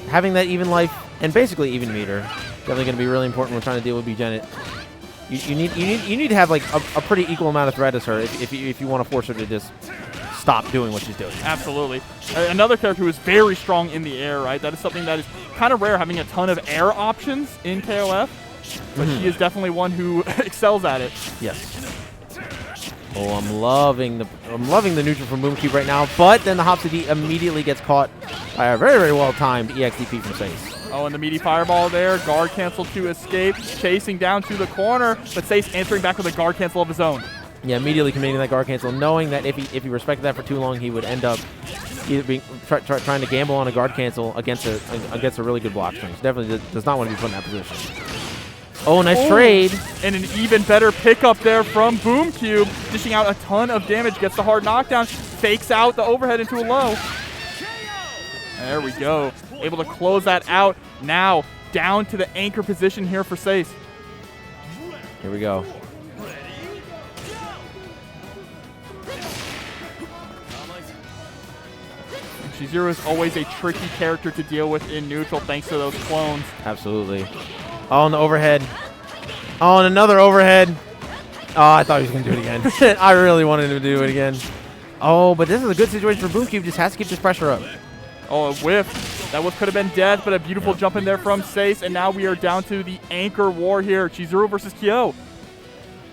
Having that even life and basically even meter definitely going to be really important when we're trying to deal with Bijanet. You need to have like a pretty equal amount of threat as her if you want to force her to just stop doing what she's doing. Absolutely. Another character who is very strong in the air, right? That is something that is kind of rare, having a ton of air options in KOF. But she is definitely one who excels at it. Yes. Oh, I'm loving the neutral from Boomcube right now, but then the Hop CD immediately gets caught by a very, very well-timed EXDP from Sase. Oh, and the meaty fireball there. Guard cancel to escape. Chasing down to the corner, but Sase answering back with a guard cancel of his own. Yeah, immediately committing that guard cancel, knowing that if he respected that for too long, he would end up either being trying to gamble on a guard cancel against a really good block string. Definitely does not want to be put in that position. Oh, nice trade. And an even better pickup there from Boomcube. Dishing out a ton of damage. Gets the hard knockdown. Fakes out the overhead into a low. There we go. Able to close that out. Now down to the anchor position here for Sase. Here we go. Chizuru is always a tricky character to deal with in neutral thanks to those clones. Absolutely. Oh, and the overhead. Oh, and another overhead. Oh, I thought he was going to do it again. I really wanted him to do it again. Oh, but this is a good situation for Boomcube. Just has to keep this pressure up. Oh, a whiff. That whiff could have been death, but a beautiful jump in there from Sase. And now we are down to the anchor war here. Chizuru versus Kyo.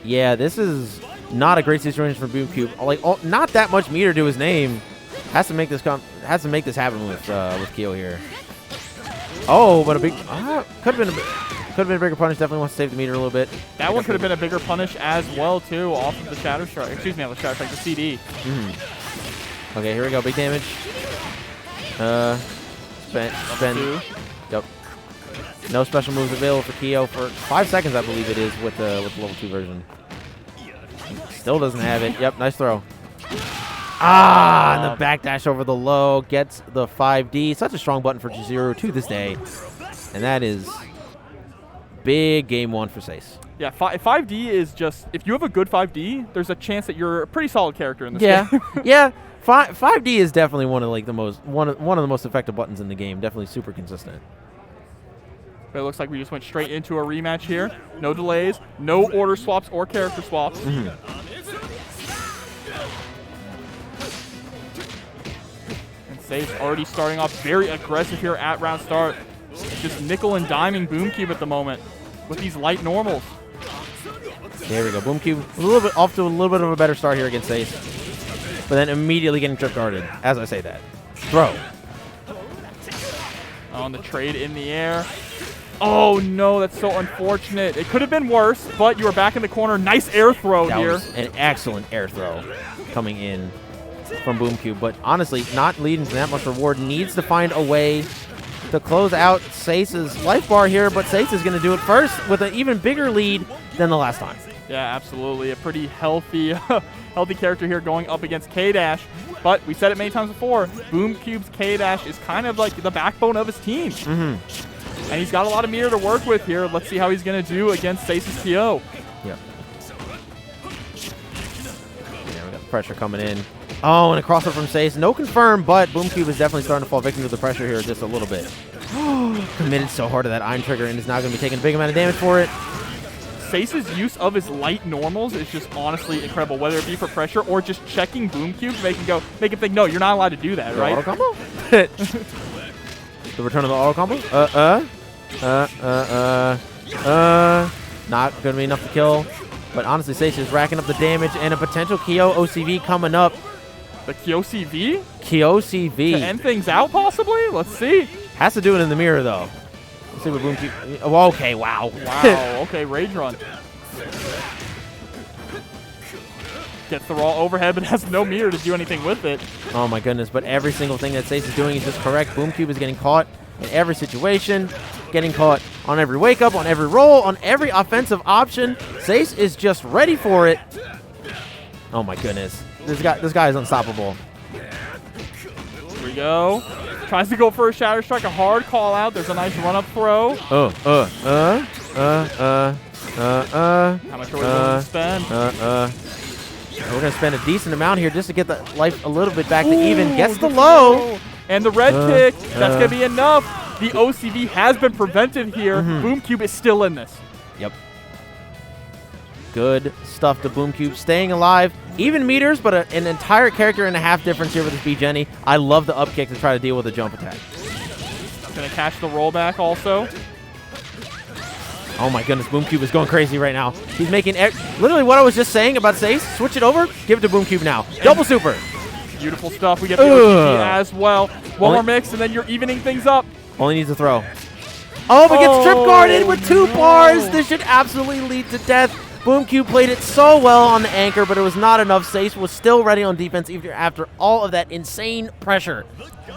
Yeah, this is not a great situation for Boomcube. Like, not that much meter to his name. Has to make this happen with Kyo here. Oh, but a big could have been a bigger punish. Definitely wants to save the meter a little bit. That one could have been a bigger punish as well too, off of the Shadow Strike. Excuse me, not the Shadow Strike, the CD. Okay, here we go. Big damage. Spend. Yep. No special moves available for Kyo for 5 seconds, I believe it is, with the level 2 version. Still doesn't have it. Yep, nice throw. And the backdash over the low gets the 5D. Such a strong button for Chizuru to this day. And that is big game one for Sase. Yeah, 5D is just, if you have a good 5D, there's a chance that you're a pretty solid character in this game. Yeah. 5D is definitely one of the most effective buttons in the game. Definitely super consistent. But it looks like we just went straight into a rematch here. No delays, no order swaps or character swaps. Sase already starting off very aggressive here at round start. Just nickel and diming Boomcube at the moment with these light normals. There we go. Boomcube off to a little bit of a better start here against Sase. But then immediately getting trip guarded as I say that. Throw. On the trade in the air. Oh no, that's so unfortunate. It could have been worse, but you are back in the corner. Nice air throw here. That was an excellent air throw coming in from Boomcube, but honestly, not leading to that much reward. Needs to find a way to close out Sase's life bar here, but Sase is going to do it first with an even bigger lead than the last time. Yeah, absolutely. A pretty healthy healthy character here going up against K-Dash. But we said it many times before, Boom Cube's K-Dash is kind of like the backbone of his team. And he's got a lot of meter to work with here. Let's see how he's going to do against Sase's TO. Yep. Yeah, we got pressure coming in. Oh, and a crossover from Sase. No confirm, but Boom Cube is definitely starting to fall victim to the pressure here just a little bit. Committed so hard to that iron trigger and is now going to be taking a big amount of damage for it. Sase's use of his light normals is just honestly incredible, whether it be for pressure or just checking Boom Cube to make him think, no, you're not allowed to do that, right? Auto combo? The return of the auto combo? Not going to be enough to kill. But honestly, Sase is racking up the damage and a potential Kyo OCV coming up. The Kyo CV? Kyo CV. To end things out, possibly? Let's see. Has to do it in the mirror, though. Let's see what Boom Cube... Oh, okay, wow. Wow, okay, Rage Run. Gets the raw overhead, but has no mirror to do anything with it. Oh, my goodness. But every single thing that Sase is doing is just correct. Boom Cube is getting caught in every situation. Getting caught on every wake-up, on every roll, on every offensive option. Sase is just ready for it. Oh, my goodness. This guy is unstoppable. Here we go. Tries to go for a Shatter Strike, a hard call out. There's a nice run-up throw. How much are we going to spend? We're going to spend a decent amount here just to get the life a little bit back to even. Gets the low. And the red kick. That's going to be enough. The OCV has been prevented here. Boom Cube is still in this. Yep. Good stuff to Boom Cube. Staying alive. Even meters, but an entire character and a half difference here with this B Jenny. I love the up kick to try to deal with a jump attack. Going to catch the rollback also. Oh my goodness, Boom Cube is going crazy right now. He's making literally what I was just saying about Sase. Switch it over. Give it to Boom Cube now. Double super. Beautiful stuff. We get the OCV as well. One more mix, and then you're evening things up. Only needs a throw. Oh, but gets trip guarded with 2 bars. This should absolutely lead to death. Boom Cube played it so well on the anchor, but it was not enough. Sase was still ready on defense even after all of that insane pressure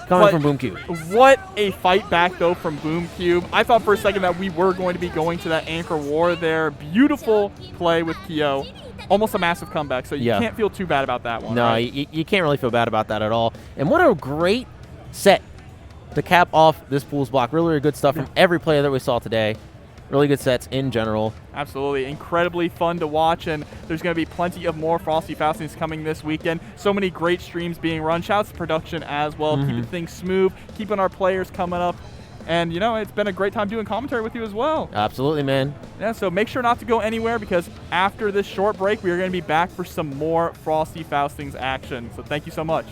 coming from Boom Cube. What a fight back, though, from Boom Cube. I thought for a second that we were going to be going to that anchor war there. Beautiful play with Kyo. Almost a massive comeback, so you can't feel too bad about that one. No, right? you can't really feel bad about that at all. And what a great set to cap off this pools block. Really good stuff from every player that we saw today. Really good sets in general. Absolutely. Incredibly fun to watch, and there's going to be plenty of more Frosty Faustings coming this weekend. So many great streams being run. Shouts to production as well. Keeping things smooth, keeping our players coming up. And, you know, it's been a great time doing commentary with you as well. Absolutely, man. Yeah, so make sure not to go anywhere because after this short break, we are going to be back for some more Frosty Faustings action. So thank you so much.